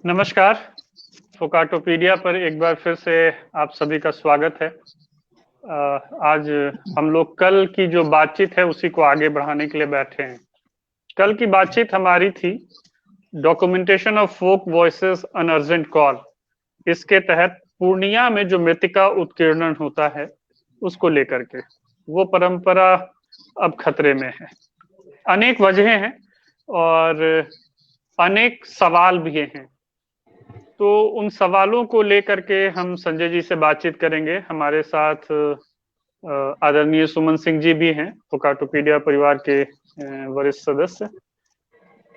नमस्कार। फोकाटोपीडिया पर एक बार फिर से आप सभी का स्वागत है। आज हम लोग कल की जो बातचीत है उसी को आगे बढ़ाने के लिए बैठे हैं। कल की बातचीत हमारी थी documentation of folk voices an urgent call. इसके तहत पूर्णिया में जो मृतिका उत्कीर्णन होता है उसको लेकर के वो परंपरा अब खतरे में है। अनेक वजहें हैं और अनेक सवाल भी हैं। तो उन सवालों को लेकर के हम संजय जी से बातचीत करेंगे। हमारे साथ आदरणीय सुमन सिंह जी भी हैं, फोकाटोपीडिया परिवार के वरिष्ठ सदस्य।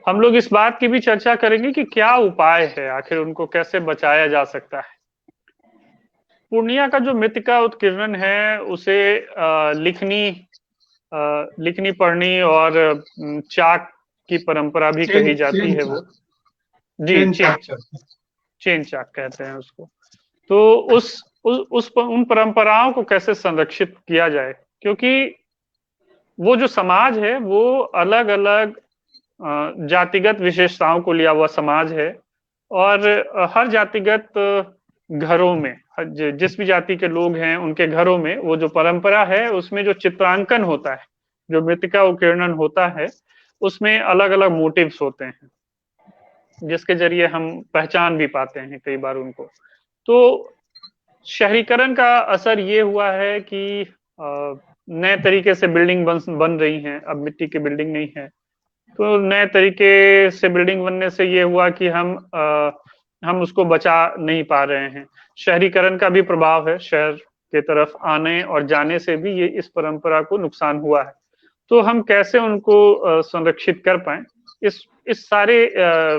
हम लोग इस बात की भी चर्चा करेंगे कि क्या उपाय है, आखिर उनको कैसे बचाया जा सकता है। पूर्णिया का जो मृतिका उत्कीर्णन है उसे लिखनी पढ़नी और चाक की परंपरा भी चेन कही जाती चेन है। वो चाक जी चेन चाक करते हैं। चेन चाक कहते हैं उसको। तो उन परंपराओं को कैसे संरक्षित किया जाए, क्योंकि वो जो समाज है वो अलग अलग जातिगत विशेषताओं को लिया हुआ समाज है। और हर जातिगत घरों में जिस भी जाति के लोग हैं उनके घरों में वो जो परंपरा है उसमें जो चित्रांकन होता है, जो मृतिका उत्कीर्णन होता है, उसमें अलग अलग मोटिव्स होते हैं जिसके जरिए हम पहचान भी पाते हैं कई बार उनको। तो शहरीकरण का असर ये हुआ है कि नए तरीके से बिल्डिंग बन रही हैं। अब मिट्टी की बिल्डिंग नहीं है, तो नए तरीके से बिल्डिंग बनने से ये हुआ कि हम उसको बचा नहीं पा रहे हैं। शहरीकरण का भी प्रभाव है, शहर के तरफ आने और जाने से भी ये इस परंपरा को नुकसान हुआ है। तो हम कैसे उनको संरक्षित कर पाए, इस सारे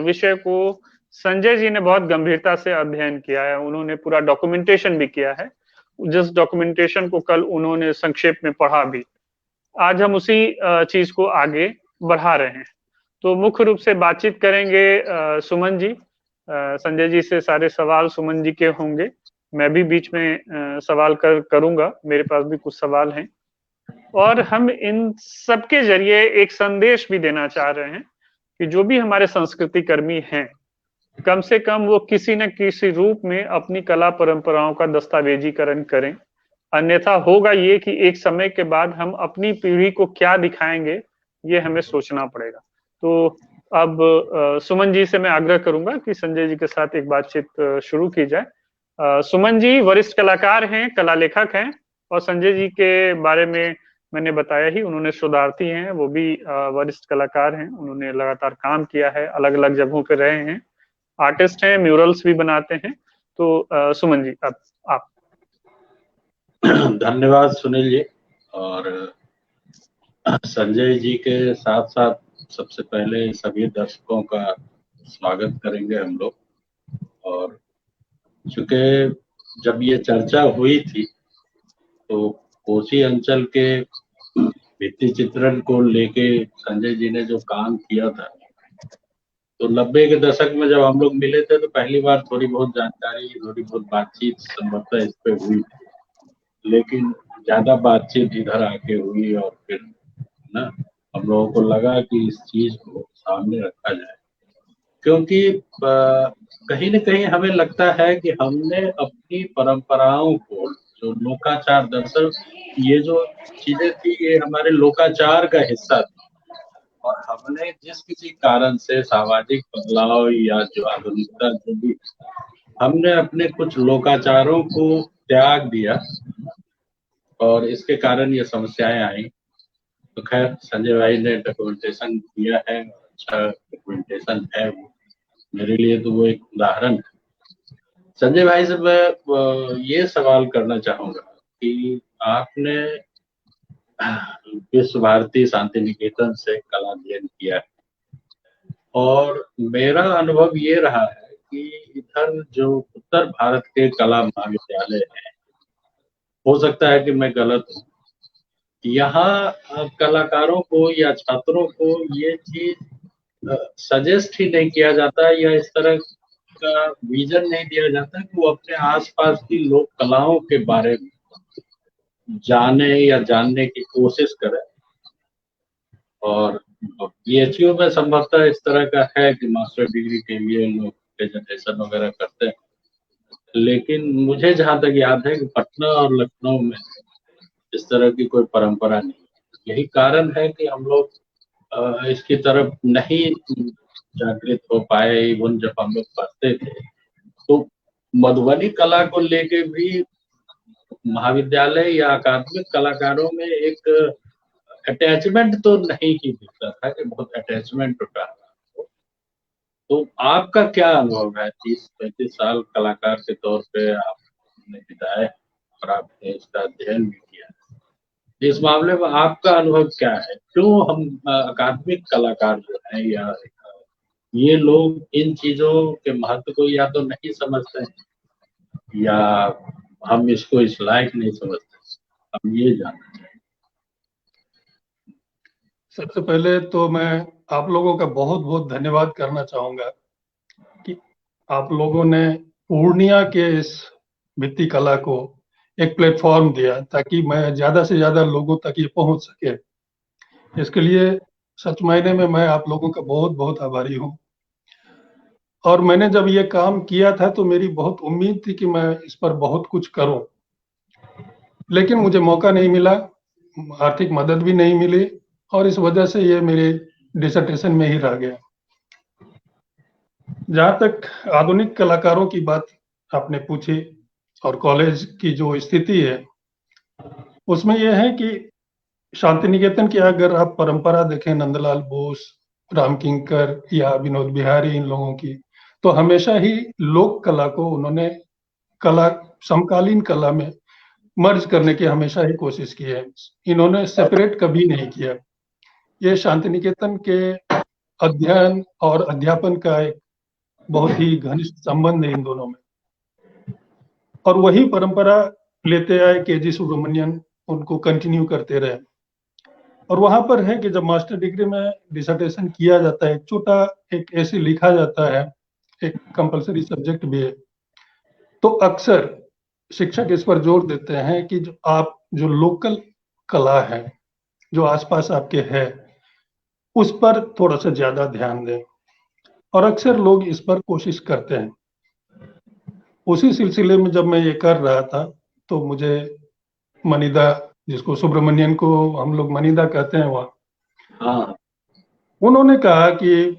विषय को संजय जी ने बहुत गंभीरता से अध्ययन किया है। उन्होंने पूरा डॉक्यूमेंटेशन भी किया है, जिस डॉक्यूमेंटेशन को कल उन्होंने संक्षेप में पढ़ा भी। आज हम उसी चीज को आगे बढ़ा रहे हैं। तो मुख्य रूप से बातचीत करेंगे सुमन जी। संजय जी से सारे सवाल सुमन जी के होंगे। मैं भी बीच में सवाल करूंगा, मेरे पास भी कुछ सवाल हैं। और हम इन सबके जरिए एक संदेश भी देना चाह रहे हैं कि जो भी हमारे संस्कृति कर्मी हैं, कम से कम वो किसी न किसी रूप में अपनी कला परंपराओं का दस्तावेजीकरण करें। अन्यथा होगा ये कि एक समय के बाद हम अपनी पीढ़ी को क्या दिखाएंगे, ये हमें सोचना पड़ेगा। तो अब सुमन जी से मैं आग्रह करूंगा कि संजय जी के साथ एक बातचीत शुरू की जाए। सुमन जी वरिष्ठ कलाकार हैं, कला लेखक हैं, और संजय जी के बारे में मैंने बताया ही, उन्होंने शोधार्थी हैं, वो भी वरिष्ठ कलाकार हैं। उन्होंने लगातार काम किया है, अलग अलग जगहों पे रहे हैं, आर्टिस्ट हैं, म्यूरल्स भी बनाते हैं। तो सुमन जी अब आप। धन्यवाद सुनील जी। और संजय जी के साथ साथ सबसे पहले सभी दर्शकों का स्वागत करेंगे हम लोग। और चूंकि जब ये चर्चा हुई थी तो कोसी अंचल के भित्ति चित्रण को लेके संजय जी ने जो काम किया था, तो 90 के दशक में जब हम लोग मिले थे तो पहली बार थोड़ी बहुत जानकारी, थोड़ी बहुत बातचीत संभवतः इस पे हुई थी। लेकिन ज्यादा बातचीत इधर आके हुई और फिर ना हम लोगों को लगा कि इस चीज को सामने रखा जाए, क्योंकि कहीं न कहीं हमें लगता है कि हमने अपनी परंपराओं को, जो लोकाचार, दरअसल ये जो चीजें थी ये हमारे लोकाचार का हिस्सा थी। और हमने जिस किसी कारण से सामाजिक बदलाव या जो आधुनिकता जो भी, हमने अपने कुछ लोकाचारों को त्याग दिया और इसके कारण ये समस्याएं आई। तो खैर संजय भाई ने डॉक्यूमेंटेशन किया है, अच्छा डॉक्यूमेंटेशन है वो, मेरे लिए तो वो एक उदाहरण है। संजय भाई से मैं ये सवाल करना चाहूंगा कि आपने विश्व भारती शांति निकेतन से कला अध्ययन किया है, और मेरा अनुभव ये रहा है कि इधर जो उत्तर भारत के कला महाविद्यालय है, हो सकता है कि मैं गलत हूँ, यहाँ कलाकारों को या छात्रों को ये चीज सजेस्ट ही नहीं किया जाता या इस तरह का विजन नहीं दिया जाता कि वो अपने आसपास की लोक कलाओं के बारे में जाने या जानने की कोशिश करें। और बीएचयू में संभवतः इस तरह का है कि मास्टर डिग्री के लिए लोग प्रेजेंटेशन वगैरह करते हैं। लेकिन मुझे जहाँ तक याद है कि पटना और लखनऊ में इस तरह की कोई परंपरा नहीं है। यही कारण है कि हम लोग इसकी तरफ नहीं जागृत हो पाए। इवन जब हम लोग पढ़ते थे तो मधुबनी कला को लेके भी महाविद्यालय या अकादमिक कलाकारों में एक अटैचमेंट तो नहीं ही दिखता था कि बहुत अटैचमेंट उठा रहा। तो आपका क्या अनुभव है? 30-35 साल कलाकार के तौर पे आपने बिताए और आपने इसका अध्ययन भी किया। इस मामले में आपका अनुभव क्या है? क्यों हम अकादमिक कलाकार जो है या ये लोग इन चीजों के महत्व को या तो नहीं समझते हैं या हम इसको इस लायक नहीं समझते? हम ये जानना चाहेंगे। सबसे पहले तो मैं आप लोगों का बहुत बहुत धन्यवाद करना चाहूंगा कि आप लोगों ने पूर्णिया के इस भित्ति कला को एक प्लेटफॉर्म दिया ताकि मैं ज्यादा से ज्यादा लोगों तक ये पहुंच सके। इसके लिए सच मायने में मैं आप लोगों का बहुत बहुत आभारी हूँ। और मैंने जब ये काम किया था तो मेरी बहुत उम्मीद थी कि मैं इस पर बहुत कुछ करूं, लेकिन मुझे मौका नहीं मिला, आर्थिक मदद भी नहीं मिली और इस वजह से ये मेरे डिसर्टेशन में ही रह गया। जहां तक आधुनिक कलाकारों की बात आपने पूछी और कॉलेज की जो स्थिति है उसमें यह है कि शांति निकेतन की अगर आप परंपरा देखें, नंदलाल बोस, राम किंकर या विनोद बिहारी, इन लोगों की, तो हमेशा ही लोक कला को उन्होंने कला समकालीन कला में मर्ज करने की हमेशा ही कोशिश की है। इन्होंने सेपरेट कभी नहीं किया। ये शांति निकेतन के अध्ययन और अध्यापन का एक बहुत ही घनिष्ठ संबंध है इन दोनों में, और वही परंपरा लेते आए केजी सुब्रमण्यन, उनको कंटिन्यू करते रहे। और वहां पर है कि जब मास्टर डिग्री में डिसर्टेशन किया जाता है, छोटा एक ऐसे लिखा जाता है, एक कंपलसरी सब्जेक्ट भी है, तो अक्सर शिक्षक इस पर जोर देते हैं कि जो लोकल कला है, जो आसपास आपके है, उस पर थोड़ा सा ज्यादा ध्यान दें। और अक्सर लोग इस पर कोशिश करते हैं। उसी सिलसिले में जब मैं ये कर रहा था तो मुझे मनीदा, जिसको सुब्रमण्यन को हम लोग मनीदा कहते हैं वहाँ, हाँ, उन्होंने कहा कि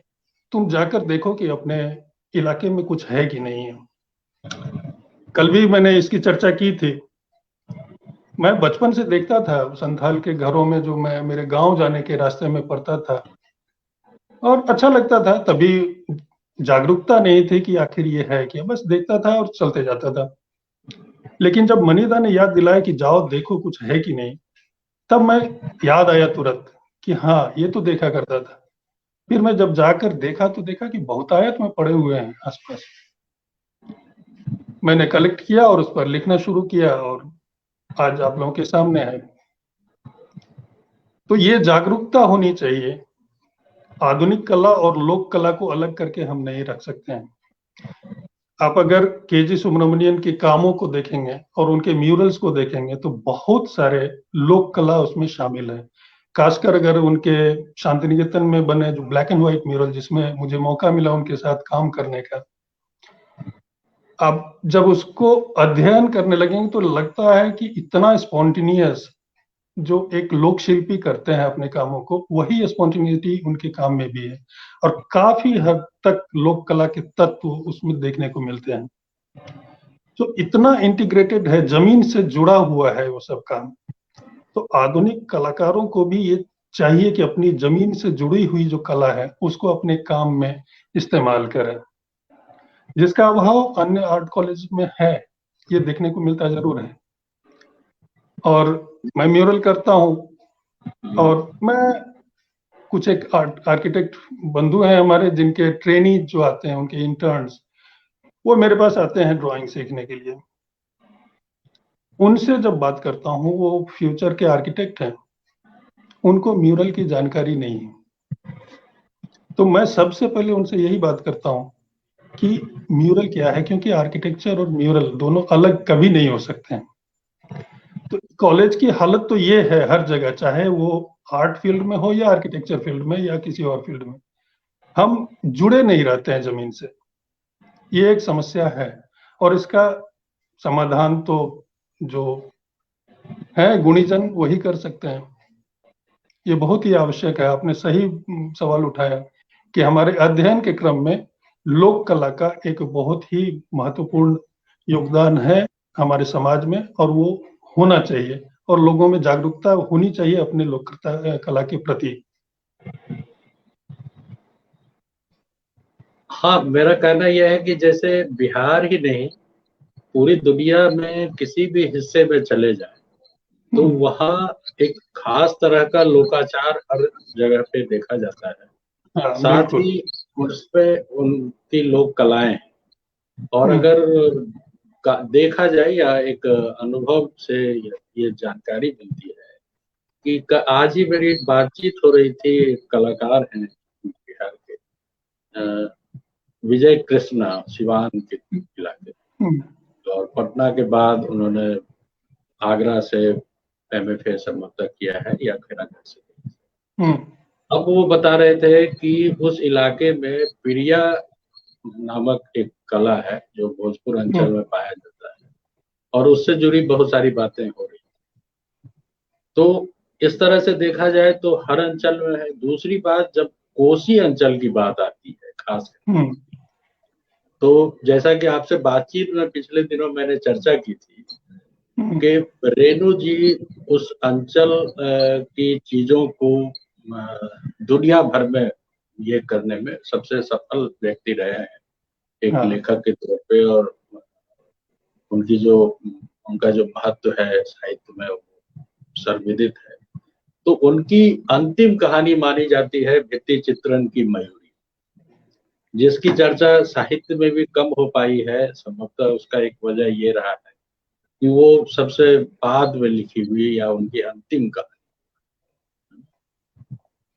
तुम जाकर देखो कि अपने इलाके में कुछ है कि नहीं है। कल भी मैंने इसकी चर्चा की थी। मैं बचपन से देखता था संथाल के घरों में, जो मैं मेरे गांव जाने के रास्ते में पढ़ता था, और अच्छा लगता था। तभी जागरूकता नहीं थी कि आखिर ये है क्या, बस देखता था और चलते जाता था। लेकिन जब मनीदा ने याद दिलाया कि जाओ देखो कुछ है कि नहीं, तब मैं याद आया तुरंत कि हाँ, ये तो देखा करता था। फिर मैं जब जाकर देखा तो देखा कि बहुतायत में पड़े हुए हैं आसपास। मैंने कलेक्ट किया और उस पर लिखना शुरू किया और आज आप लोगों के सामने है। तो ये जागरूकता होनी चाहिए। आधुनिक कला और लोक कला को अलग करके हम नहीं रख सकते हैं। आप अगर केजी सुब्रमण्यन के कामों को देखेंगे और उनके म्यूरल्स को देखेंगे तो बहुत सारे लोक कला उसमें शामिल है। खासकर अगर उनके शांति निकेतन में बने जो ब्लैक एंड व्हाइट म्यूरल, जिसमें मुझे मौका मिला उनके साथ काम करने का, आप जब उसको अध्ययन करने लगेंगे तो लगता है कि इतना स्पॉन्टेनियस जो एक लोक शिल्पी करते हैं अपने कामों को, वही स्पॉन्टेनिटी उनके काम में भी है। और काफी हद तक लोक कला के तत्व उसमें देखने को मिलते हैं। तो इतना इंटीग्रेटेड है, जमीन से जुड़ा हुआ है वो सब काम। तो आधुनिक कलाकारों को भी ये चाहिए कि अपनी जमीन से जुड़ी हुई जो कला है उसको अपने काम में इस्तेमाल करें, जिसका अभाव अन्य आर्ट कॉलेज में है, ये देखने को मिलता जरूर है। और मैं म्यूरल करता हूँ और मैं कुछ एक आर्किटेक्ट बंधु हैं हमारे, जिनके ट्रेनी जो आते हैं, उनके इंटर्न्स, वो मेरे पास आते हैं ड्राइंग सीखने के लिए। उनसे जब बात करता हूँ, वो फ्यूचर के आर्किटेक्ट हैं, उनको म्यूरल की जानकारी नहीं है। तो मैं सबसे पहले उनसे यही बात करता हूँ कि म्यूरल क्या है, क्योंकि आर्किटेक्चर और म्यूरल दोनों अलग कभी नहीं हो सकते हैं। तो कॉलेज की हालत तो ये है हर जगह, चाहे वो आर्ट फील्ड में हो या आर्किटेक्चर फील्ड में या किसी और फील्ड में, हम जुड़े नहीं रहते हैं जमीन से। ये एक समस्या है और इसका समाधान तो जो है गुणीजन वही कर सकते हैं। ये बहुत ही आवश्यक है। आपने सही सवाल उठाया कि हमारे अध्ययन के क्रम में लोक कला का एक बहुत ही महत्वपूर्ण योगदान है हमारे समाज में, और वो होना चाहिए और लोगों में जागरूकता होनी चाहिए अपने लोक कला के प्रति। हाँ, मेरा कहना यह है कि जैसे बिहार ही नहीं, पूरी दुनिया में किसी भी हिस्से में चले जाए तो वहाँ एक खास तरह का लोकाचार हर जगह पे देखा जाता है। हाँ, साथ बिल्कुल। ही उस पे उनकी लोक कलाएं हैं। और अगर देखा जाए या एक अनुभव से ये जानकारी मिलती है कि आज ही मेरी बातचीत हो रही थी, कलाकार हैं बिहार के, विजय कृष्णा, सिवान के इलाके, और पटना के बाद उन्होंने आगरा से एमएफए समाप्त किया है या फिर से। अब वो बता रहे थे कि उस इलाके में पिरिया नामक एक कला है जो भोजपुर अंचल में पाया जाता है और उससे जुड़ी बहुत सारी बातें हो रही। तो इस तरह से देखा जाए तो हर अंचल में है। दूसरी बात, जब कोसी अंचल की बात आती है खास कर, तो जैसा कि आपसे बातचीत में पिछले दिनों मैंने चर्चा की थी कि रेणु जी उस अंचल की चीजों को दुनिया भर में ये करने में सबसे सफल व्यक्ति रहे हैं एक लेखक के तौर पे, और उनका जो महत्व है साहित्य में वो सर्वविदित है। तो उनकी अंतिम कहानी मानी जाती है भित्ति चित्रण की मयूरी, जिसकी चर्चा साहित्य में भी कम हो पाई है। संभवतः उसका एक वजह ये रहा है कि वो सबसे बाद में लिखी हुई या उनकी अंतिम कहानी।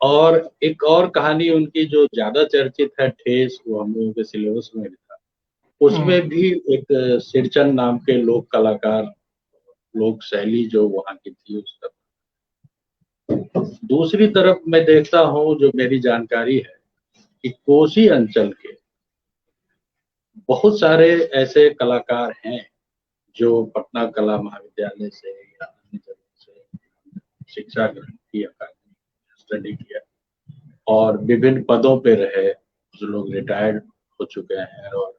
और एक और कहानी उनकी जो ज्यादा चर्चित है, ठेस, वो हम लोगों के सिलेबस में भी था। उसमें भी एक सिरचन नाम के लोक कलाकार, लोक शैली जो वहाँ की थी उसका। दूसरी तरफ मैं देखता हूँ, जो मेरी जानकारी है, कि कोसी अंचल के बहुत सारे ऐसे कलाकार हैं जो पटना कला महाविद्यालय से या अन्य जगह से शिक्षा ग्रहण की, स्टडी किया और विभिन्न पदों पे रहे। जो लोग रिटायर्ड हो चुके हैं। और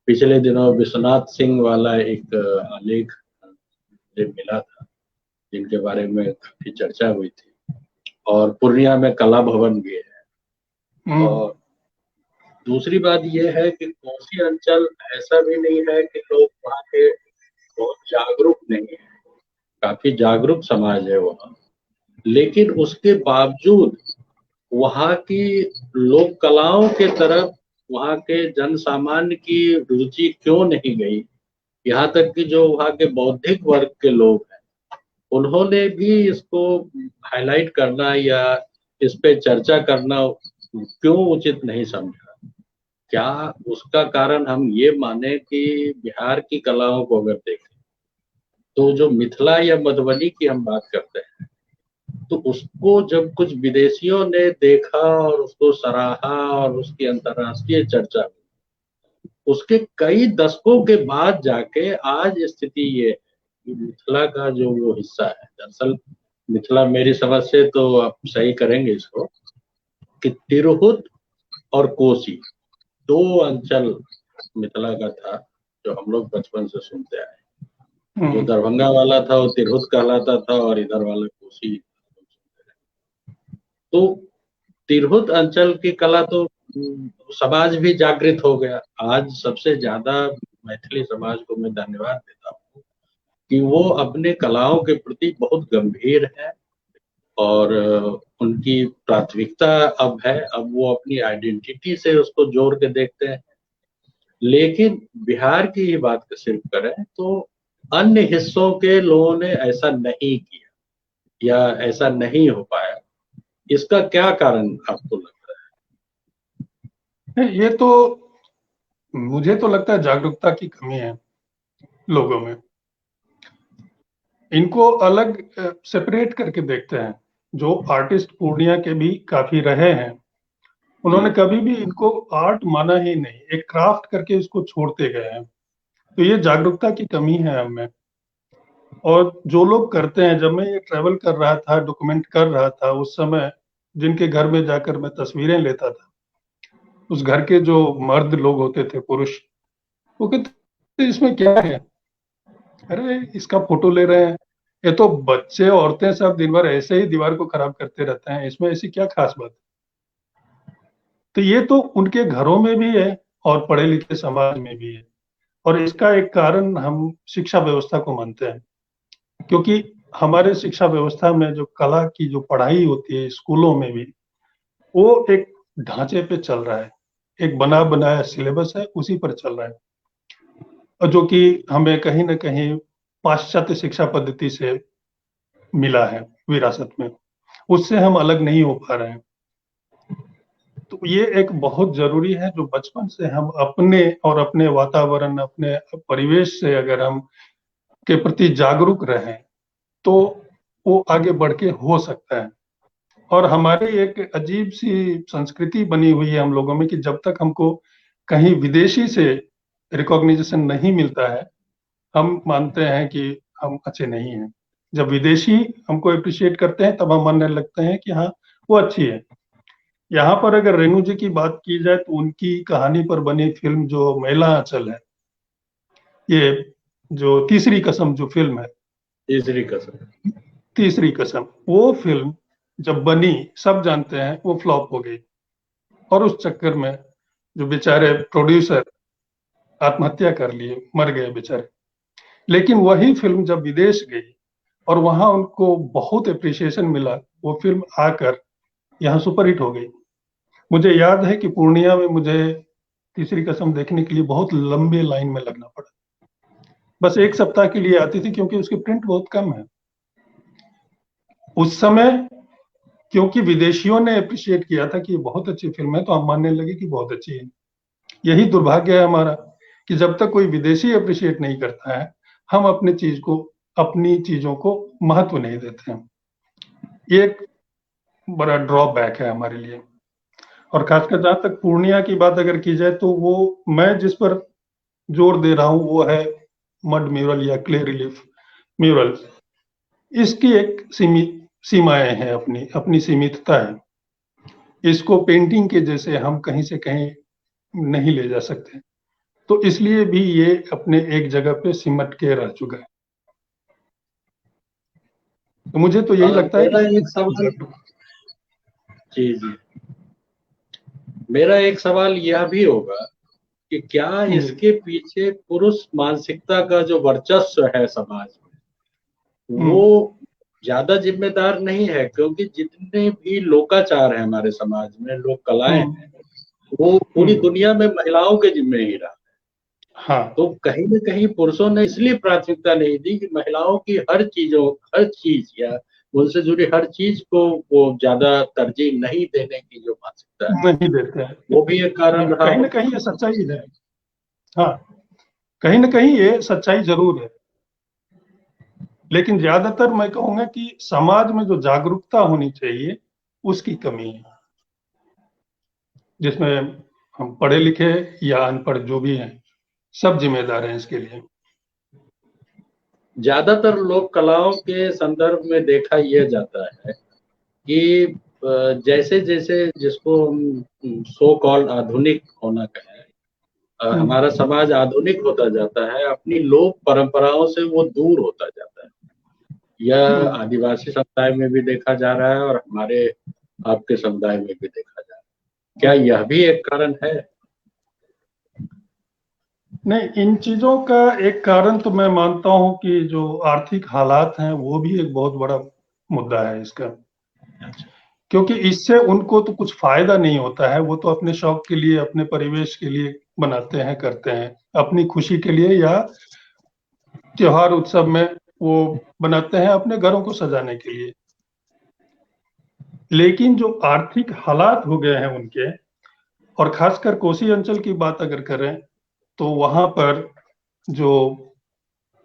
पिछले दिनों विश्वनाथ सिंह वाला एक आलेख मिला था जिनके बारे में काफी चर्चा हुई थी। और पूर्णिया में कला भवन भी है। और दूसरी बात यह है कि कोसी अंचल ऐसा भी नहीं है कि लोग वहाँ के बहुत जागरूक नहीं है, काफी जागरूक समाज है वहाँ, लेकिन उसके बावजूद वहाँ की लोक कलाओं के तरफ वहाँ के जन सामान्य की रुचि क्यों नहीं गई। यहाँ तक कि जो वहाँ के बौद्धिक वर्ग के लोग हैं उन्होंने भी इसको हाईलाइट करना या इस पे चर्चा करना क्यों उचित नहीं समझा। क्या उसका कारण हम ये माने कि बिहार की कलाओं को अगर देखें तो जो मिथिला या मधुबनी की हम बात करते हैं, तो उसको जब कुछ विदेशियों ने देखा और उसको सराहा और उसकी अंतर्राष्ट्रीय चर्चा हुई, उसके कई दशकों के बाद जाके आज स्थिति ये है कि मिथिला का जो वो हिस्सा है, दरअसल मिथिला मेरी समझ से, तो आप सही करेंगे इसको, कि तिरहुत और कोसी दो अंचल मिथिला का था जो हम लोग बचपन से सुनते आए। जो दरभंगा वाला था वो तिरहुत कहलाता था और इधर वाला कोसी। तो तिरहुत अंचल की कला तो समाज भी जागृत हो गया। आज सबसे ज्यादा मैथिली समाज को मैं धन्यवाद देता हूँ कि वो अपने कलाओं के प्रति बहुत गंभीर है और उनकी प्राथमिकता अब है। अब वो अपनी आइडेंटिटी से उसको जोड़ के देखते हैं। लेकिन बिहार की ही बात सिर्फ करें तो अन्य हिस्सों के लोगों ने ऐसा नहीं किया या ऐसा नहीं हो पाया। इसका क्या कारण आपको लगता है? ये तो मुझे तो लगता है जागरूकता की कमी है लोगों में। इनको अलग सेपरेट करके देखते हैं। जो आर्टिस्ट पूर्णिया के भी काफी रहे हैं उन्होंने कभी भी इनको आर्ट माना ही नहीं, एक क्राफ्ट करके इसको छोड़ते गए हैं। तो ये जागरूकता की कमी है हमें। और जो लोग करते हैं, जब मैं ये ट्रैवल कर रहा था, डॉक्यूमेंट कर रहा था, उस समय जिनके घर में जाकर मैं तस्वीरें लेता था, उस घर के जो मर्द लोग होते थे, पुरुष, वो कहते इसमें क्या है, अरे इसका फोटो ले रहे हैं, ये तो बच्चे औरतें सब दिन भर ऐसे ही दीवार को खराब करते रहते हैं, इसमें ऐसी क्या खास बात है। तो ये तो उनके घरों में भी है और पढ़े लिखे समाज में भी है। और इसका एक कारण हम शिक्षा व्यवस्था को मानते हैं, क्योंकि हमारे शिक्षा व्यवस्था में जो कला की जो पढ़ाई होती है स्कूलों में भी, वो एक ढांचे पे चल रहा है, एक बना बनाया सिलेबस है, उसी पर चल रहा है, और जो कि हमें कहीं ना कहीं पाश्चात्य शिक्षा पद्धति से मिला है विरासत में, उससे हम अलग नहीं हो पा रहे हैं। तो ये एक बहुत जरूरी है, जो बचपन से हम अपने और अपने वातावरण, अपने परिवेश से अगर हम के प्रति जागरूक रहें, तो वो आगे बढ़ के हो सकता है। और हमारी एक अजीब सी संस्कृति बनी हुई है हम लोगों में कि जब तक हमको कहीं विदेशी से रिकॉग्निशन नहीं मिलता है, हम मानते हैं कि हम अच्छे नहीं हैं। जब विदेशी हमको अप्रिशिएट करते हैं, तब हम मानने लगते हैं कि हाँ, वो अच्छी है। यहाँ पर अगर रेणु जी की बात की जाए, तो उनकी कहानी पर बनी फिल्म जो महिला आंचल है, ये जो तीसरी कसम जो फिल्म है, तीसरी कसम, तीसरी कसम, वो फिल्म जब बनी, सब जानते हैं वो फ्लॉप हो गई। और उस चक्कर में जो बेचारे प्रोड्यूसर आत्महत्या कर लिए, मर गए बेचारे। लेकिन वही फिल्म जब विदेश गई और वहां उनको बहुत अप्रिसिएशन मिला, वो फिल्म आकर यहाँ सुपरहिट हो गई। मुझे याद है कि पूर्णिया में मुझे तीसरी कसम देखने के लिए बहुत लंबे लाइन में लगना पड़ा। बस एक सप्ताह के लिए आती थी, क्योंकि उसकी प्रिंट बहुत कम है उस समय। क्योंकि विदेशियों ने अप्रिशिएट किया था कि ये बहुत अच्छी फिल्म है, तो हम मानने लगे कि बहुत अच्छी है। यही दुर्भाग्य है हमारा कि जब तक कोई विदेशी अप्रिशिएट नहीं करता है, हम अपनी चीजों को महत्व नहीं देते हैं। ये एक बड़ा ड्रॉबैक है हमारे लिए। और खासकर जहां तक पूर्णिया की बात अगर की जाए, तो वो मैं जिस पर जोर दे रहा हूं वो है मड म्यूरल या क्ले रिलीफ म्यूरल। इसकी एक सीमित सीमाएं हैं, अपनी अपनी सीमितता है। इसको पेंटिंग के जैसे हम कहीं से कहीं नहीं ले जा सकते, तो इसलिए भी ये अपने एक जगह पे सिमट के रह चुका है। तो मुझे तो यही लगता है मेरा कि एक सवाल, जी जी, मेरा एक सवाल यह भी होगा कि क्या इसके पीछे पुरुष मानसिकता का जो वर्चस्व है समाज में, वो ज्यादा जिम्मेदार नहीं है? क्योंकि जितने भी लोकाचार है हमारे समाज में, लोक कलाएं हैं, वो पूरी दुनिया में महिलाओं के जिम्मे ही रहा। हाँ, तो कहीं न कहीं पुरुषों ने इसलिए प्राथमिकता नहीं दी कि महिलाओं की हर चीज या उनसे जुड़ी हर चीज को वो ज्यादा तरजीह नहीं देने की जो मानसिकता है, नहीं देते हैं। वो भी एक कारण रहा कहीं ना हो। कहीं ये सच्चाई है। हाँ, कहीं ना कहीं ये सच्चाई जरूर है। लेकिन ज्यादातर मैं कहूंगा कि समाज में जो जागरूकता होनी चाहिए, उसकी कमी है, जिसमें हम पढ़े लिखे या अनपढ़ जो भी हैं, सब जिम्मेदार हैं इसके लिए। ज्यादातर लोक कलाओं के संदर्भ में देखा यह जाता है कि जैसे जैसे जिसको हम सो कॉल्ड आधुनिक होना कहें, हमारा समाज आधुनिक होता जाता है, अपनी लोक परंपराओं से वो दूर होता जाता है। यह आदिवासी समुदाय में भी देखा जा रहा है और हमारे आपके समुदाय में भी देखा जा रहा है। क्या यह भी एक कारण है? नहीं, इन चीजों का एक कारण तो मैं मानता हूं कि जो आर्थिक हालात हैं, वो भी एक बहुत बड़ा मुद्दा है इसका। क्योंकि इससे उनको तो कुछ फायदा नहीं होता है, वो तो अपने शौक के लिए, अपने परिवेश के लिए बनाते हैं, करते हैं, अपनी खुशी के लिए, या त्योहार उत्सव में वो बनाते हैं अपने घरों को सजाने के लिए। लेकिन जो आर्थिक हालात हो गए हैं उनके, और खासकर कोसी अंचल की बात अगर करें, तो वहां पर जो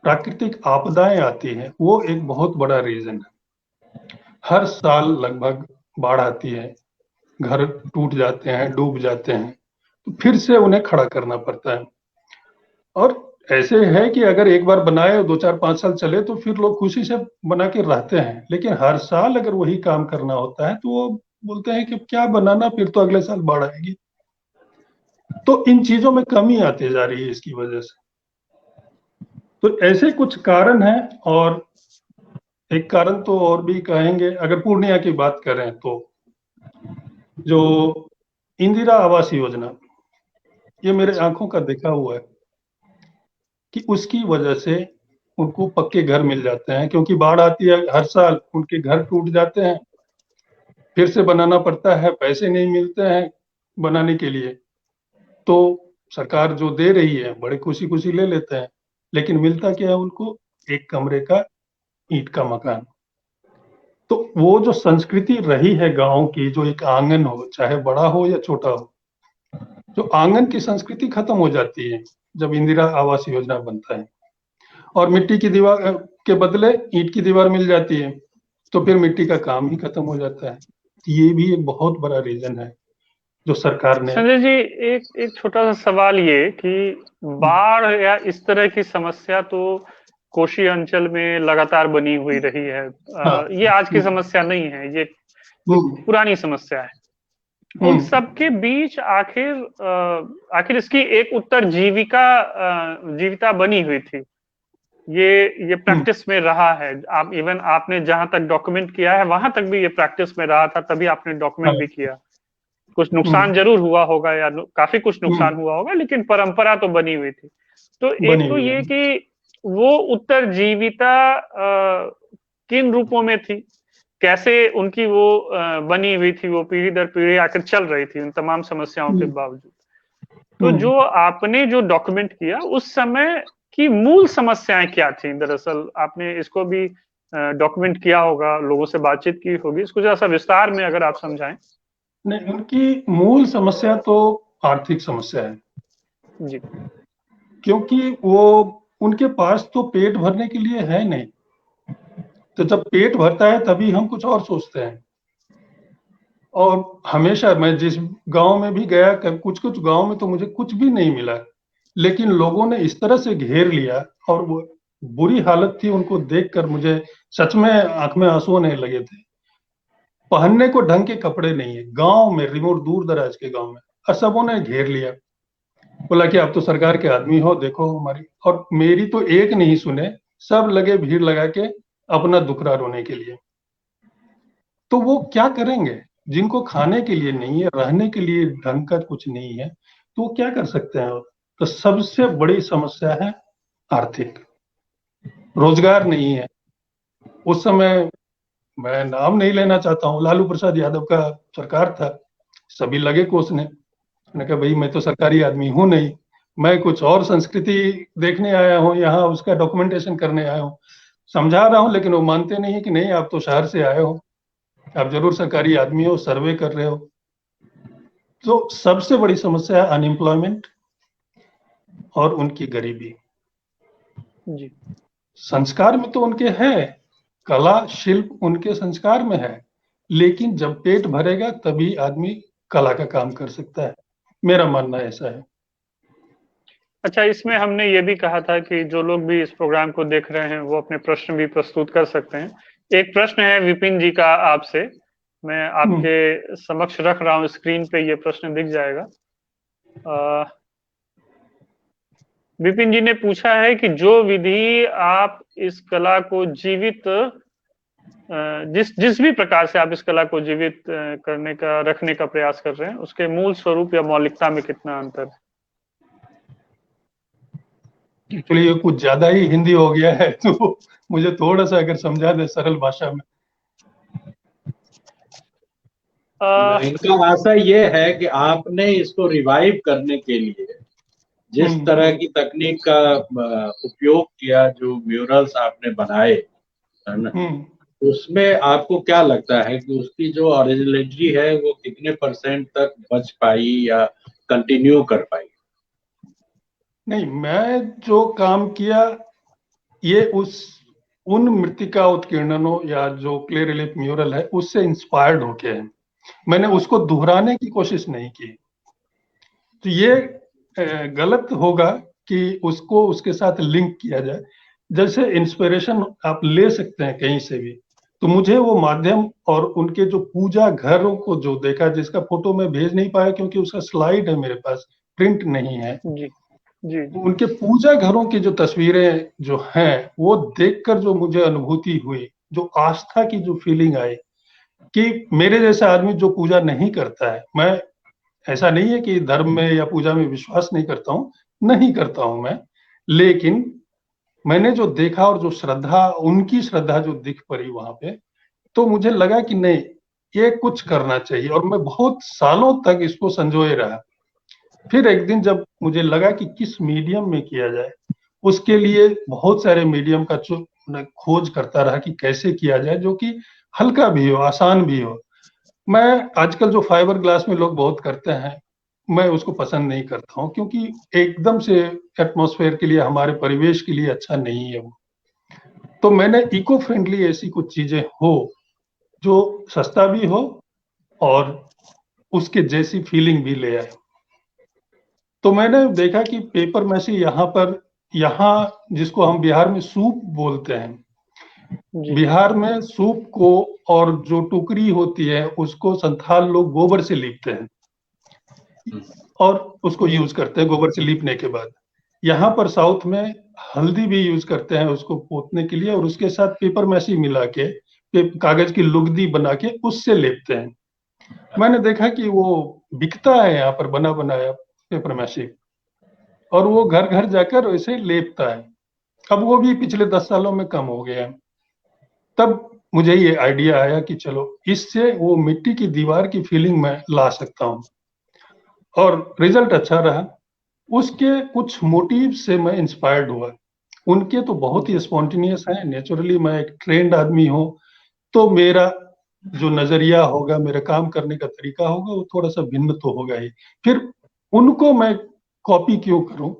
प्राकृतिक आपदाएं आती हैं, वो एक बहुत बड़ा रीजन है। हर साल लगभग बाढ़ आती है, घर टूट जाते हैं, डूब जाते हैं, तो फिर से उन्हें खड़ा करना पड़ता है। और ऐसे है कि अगर एक बार बनाए 2 4 5 साल चले तो फिर लोग खुशी से बना के रहते हैं, लेकिन हर साल अगर वही काम करना होता है तो वो बोलते हैं कि क्या बनाना, फिर तो अगले साल बाढ़ आएगी। तो इन चीजों में कमी आती जा रही है इसकी वजह से। तो ऐसे कुछ कारण हैं, और एक कारण तो और भी कहेंगे, अगर पूर्णिया की बात करें तो जो इंदिरा आवास योजना, ये मेरे आंखों का देखा हुआ है कि उसकी वजह से उनको पक्के घर मिल जाते हैं, क्योंकि बाढ़ आती है हर साल, उनके घर टूट जाते हैं, फिर से बनाना पड़ता है, पैसे नहीं मिलते हैं बनाने के लिए। तो सरकार जो दे रही है बड़े खुशी खुशी ले लेते हैं, लेकिन मिलता क्या है उनको? एक कमरे का ईंट का मकान। तो वो जो संस्कृति रही है गांव की, जो एक आंगन हो, चाहे बड़ा हो या छोटा हो, जो आंगन की संस्कृति खत्म हो जाती है जब इंदिरा आवास योजना बनता है, और मिट्टी की दीवार के बदले ईंट की दीवार मिल जाती है, तो फिर मिट्टी का काम ही खत्म हो जाता है। ये भी एक बहुत बड़ा रीजन है जो सरकार ने। संजय जी, एक एक छोटा सा सवाल ये कि बाढ़ या इस तरह की समस्या तो कोशी अंचल में लगातार बनी हुई रही है। हाँ। ये आज की समस्या नहीं है, ये पुरानी समस्या है। उन सब के बीच आखिर इसकी एक उत्तर जीविता बनी हुई थी। ये प्रैक्टिस में रहा है। आप इवन आपने जहां तक डॉक्यूमेंट किया है वहां तक भी ये प्रैक्टिस में रहा था, तभी आपने डॉक्यूमेंट भी किया। कुछ नुकसान जरूर हुआ होगा या काफी कुछ नुकसान हुआ होगा, लेकिन परंपरा तो बनी हुई थी। तो एक तो ये कि वो उत्तरजीविता किन रूपों में थी, कैसे उनकी वो बनी हुई थी, वो पीढ़ी दर पीढ़ी आकर चल रही थी उन तमाम समस्याओं के बावजूद। तो जो आपने जो डॉक्यूमेंट किया उस समय की मूल समस्याएं क्या थी? दरअसल आपने इसको भी डॉक्यूमेंट किया होगा, लोगों से बातचीत की होगी, इसको जरा सा विस्तार में अगर आप समझाएं। नहीं, उनकी मूल समस्या तो आर्थिक समस्या है जी। क्योंकि वो, उनके पास तो पेट भरने के लिए है नहीं। तो जब पेट भरता है तभी हम कुछ और सोचते हैं। और हमेशा मैं जिस गांव में भी गया, कुछ कुछ गांव में तो मुझे कुछ भी नहीं मिला, लेकिन लोगों ने इस तरह से घेर लिया, और वो बुरी हालत थी उनको देखकर, मुझे सच में आंख में आंसू आने लगे थे। पहनने को ढंग के कपड़े नहीं है गांव में, रिमोट दूर दराज के गांव में, और सबों ने घेर लिया, बोला कि आप तो सरकार के आदमी हो, देखो हमारी। और मेरी तो एक नहीं सुने, सब लगे भीड़ लगा के अपना दुखड़ा रोने के लिए। तो वो क्या करेंगे जिनको खाने के लिए नहीं है, रहने के लिए ढंग का कुछ नहीं है, तो वो क्या कर सकते हैं? तो सबसे बड़ी समस्या है आर्थिक, रोजगार नहीं है। उस समय, मैं नाम नहीं लेना चाहता हूँ, लालू प्रसाद यादव का सरकार था, सभी लगे कोसने। मैंने कहा भाई, मैं तो सरकारी आदमी हूं नहीं, मैं कुछ और संस्कृति देखने आया हूँ यहाँ, उसका डॉक्यूमेंटेशन करने आया हूँ। समझा रहा हूँ, लेकिन वो मानते नहीं है कि नहीं, आप तो शहर से आए हो, आप जरूर सरकारी आदमी हो, सर्वे कर रहे हो। तो सबसे बड़ी समस्या है अनएम्प्लॉयमेंट और उनकी गरीबी। जी। संस्कार में तो उनके है, कला शिल्प उनके संस्कार में है, लेकिन जब पेट भरेगा तभी आदमी कला का काम कर सकता है, मेरा मानना ऐसा है। अच्छा, इसमें हमने ये भी कहा था कि जो लोग भी इस प्रोग्राम को देख रहे हैं वो अपने प्रश्न भी प्रस्तुत कर सकते हैं। एक प्रश्न है विपिन जी का आपसे, मैं आपके समक्ष रख रहा हूँ, स्क्रीन पे ये प्रश्न दिख जाएगा। विपिन जी ने पूछा है कि जो विधि आप इस कला को जीवित, जिस भी प्रकार से आप इस कला को जीवित करने का, रखने का प्रयास कर रहे हैं, उसके मूल स्वरूप या मौलिकता में कितना अंतर है? एक्चुअली ये कुछ ज्यादा ही हिंदी हो गया है, तो मुझे थोड़ा सा अगर समझा दे सरल भाषा में। इनका आशा ये है कि आपने इसको रिवाइव करने के लिए जिस तरह की तकनीक का उपयोग किया, जो म्यूरल्स आपने बनाए, है ना, उसमें आपको क्या लगता है कि उसकी जो ओरिजिनलिटी है वो कितने % तक बच पाई या कंटिन्यू कर पाई? नहीं, मैं जो काम किया ये उन मृतिका उत्कीर्णनों या जो क्ले रिलीफ म्यूरल है उससे इंस्पायर्ड होके है। मैंने उसको दोहराने की कोशिश नहीं की। तो ये गलत होगा कि उसको उसके साथ लिंक किया जाए। जैसे इंस्पिरेशन आप ले सकते हैं कहीं से भी, तो मुझे वो माध्यम और उनके जो पूजा घरों को जो देखा, जिसका फोटो मैं भेज नहीं पाया क्योंकि उसका स्लाइड है मेरे पास, प्रिंट नहीं है। जी जी जी। उनके पूजा घरों की जो तस्वीरें जो हैं, वो देखकर जो मुझे अनुभूति हुई, जो आस्था की जो फीलिंग आई कि मेरे जैसा आदमी जो पूजा नहीं करता है, मैं ऐसा नहीं है कि धर्म में या पूजा में विश्वास नहीं करता हूँ, नहीं करता हूं मैं, लेकिन मैंने जो देखा और जो श्रद्धा, उनकी श्रद्धा जो दिख पड़ी वहां पे, तो मुझे लगा कि नहीं, ये कुछ करना चाहिए। और मैं बहुत सालों तक इसको संजोए रहा। फिर एक दिन जब मुझे लगा कि किस मीडियम में किया जाए, उसके लिए बहुत सारे मीडियम का मैं खोज करता रहा कि कैसे किया जाए जो कि हल्का भी हो, आसान भी हो। मैं आजकल जो फाइबर ग्लास में लोग बहुत करते हैं, मैं उसको पसंद नहीं करता हूँ क्योंकि एकदम से एटमॉस्फेयर के लिए, हमारे परिवेश के लिए अच्छा नहीं है वो। तो मैंने इको फ्रेंडली ऐसी कुछ चीजें हो जो सस्ता भी हो और उसके जैसी फीलिंग भी ले आए। तो मैंने देखा कि पेपर मैसी यहाँ जिसको हम बिहार में सूप बोलते हैं, जी बिहार में सूप को और जो टुकड़ी होती है उसको संथाल लोग गोबर से लीपते हैं और उसको यूज करते हैं गोबर से लीपने के बाद। यहाँ पर साउथ में हल्दी भी यूज करते हैं उसको पोतने के लिए, और उसके साथ पेपर मैसी मिला के कागज की लुगदी बना के उससे लेपते हैं। मैंने देखा कि वो बिकता है यहाँ पर बना बनाया पेपर मैसी, और वो घर घर जाकर वैसे लेपता है। अब वो भी पिछले 10 सालों में कम हो गया है। तब मुझे ये आइडिया आया कि चलो इससे वो मिट्टी की दीवार की फीलिंग मैं ला सकता हूँ, और रिजल्ट अच्छा रहा। उसके कुछ मोटिव से मैं इंस्पायर्ड हुआ। उनके तो बहुत ही स्पॉन्टेनियस है, नेचुरली मैं एक ट्रेंड आदमी हूँ, तो मेरा जो नजरिया होगा, मेरा काम करने का तरीका होगा, वो थोड़ा सा भिन्न तो होगा ही। फिर उनको मैं कॉपी क्यों करूं?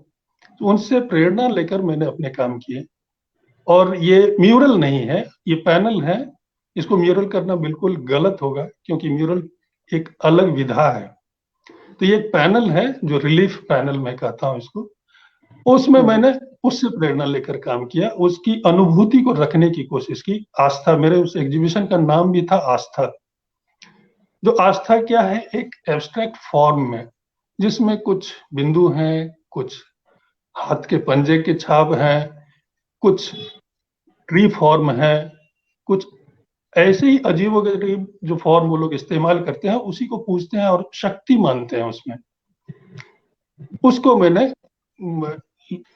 तो उनसे प्रेरणा लेकर मैंने अपने काम किए। और ये म्यूरल नहीं है, ये पैनल है। इसको म्यूरल करना बिल्कुल गलत होगा क्योंकि म्यूरल एक अलग विधा है। तो ये एक पैनल है जो रिलीफ पैनल मैं कहता हूँ इसको। उसमें मैंने उससे प्रेरणा लेकर काम किया, उसकी अनुभूति को रखने की कोशिश की। आस्था, मेरे उस एग्जीबिशन का नाम भी था आस्था। जो आस्था क्या है, एक एब्स्ट्रैक्ट फॉर्म में, जिसमें कुछ बिंदु हैं, कुछ हाथ के पंजे के छाप हैं, कुछ ट्री फॉर्म है, कुछ ऐसे ही अजीबोगरीब जो फॉर्म वो लोग इस्तेमाल करते हैं, उसी को पूजते हैं और शक्ति मानते हैं उसमें। उसको मैंने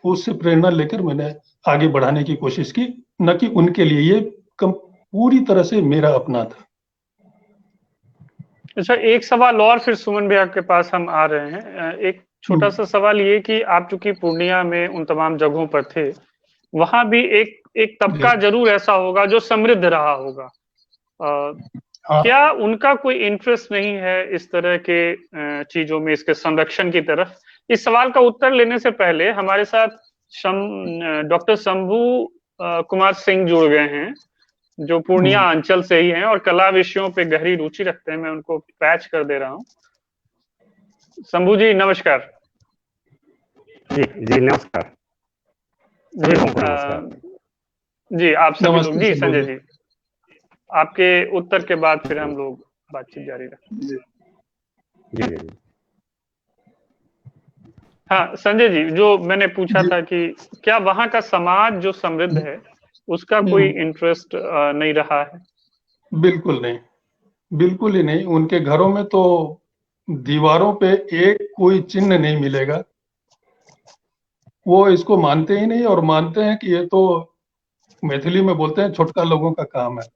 उससे प्रेरणा लेकर मैंने आगे बढ़ाने की कोशिश की, न कि उनके लिए। ये पूरी तरह से मेरा अपना था। अच्छा, एक सवाल और फिर सुमन भैया के पास हम आ रहे हैं। एक छोटा सा सवाल ये कि आप चूंकि पूर्णिया में उन तमाम जगहों पर थे, वहां भी एक एक तबका जरूर ऐसा होगा जो समृद्ध रहा होगा। हाँ। क्या उनका कोई इंटरेस्ट नहीं है इस तरह के चीजों में, इसके संरक्षण की तरफ? इस सवाल का उत्तर लेने से पहले हमारे साथ डॉक्टर शंभू कुमार सिंह जुड़ गए हैं, जो पूर्णिया अंचल से ही हैं और कला विषयों पे गहरी रुचि रखते हैं। मैं उनको पैच कर दे रहा हूँ। शंभू जी नमस्कार। जी जी नमस्कार। जी आप सभी लोग। जी संजय जी, आपके उत्तर के बाद फिर हम लोग बातचीत जारी रखेंगे। जी। हाँ संजय जी, जो मैंने पूछा था कि क्या वहाँ का समाज जो समृद्ध है उसका कोई इंटरेस्ट नहीं रहा है? बिल्कुल नहीं, बिल्कुल ही नहीं। उनके घरों में तो दीवारों पे एक कोई चिन्ह नहीं मिलेगा। वो इसको मानते ही नहीं, और मानते हैं कि ये तो मैथिली में बोलते हैं छोटका लोगों का काम है।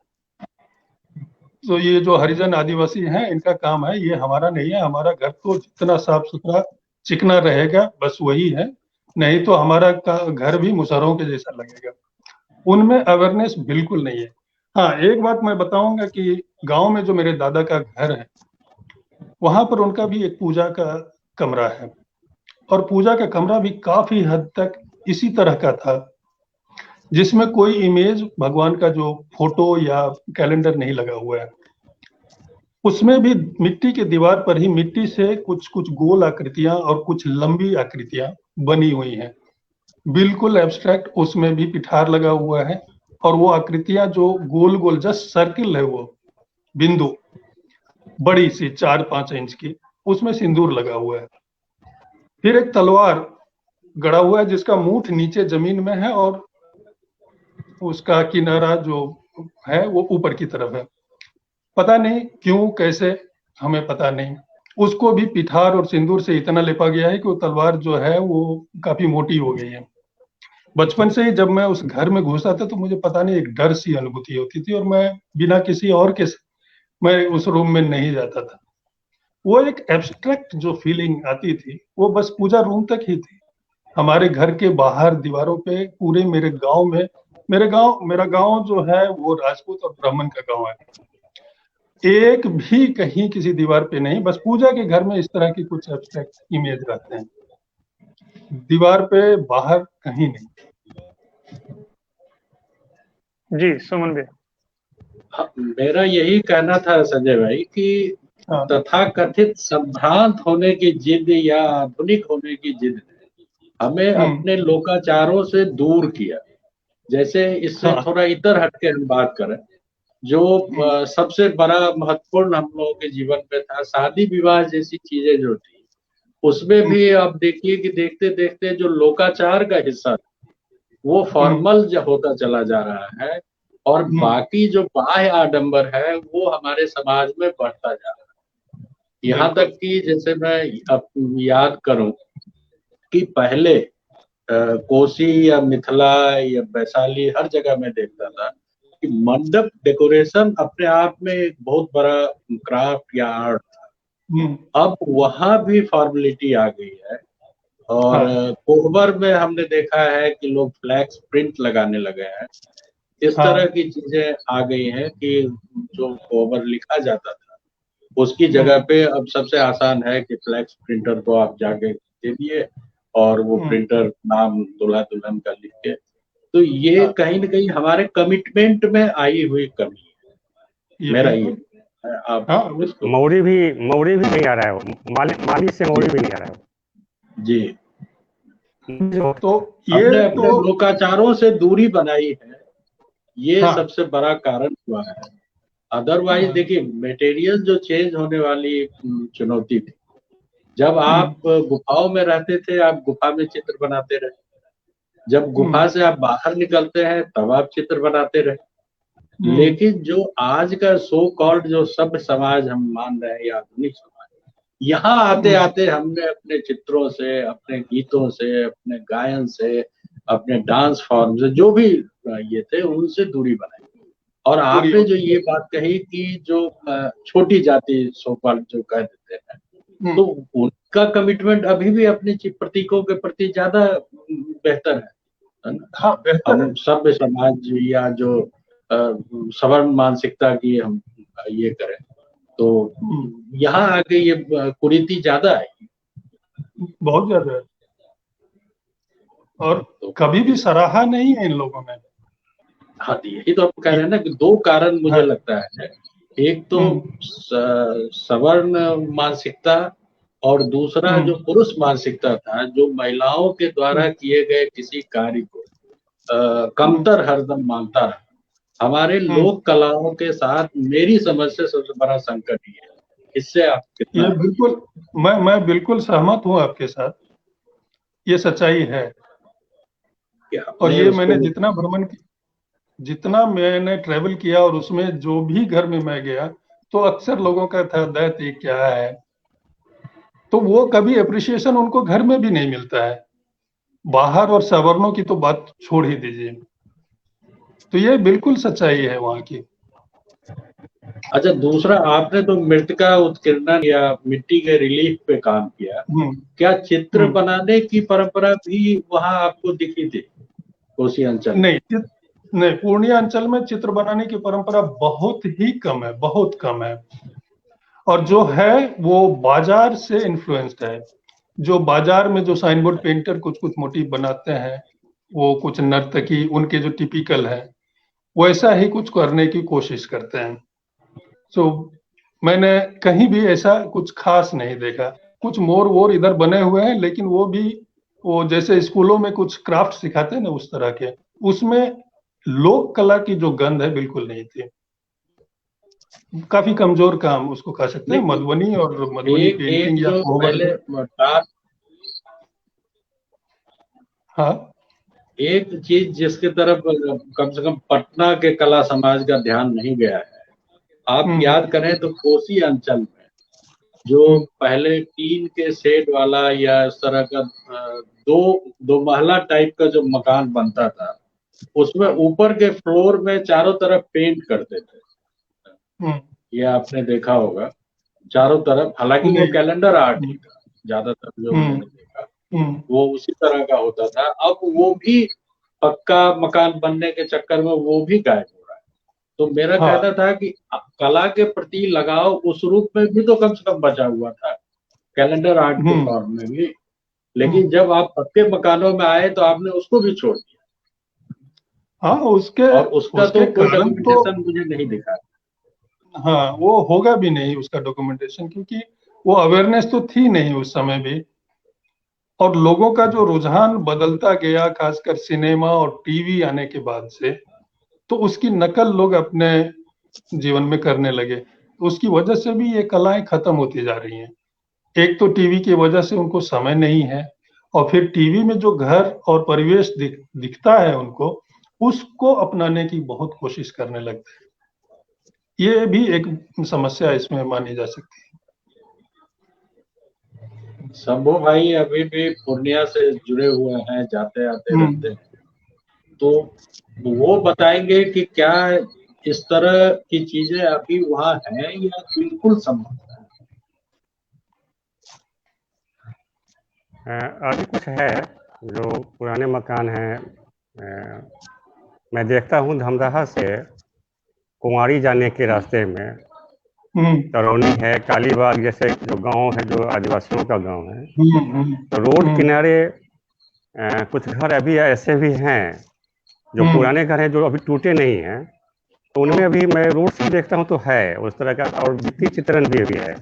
तो ये जो हरिजन आदिवासी हैं, इनका काम है, ये हमारा नहीं है। हमारा घर तो जितना साफ सुथरा चिकना रहेगा बस वही है, नहीं तो हमारा घर भी मुसहरों के जैसा लगेगा। उनमें अवेयरनेस बिल्कुल नहीं है। हाँ, एक बात मैं बताऊंगा कि गांव में जो मेरे दादा का घर है, वहां पर उनका भी एक पूजा का कमरा है, और पूजा का कमरा भी काफी हद तक इसी तरह का था, जिसमें कोई इमेज भगवान का जो फोटो या कैलेंडर नहीं लगा हुआ है। उसमें भी मिट्टी के दीवार पर ही मिट्टी से कुछ कुछ गोल आकृतियां और कुछ लंबी आकृतियां बनी हुई हैं, बिल्कुल एब्स्ट्रैक्ट। उसमें भी पिठार लगा हुआ है और वो आकृतियां जो गोल गोल जस्ट सर्किल है, वो बिंदु बड़ी सी 4-5 इंच की, उसमें सिंदूर लगा हुआ है। फिर एक तलवार गड़ा हुआ है जिसका मूठ नीचे जमीन में है और उसका किनारा जो है वो ऊपर की तरफ है। पता नहीं क्यों कैसे, हमें पता नहीं। उसको भी पिठार और सिंदूर से इतना लिपा गया है कि वो तलवार जो है वो काफी मोटी हो गई है। बचपन से ही जब मैं उस घर में घुसा था तो मुझे पता नहीं एक डर सी अनुभूति होती थी और मैं बिना किसी और के मैं उस रूम में नहीं जाता था। वो एक एब्स्ट्रैक्ट जो फीलिंग आती थी वो बस पूजा रूम तक ही थी। हमारे घर के बाहर दीवारों पे पूरे मेरे गांव में, मेरा गांव जो है वो राजपूत और ब्राह्मण का गांव है, एक भी कहीं किसी दीवार पे नहीं, बस पूजा के घर में इस तरह की कुछ एब्स्ट्रैक्ट इमेज रहते हैं, दीवार पे बाहर कहीं नहीं। जी सुमन भाई। हाँ, मेरा यही कहना था संजय भाई कि हाँ, तथाकथित संभ्रांत होने की जिद या आधुनिक होने की जिद ने हमें अपने लोकाचारों से दूर किया। जैसे इससे हाँ, थोड़ा इतर हटके हम बात करें, जो सबसे बड़ा महत्वपूर्ण हम लोगों के जीवन में था, शादी विवाह जैसी चीजें जो थी, उसमें भी आप देखिए कि देखते देखते जो लोकाचार का हिस्सा था वो फॉर्मल जो होता चला जा रहा है और बाकी जो बाह्य आडंबर है वो हमारे समाज में बढ़ता जा रहा है। यहाँ तक कि जैसे मैं अब याद करूं कि पहले कोसी या मिथिला या वैशाली हर जगह मैं देखता था कि मंडप डेकोरेशन अपने आप में एक बहुत बड़ा क्राफ्ट या आर्ट था। अब वहां भी फॉर्मेलिटी आ गई है और कोहबर में हमने देखा है कि लोग फ्लैक्स प्रिंट लगाने लगे हैं। इस तरह की चीजें आ गई हैं कि जो कोहबर लिखा जाता था उसकी जगह पे अब सबसे आसान है कि फ्लैक्स प्रिंटर को आप जाके दे दिए और वो प्रिंटर नाम दूल्हा दुल्हन का लिख के। तो ये कहीं ना कहीं हमारे कमिटमेंट में आई हुई कमी है, मेरा ये आप इसको मौरी भी नहीं आ रहा है, माली से मौरी भी नहीं आ रहा है जी। तो ये हमने अपने लोकाचारों से दूरी बनाई है, ये सबसे बड़ा कारण हुआ है। अदरवाइज देखिए मटेरियल जो चेंज होने वाली चुनौती थी, जब आप गुफाओं में रहते थे आप गुफा में चित्र बनाते रहे, जब गुफा से आप बाहर निकलते हैं तब आप चित्र बनाते रहे। लेकिन जो आज का सो कॉल्ड जो सभ्य समाज हम मान रहे हैं या आधुनिक समाज, यहाँ आते आते हमने अपने चित्रों से, अपने गीतों से, अपने गायन से, अपने डांस फॉर्म से, जो भी ये थे उनसे दूरी बनाई। और आपने जो ये बात कही कि जो छोटी जाति सो कॉल्ड जो कह देते हैं, तो उनका कमिटमेंट अभी भी अपने प्रतीकों के प्रति ज्यादा बेहतर है ना? हाँ, बेहतर हम सभ्य समाज या जो सवर्ण मानसिकता की हम ये करें तो यहाँ आके ये कुरीति ज्यादा है, बहुत ज्यादा है और कभी भी सराहा नहीं है इन लोगों ने। हाँ, यही तो आप कह रहे हैं ना कि दो कारण मुझे लगता है, एक तो सवर्ण मानसिकता और दूसरा जो पुरुष मानसिकता था, जो महिलाओं के द्वारा किए गए किसी कार्य को कमतर हरदम मानता रहा। हमारे लोक कलाओं के साथ मेरी समझ से सबसे बड़ा संकट ये है। इससे आप कितना? ये बिल्कुल मैं बिल्कुल सहमत हूँ आपके साथ, ये सच्चाई है। और ये मैंने जितना मैंने ट्रेवल किया और उसमें जो भी घर में मैं गया तो अक्सर लोगों का था दैट ये क्या है, तो वो कभी अप्रिशिएशन उनको घर में भी नहीं मिलता है। बाहर और सवर्णों की तो बात छोड़ ही दीजिए। तो ये बिल्कुल सच्चाई है वहां की। अच्छा, दूसरा आपने तो मृतिका उत्कीर्णन या मिट्टी के रिलीफ पे काम किया, क्या चित्र बनाने की परंपरा भी वहां आपको दिखी थी कोसी अंचल? नहीं, पूर्णिया अंचल में चित्र बनाने की परंपरा बहुत ही कम है, बहुत कम है। और जो है वो बाजार से इन्फ्लुएंस्ड है। जो बाजार में जो साइन बोर्ड पेंटर कुछ कुछ मोटिव बनाते हैं, वो कुछ नर्तकी उनके जो टिपिकल है वैसा ही कुछ करने की कोशिश करते हैं। सो मैंने कहीं भी ऐसा कुछ खास नहीं देखा। कुछ मोर वोर इधर बने हुए हैं, लेकिन वो भी वो जैसे स्कूलों में कुछ क्राफ्ट सिखाते हैं ना उस तरह के, उसमें लोक कला की जो गंध है बिल्कुल नहीं थी। काफी कमजोर काम उसको कह सकते हैं। नहीं, मधुबनी और मधुबनी एक एक पेंटिंग या जो कोहबर पहले जो, हाँ एक चीज जिसकी तरफ कम से कम पटना के कला समाज का ध्यान नहीं गया है, आप हम्म याद करें तो कोसी अंचल में जो हम्म पहले टीन के सेट वाला या इस तरह का दो दो महला टाइप का जो मकान बनता था, उसमें ऊपर के फ्लोर में चारों तरफ पेंट करते थे। हम्म ये आपने देखा होगा चारों तरफ, हालांकि वो नहीं, कैलेंडर आर्ट ही हम्म था ज्यादातर जो हम्म मैंने देखा, हम्म, वो उसी तरह का होता था। अब वो भी पक्का मकान बनने के चक्कर में वो भी गायब हो रहा है। तो मेरा कहना हाँ था कि कला के प्रति लगाव उस रूप में भी तो कम से कम बचा हुआ था, कैलेंडर आर्ट के हम्म फॉर्म में भी। हम्म, लेकिन जब आप पक्के मकानों में आए तो आपने उसको भी छोड़ दिया, हाँ उसके और उसका तो उसके कोई कारण तो, डॉक्यूमेंटेशन मुझे नहीं दिखा। हाँ वो होगा भी नहीं उसका डॉक्यूमेंटेशन, क्योंकि वो अवेयरनेस तो थी नहीं उस समय भी। और लोगों का जो रुझान बदलता गया, खासकर सिनेमा और टीवी आने के बाद से, तो उसकी नकल लोग अपने जीवन में करने लगे। उसकी वजह से भी ये कलाएं खत्म होती जा रही हैं। एक तो टीवी की वजह से उनको समय नहीं है, और फिर टीवी में जो घर और परिवेश दिखता है उनको, उसको अपनाने की बहुत कोशिश करने लगते हैं। ये भी एक समस्या इसमें मानी जा सकती शंभू भाई अभी भी पूर्णिया से जुड़े हुए हैं, जाते आते है। रहते हैं, तो वो बताएंगे कि क्या इस तरह की चीजें अभी वहाँ हैं या बिल्कुल संभव। अभी कुछ है जो पुराने मकान हैं। मैं देखता हूँ धमदाहा से कुंवारी जाने के रास्ते में हम्म तरौनी है, कालीबाग जैसे जो गांव है, जो आदिवासियों का गांव है, हम्म हम्म तो रोड हम्म किनारे कुछ घर अभी ऐसे भी हैं जो हम्म पुराने घर हैं, जो अभी टूटे नहीं हैं। तो उनमें अभी मैं रोड से देखता हूँ तो है उस तरह का, और भित्ति चित्रण भी है।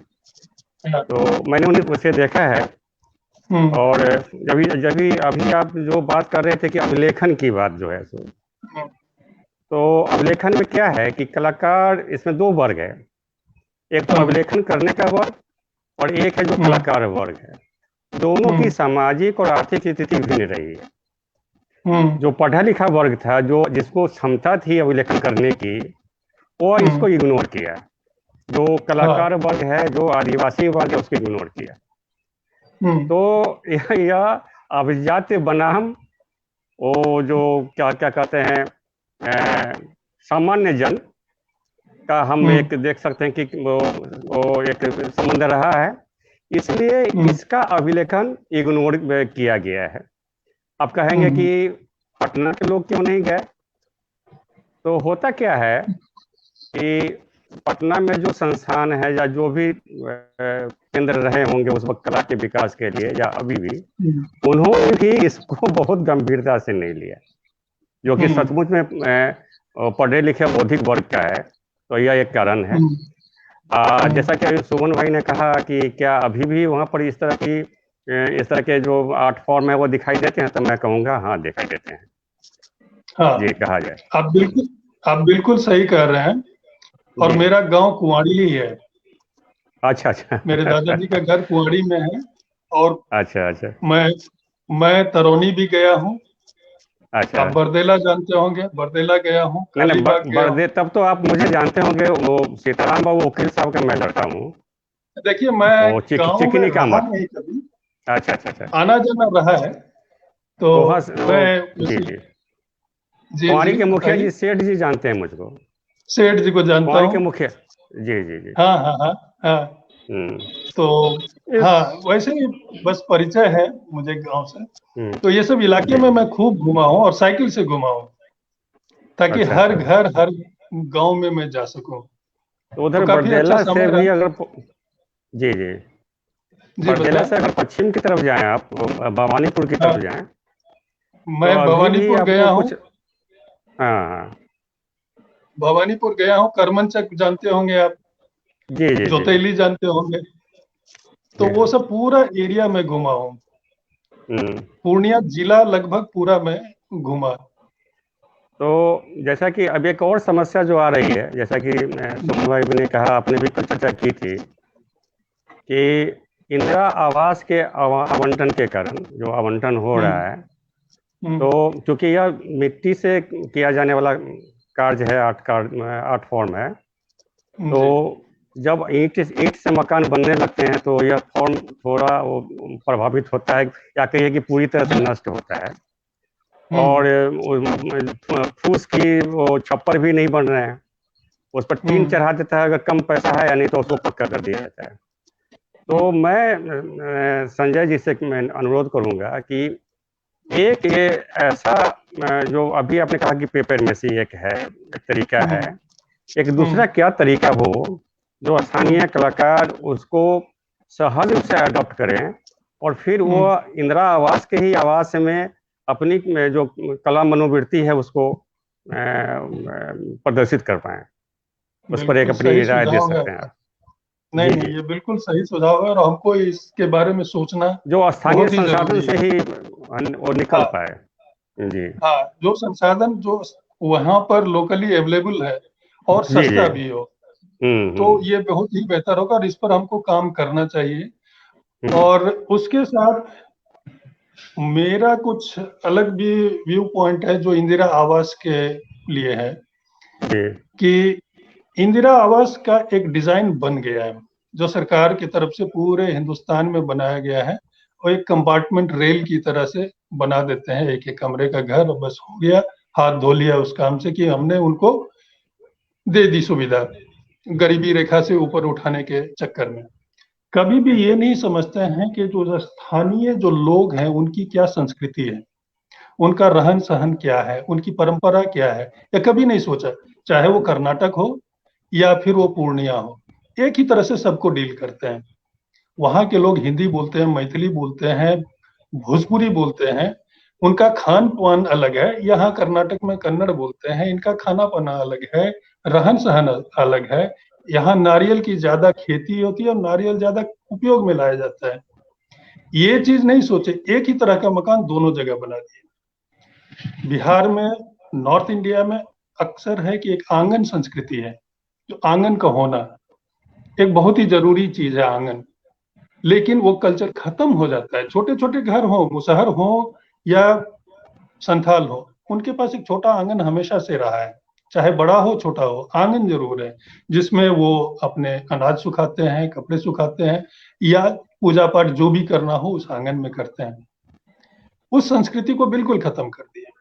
तो मैंने उन्हें उसे देखा है। हम्म और जब जब अभी आप जो बात कर रहे थे कि अभिलेखन की बात जो है, तो अभिलेखन में क्या है कि कलाकार इसमें दो वर्ग है। एक तो अभिलेखन करने का वर्ग, और एक है जो कलाकार वर्ग है। दोनों की सामाजिक और आर्थिक स्थिति भिन्न रही है। जो पढ़ा लिखा वर्ग था, जो जिसको क्षमता थी अभिलेखन करने की, वो इसको इग्नोर किया। जो कलाकार वर्ग है, जो आदिवासी वर्ग है, उसको इग्नोर किया। तो यह अभिजात बनाम वो जो क्या क्या कहते हैं सामान्य जन का हम एक देख सकते हैं कि वो एक संबंध रहा है। इसलिए इसका अभिलेखन इग्नोर किया गया है। अब कहेंगे कि पटना के लोग क्यों नहीं गए, तो होता क्या है कि पटना में जो संस्थान है या जो भी केंद्र रहे होंगे उस वक्त कला के विकास के लिए, या अभी भी, उन्होंने भी इसको बहुत गंभीरता से नहीं लिया, जो कि सचमुच में पढ़े लिखे बौद्धिक वर्ग का है। तो यह एक कारण है। जैसा कि सुमन भाई ने कहा कि क्या अभी भी वहाँ पर इस तरह के जो आर्ट फॉर्म है वो दिखाई देते हैं, तो मैं कहूँगा हाँ, दिखाई देते हैं। हाँ, जी, कहा जाए। आप बिल्कुल सही कह रहे हैं। और मेरा गांव कुंवाड़ी ही है। अच्छा अच्छा। मेरे दादाजी का घर कुंवाड़ी में है। और अच्छा अच्छा मैं तरौनी भी गया हूँ। अच्छा। आप बरदेला जानते होंगे, बरदेला गया हूँ, नहीं नहीं, कालीबाग गया हूँ। बरदे तब तो आप मुझे जानते होंगे, वो सीताराम बाबू वकील साहब का मैं लड़का हूँ। देखिए, मैं वो गांव में चिकनी का रहा मठ। नहीं कभी, अच्छा अच्छा अच्छा। आना जाना रहा है। तो तो हाँ, मैं जी उसी, जी। जी कुंवारी जी के मुखिया बताइए। जी सेठ जी जानते हैं मुझको। सेठ जी को जानता कुंवारी के हूँ। मुखिया, जी जी जी। हाँ हाँ हाँ हाँ। हम्म। तो इस हाँ, वैसे ही बस परिचय है मुझे गांव से। तो ये सब इलाके जी में जी। मैं खूब घुमा हूँ और साइकिल से घुमा हूँ, ताकि अच्छा हर अच्छा। घर हर गांव में मैं जा सकूं। तो तो उधर काफी अच्छा बरदेला से समय भी रहा। अगर जी जी, जी बरदेला बताएं। से अगर पश्चिम की तरफ जाएं आप, भवानीपुर की तरफ हाँ, जाएं, तो मैं अभी भी भवानीपुर गया आपको हूँ। कुछ, हाँ हाँ। भवानीपुर गया हूँ, करमनचक जानते होंगे आप। जी जी जी। जोतेली जानते होंगे, तो जी वो सब पूरा एरिया में घुमा हूँ। हम्म। पूर्णिया जिला लगभग पूरा मैं घुमा। तो जैसा कि अब एक और समस्या जो आ रही है, जैसा कि सुमन भाई ने कहा, आपने भी कुछ चर्चा की थी कि इंदिरा आवास के आवंटन के कारण जो आवंटन हो हम्म, रहा है, हम्म, तो क्योंकि यह मिट्टी से किया जाने वाला कार्य है, आर्ट फॉर्म है, तो जी, जब ईंट से मकान बनने लगते हैं तो यह फॉर्म थोड़ा वो प्रभावित होता है, या कहिए कि पूरी तरह से नष्ट होता है। हम्म, और फूस की वो छप्पर भी नहीं बन रहे हैं, उस पर टीन हम्म, चढ़ा देता है अगर कम पैसा है, या नहीं तो उसको पक्का कर दिया जाता है। तो मैं संजय जी से मैं अनुरोध करूंगा कि एक ये ऐसा जो अभी आपने कहा कि पेपर मेसी एक है, एक तरीका है, हम्म, एक दूसरा क्या तरीका हो जो स्थानीय कलाकार उसको सहज रूप से अडॉप्ट करें, और फिर वो हम्म, इंदिरा आवास के ही आवास में अपनी जो कला मनोवृत्ति है उसको प्रदर्शित कर पाए। उस पर एक बिल्कुल अपनी सही राय दे सुझाव है सकते हैं आपका। आप। नहीं जी नहीं, जी। ये बिल्कुल सही सुझाव है, और हमको इसके बारे में सोचना जो स्थानीय बहुत ही संसाधन जरूरी से है। ही वो निकल हाँ, पाए। जी हाँ, जो संसाधन जो वहां पर लोकली अवेलेबल है और जी जी। सस्ता भी हो, तो हम्म। ये बहुत ही बेहतर होगा, और इस पर हमको काम करना चाहिए। हम्म। और उसके साथ मेरा कुछ अलग भी व्यू पॉइंट है जो इंदिरा आवास के लिए है, जी कि इंदिरा आवास का एक डिजाइन बन गया है जो सरकार की तरफ से पूरे हिंदुस्तान में बनाया गया है, और एक कंपार्टमेंट रेल की तरह से बना देते हैं, एक एक कमरे का घर, और बस हो गया, हाथ धो लिया उस काम से, कि हमने उनको दे दी सुविधा गरीबी रेखा से ऊपर उठाने के चक्कर में। कभी भी ये नहीं समझते हैं कि जो स्थानीय जो लोग हैं उनकी क्या संस्कृति है, उनका रहन सहन क्या है, उनकी परंपरा क्या है, या कभी नहीं सोचा। चाहे वो कर्नाटक हो या फिर वो पूर्णिया हो, एक ही तरह से सबको डील करते हैं। वहाँ के लोग हिंदी बोलते हैं, मैथिली बोलते हैं, भोजपुरी बोलते हैं। उनका खान पान अलग है, यहाँ कर्नाटक में कन्नड़ बोलते हैं, इनका खाना पाना अलग है, रहन सहन अलग है। यहाँ नारियल की ज्यादा खेती होती है और नारियल ज्यादा उपयोग में लाया जाता है। ये चीज नहीं सोचे, एक ही तरह का मकान दोनों जगह बना दिए। बिहार में, नॉर्थ इंडिया में अक्सर है कि एक आंगन संस्कृति है, जो आंगन का होना एक बहुत ही जरूरी चीज है, आंगन। लेकिन वो कल्चर खत्म हो जाता है। छोटे छोटे घर हो, मुसहर हो या संथाल हो, उनके पास एक छोटा आंगन हमेशा से रहा है। चाहे बड़ा हो छोटा हो, आंगन जरूर है, जिसमें वो अपने अनाज सुखाते हैं, कपड़े सुखाते हैं, या पूजा पाठ जो भी करना हो उस आंगन में करते हैं। उस संस्कृति को बिल्कुल खत्म कर दिया।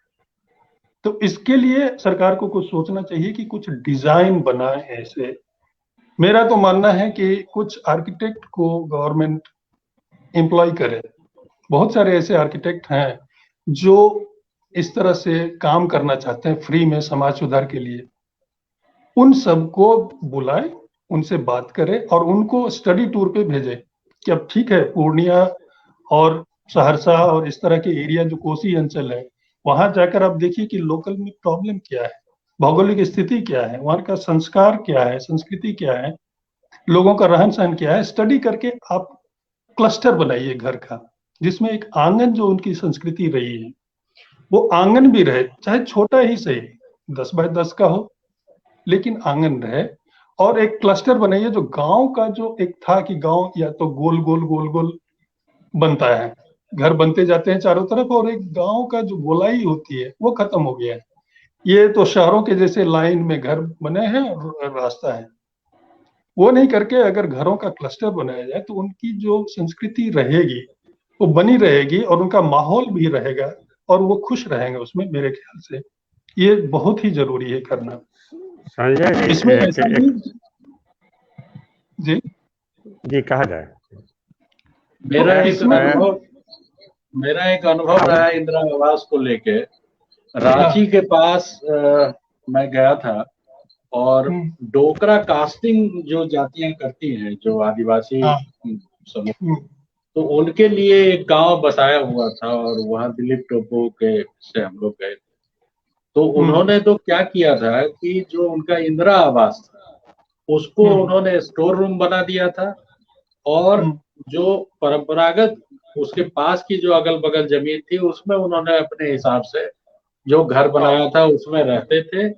तो इसके लिए सरकार को कुछ सोचना चाहिए कि कुछ डिजाइन बनाए ऐसे। मेरा तो मानना है कि कुछ आर्किटेक्ट को गवर्नमेंट एम्प्लॉय करे। बहुत सारे ऐसे आर्किटेक्ट हैं जो इस तरह से काम करना चाहते हैं फ्री में समाज सुधार के लिए। उन सबको बुलाए, उनसे बात करें और उनको स्टडी टूर पे भेजे, कि अब ठीक है, पूर्णिया और सहरसा और इस तरह के एरिया जो कोसी अंचल है, वहां जाकर आप देखिए कि लोकल में प्रॉब्लम क्या है, भौगोलिक स्थिति क्या है, वहां का संस्कार क्या है, संस्कृति क्या है, लोगों का रहन सहन क्या है। स्टडी करके आप क्लस्टर बनाइए घर का, जिसमें एक आंगन जो उनकी संस्कृति रही है वो आंगन भी रहे, चाहे छोटा ही सही, 10 बाय 10 का हो, लेकिन आंगन रहे। और एक क्लस्टर बनाइए, जो गांव का जो एक था कि गांव या तो गोल गोल गोल गोल बनता है, घर बनते जाते हैं चारों तरफ, और एक गांव का जो गोलाई होती है वो खत्म हो गया है। ये तो शहरों के जैसे लाइन में घर बने हैं और रास्ता है। वो नहीं करके अगर घरों का क्लस्टर बनाया जाए तो उनकी जो संस्कृति रहेगी वो बनी रहेगी, और उनका माहौल भी रहेगा, और वो खुश रहेंगे उसमें, मेरे ख्याल से ये बहुत ही जरूरी है करना। संजय जी, इसमें एक ऐसा नहीं। एक जी। जी कहा जाए तो मेरा एक इसमें तो अनुभव मेरा एक अनुभव हाँ रहा है इंदिरा आवास को लेके। हाँ। रांची के पास मैं गया था, और हम्म, डोकरा कास्टिंग जो जातियां करती हैं, जो आदिवासी हाँ। समूह, हम्म, तो उनके लिए एक गांव बसाया हुआ था, और वहाँ दिलीप टोप्पो के से हम लोग गए थे। तो हम्म, उन्होंने तो क्या किया था कि जो उनका इंदिरा आवास था उसको उन्होंने स्टोर रूम बना दिया था, और जो परंपरागत उसके पास की जो अगल बगल जमीन थी उसमें उन्होंने अपने हिसाब से जो घर बनाया था उसमें रहते थे,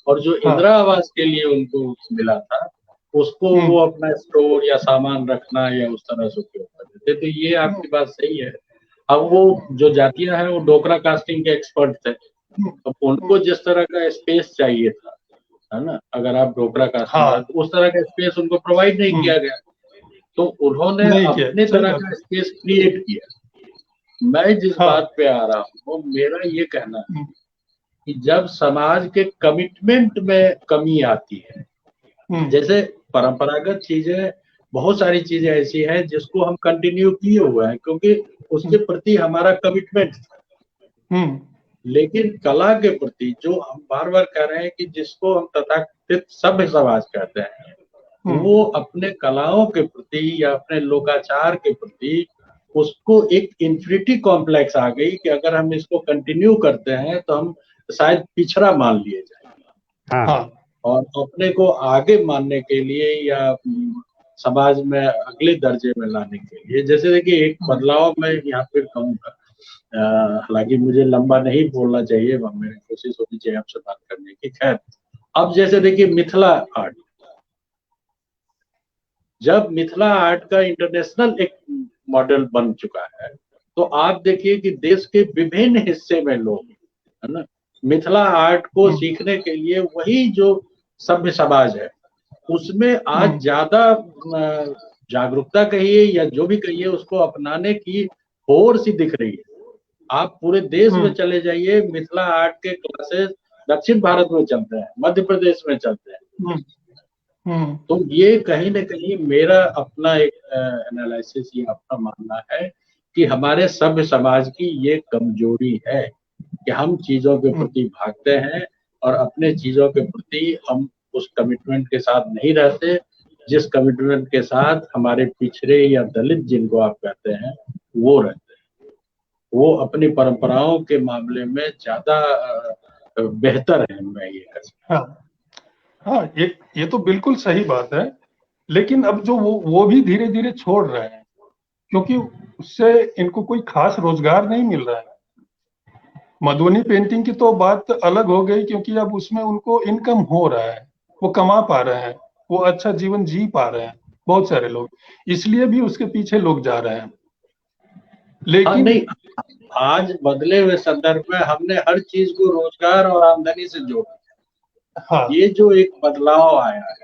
और जो इंदिरा आवास के लिए उनको मिला था उसको वो अपना स्टोर या सामान रखना या उस तरह से उपयोग करते थे। तो ये आपकी बात सही है। अब वो जो जातियां हैं वो डोकरा कास्टिंग के एक्सपर्ट थे, तो उनको जिस तरह का स्पेस चाहिए था, है ना, अगर आप डोकरा कास्टिंग हाँ, है तो उस तरह का स्पेस उनको प्रोवाइड नहीं किया गया, तो उन्होंने नहीं किया, अपने सही तरह बात का है। स्पेस क्रिएट किया। मैं जिस हाँ, बात पे आ रहा हूँ, मेरा ये कहना है कि जब समाज के कमिटमेंट में कमी आती है, जैसे परंपरागत चीजें, बहुत सारी चीजें ऐसी हैं जिसको हम कंटिन्यू किए हुए हैं क्योंकि उसके प्रति हमारा कमिटमेंट था। लेकिन कला के प्रति जो हम बार बार कह रहे हैं कि जिसको हम तथाकथित सभ्य समाज कहते हैं, वो अपने कलाओं के प्रति या अपने लोकाचार के प्रति उसको एक इंफिनिटी कॉम्प्लेक्स आ गई कि अगर हम इसको कंटिन्यू करते हैं तो हम शायद पिछड़ा मान लिए जाए। हाँ। और अपने को आगे मानने के लिए या समाज में अगले दर्जे में लाने के लिए, जैसे देखिए एक बदलाव मैं यहाँ पे कहूँगा, हालांकि मुझे लंबा नहीं बोलना चाहिए, मेरी कोशिश होनी चाहिए आपसे बात करने की। खैर, अब जैसे देखिए मिथिला आर्ट, जब मिथिला आर्ट का इंटरनेशनल एक मॉडल बन चुका है, तो आप देखिए कि देश के विभिन्न हिस्से में लोग, है ना, मिथिला आर्ट को सीखने के लिए वही जो सभ्य समाज है उसमें आज ज्यादा जागरूकता कहिए या जो भी कहिए उसको अपनाने की होड़ सी दिख रही है। आप पूरे देश में चले जाइए, मिथिला आर्ट के क्लासेस दक्षिण भारत में चलते हैं, मध्य प्रदेश में चलते हैं। तो ये कहीं ना कहीं मेरा अपना एक एनालिसिस, ये अपना मानना है कि हमारे सभ्य समाज की ये कमजोरी है कि हम चीजों के प्रति भागते हैं और अपने चीजों के प्रति हम उस कमिटमेंट के साथ नहीं रहते जिस कमिटमेंट के साथ हमारे पिछड़े या दलित जिनको आप कहते हैं वो रहते हैं। वो अपनी परंपराओं के मामले में ज्यादा बेहतर है, मैं ये कह सकता हूं। हाँ, ये तो बिल्कुल सही बात है, लेकिन अब जो वो भी धीरे धीरे छोड़ रहे हैं क्योंकि उससे इनको कोई खास रोजगार नहीं मिल रहा है। मधुबनी पेंटिंग की तो बात अलग हो गई क्योंकि अब उसमें उनको इनकम हो रहा है, वो कमा पा रहे हैं, वो अच्छा जीवन जी पा रहे हैं बहुत सारे लोग, इसलिए भी उसके पीछे लोग जा रहे हैं। लेकिन नहीं, आज बदले हुए संदर्भ में हमने हर चीज को रोजगार और आमदनी से जोड़ा। ये जो एक बदलाव आया है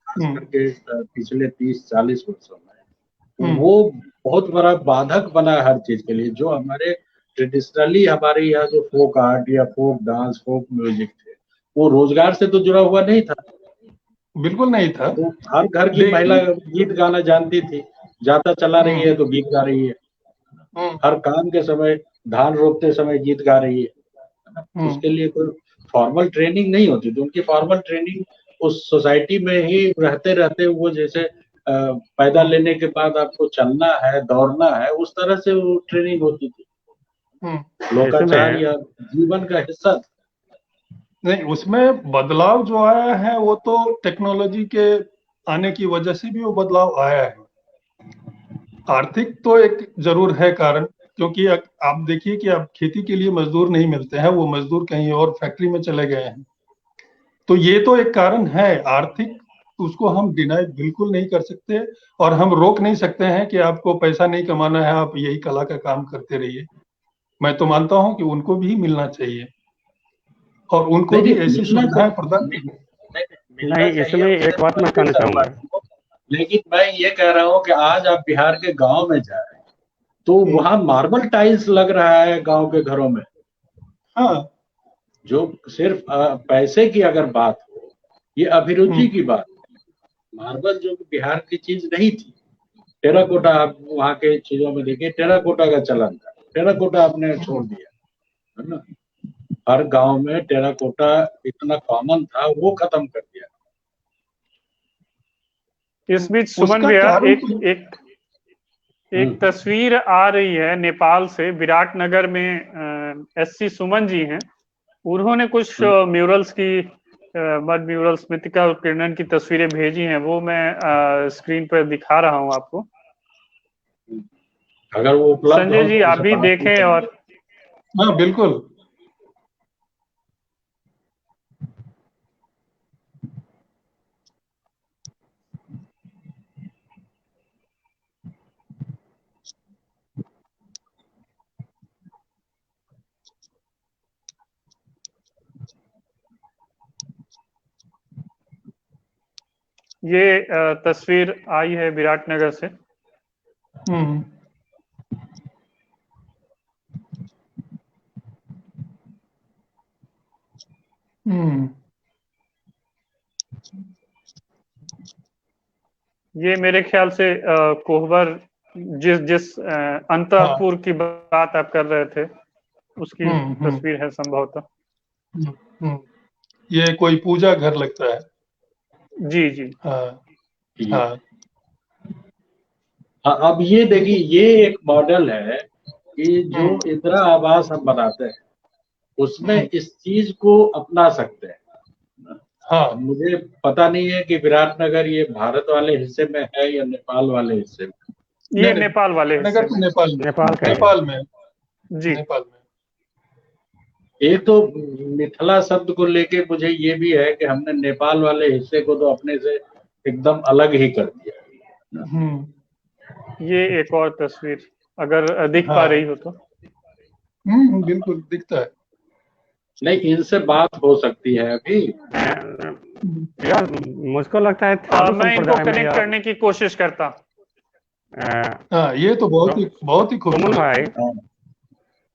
खास करके पिछले 30-40 वर्षों में, वो बहुत बड़ा बाधक बना है हर चीज के लिए। जो हमारे ट्रेडिशनली हमारे यहाँ जो फोक आर्ट या फोक डांस, फोक म्यूजिक थे, वो रोजगार से तो जुड़ा हुआ नहीं था, बिल्कुल नहीं था। तो हर घर की महिला गीत गाना जानती थी, जाता चला रही है तो गीत गा रही है, हर काम के समय, धान रोपते समय गीत गा रही है। उसके लिए कोई फॉर्मल ट्रेनिंग नहीं होती थी, उनकी फॉर्मल ट्रेनिंग उस सोसाइटी में ही रहते रहते वो जैसे पैदा लेने के बाद आपको चलना है, दौड़ना है, उस तरह से वो ट्रेनिंग होती थी, लोकाचार या जीवन का हिस्सा था। नहीं, उसमें बदलाव जो आया है वो तो टेक्नोलॉजी के आने की वजह से भी वो बदलाव आया है। आर्थिक तो एक जरूर है कारण, क्योंकि आप देखिए कि अब खेती के लिए मजदूर नहीं मिलते हैं, वो मजदूर कहीं और फैक्ट्री में चले गए हैं, तो ये तो एक कारण है आर्थिक, उसको हम डिनाई बिल्कुल नहीं कर सकते और हम रोक नहीं सकते हैं कि आपको पैसा नहीं कमाना है, आप यही कला का काम करते रहिए। मैं तो मानता हूं कि उनको भी मिलना चाहिए और उनको भी ऐसी सुविधाएं प्रदान नहीं, इसमें एक बात मैं कहना चाहूंगा, लेकिन मैं ये कह रहा हूँ कि आज आप बिहार के गांव में जा रहे हैं तो वहां मार्बल टाइल्स लग रहा है गांव के घरों में। हाँ, जो सिर्फ पैसे की अगर बात हो, ये अभिरुचि की बात है। मार्बल जो बिहार की चीज नहीं थी, टेराकोटा, आप वहाँ के चीजों में देखिए टेराकोटा का चलन था, टेराकोटा आपने छोड़ दिया, है ना। हर गांव में टेराकोटा इतना कॉमन था, वो खत्म कर दिया। इस बीच सुमन भैया एक तस्वीर आ रही है नेपाल से, विराटनगर में एससी सुमन जी हैं, उन्होंने कुछ म्यूरल्स की मड म्यूरल स्मृतिका और किरण की तस्वीरें भेजी हैं, वो मैं स्क्रीन पर दिखा रहा हूँ आपको। अगर वो उपलब्ध संजय हो जी तो आप उसे भी बात देखें। और हाँ बिल्कुल। ये तस्वीर आई है विराटनगर से। हम्म हम्म ये मेरे ख्याल से कोहबर जिस जिस हाँ। अंतपुर की बात आप कर रहे थे, उसकी हम्म। तस्वीर है संभवतः। हम्म, हम्म। ये कोई पूजा घर लगता है। जी जी। हाँ ये हाँ। हाँ, अब ये देखिए, ये एक मॉडल है कि जो हम्म इंदिरा आवास हम बनाते हैं उसमें हम्म, इस चीज को अपना सकते हैं। अब हाँ। मुझे पता नहीं है कि विराटनगर ये भारत वाले हिस्से में है या नेपाल वाले हिस्से में। ये नहीं नहीं, नेपाल वाले नगर हिस्से तो में। नेपाल में। नेपाल का ही है। नेपाल में। जी। नेपाल में। एक तो मिथिला शब्द को लेके मुझे ये भी है कि हमने नेपाल वाले हिस्से को तो अपने से एकदम अलग ही कर दिया। ये एक और तस्वीर अगर दिख पा हाँ। रही हो तो। बिल्कुल दिखता है। नहीं, इनसे बात हो सकती है अभी। यार मुझको लगता है थारू मैं इनको संप्रदाय में कनेक्ट या करने की कोशिश करता हूँ। हाँ, ये तो बहुत ही सुमन खूबसूरत भाई, है। हाँ,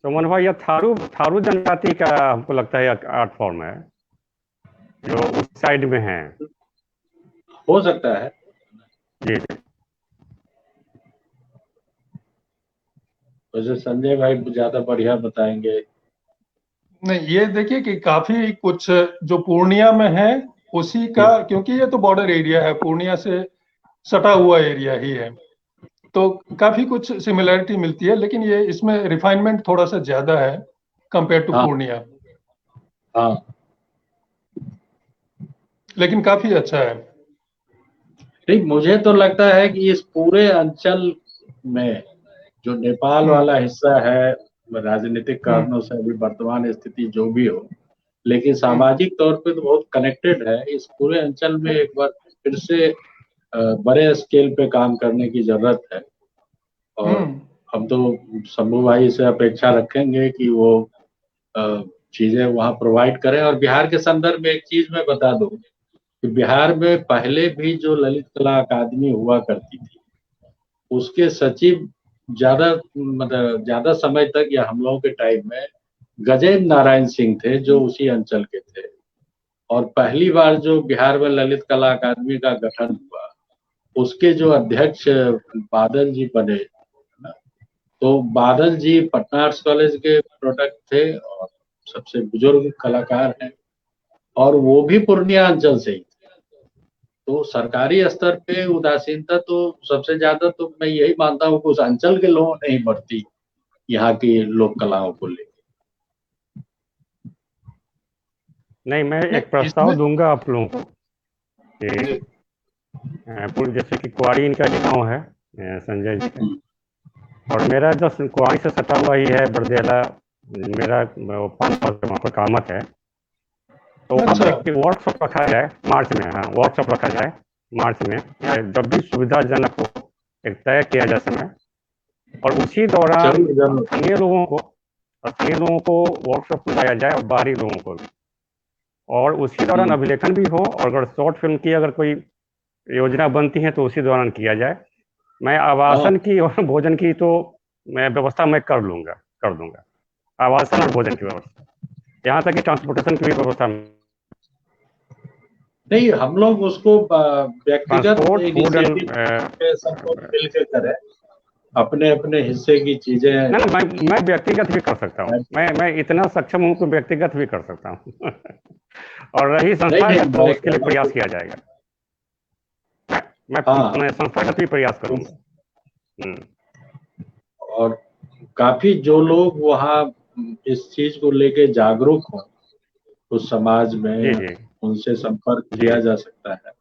सुमन भाई, या थारू थारू जनजाति का हमको लगता है आर्ट फॉर्म है जो उस साइड में है। हो सकता है। जी जी। वैसे संजय भाई ज्यादा बढ़िया बताएंगे। नहीं, ये देखिए कि काफी कुछ जो पूर्णिया में है उसी का, क्योंकि ये तो बॉर्डर एरिया है, पूर्णिया से सटा हुआ एरिया ही है, तो काफी कुछ सिमिलैरिटी मिलती है, लेकिन ये इसमें रिफाइनमेंट थोड़ा सा ज्यादा है कंपेयर टू हाँ पूर्णिया। हाँ। लेकिन काफी अच्छा है। नहीं, मुझे तो लगता है कि इस पूरे अंचल में जो नेपाल हम्म वाला हिस्सा है, राजनीतिक हम्म कारणों से अभी वर्तमान स्थिति जो भी हो, लेकिन हम्म सामाजिक तौर पे तो बहुत कनेक्टेड है। इस पूरे अंचल में एक बार फिर से बड़े स्केल पे काम करने की जरूरत है। और हम्म हम तो शंभू भाई से अपेक्षा रखेंगे कि वो अ, चीजें वहाँ प्रोवाइड करें। और बिहार के संदर्भ में एक चीज मैं बता दूं कि बिहार में पहले भी जो ललित कला अकादमी हुआ करती थी उसके सचिव ज्यादा मतलब ज्यादा समय तक या हम लोगों के टाइम में गजेंद्र नारायण सिंह थे जो उसी अंचल के थे। और पहली बार जो बिहार में ललित कला अकादमी का गठन हुआ उसके जो अध्यक्ष बादल जी बने, तो बादल जी पटना आर्ट्स कॉलेज के प्रोडक्ट थे और सबसे बुजुर्ग कलाकार हैं, और वो भी पूर्णिया अंचल से ही। तो सरकारी स्तर पे उदासीनता तो सबसे ज्यादा तो मैं यही मानता हूँ कि उस अंचल के लोगों ने ही बढ़ती यहाँ की लोक कलाओं को लेकर। नहीं, मैं नहीं, एक प्रस्ताव इसमें दूंगा आप लोगों को कि जी पूरी जैसे कि कुआरी इनका गाँव है, संजय जी का, और मेरा जो कुआरी से सटा हुआ ही है बरदेला, मेरा 5 साल से वहाँ पर कामत है। तो अच्छा। एक वर्कशॉप रखा जाए मार्च में, हाँ वर्कशॉप रखा जाए मार्च में, जब भी सुविधाजनक हो, एक तय किया जाए समय, और उसी दौरान जरूर जरूर। स्थानीय लोगों को वर्कशॉप बुलाया जाए और बाहरी लोगों को भी, और उसी दौरान अभिलेखन भी हो, और अगर शॉर्ट फिल्म की अगर कोई योजना बनती है तो उसी दौरान किया जाए। मैं हाँ आवासन की और भोजन की तो मैं व्यवस्था मैं कर दूंगा, आवासन और भोजन की व्यवस्था, यहाँ तक कि ट्रांसपोर्टेशन की भी व्यवस्था, नहीं, हम लोग उसको व्यक्तिगत ट्रांसपोर्ट फूड एंड इनिशिएटिव के सब लोग मिलकर करें, अपने अपने हिस्से की चीजें। नहीं, मैं व्यक्तिगत भी कर सकता हूँ, मैं इतना सक्षम हूँ कि व्यक्तिगत भी कर सकता हूँ और रही नहीं नहीं, संस्थागत तो मैं उसके कह लिए रहा हूँ प्रयास कि किया जाएगा। हाँ, मैं संस्थागत भी प्रयास करूंगा। और काफी जो लोग वहाँ इस चीज को लेके जागरूक हों उस समाज जी में, जी। उनसे संपर्क किया जा सकता है।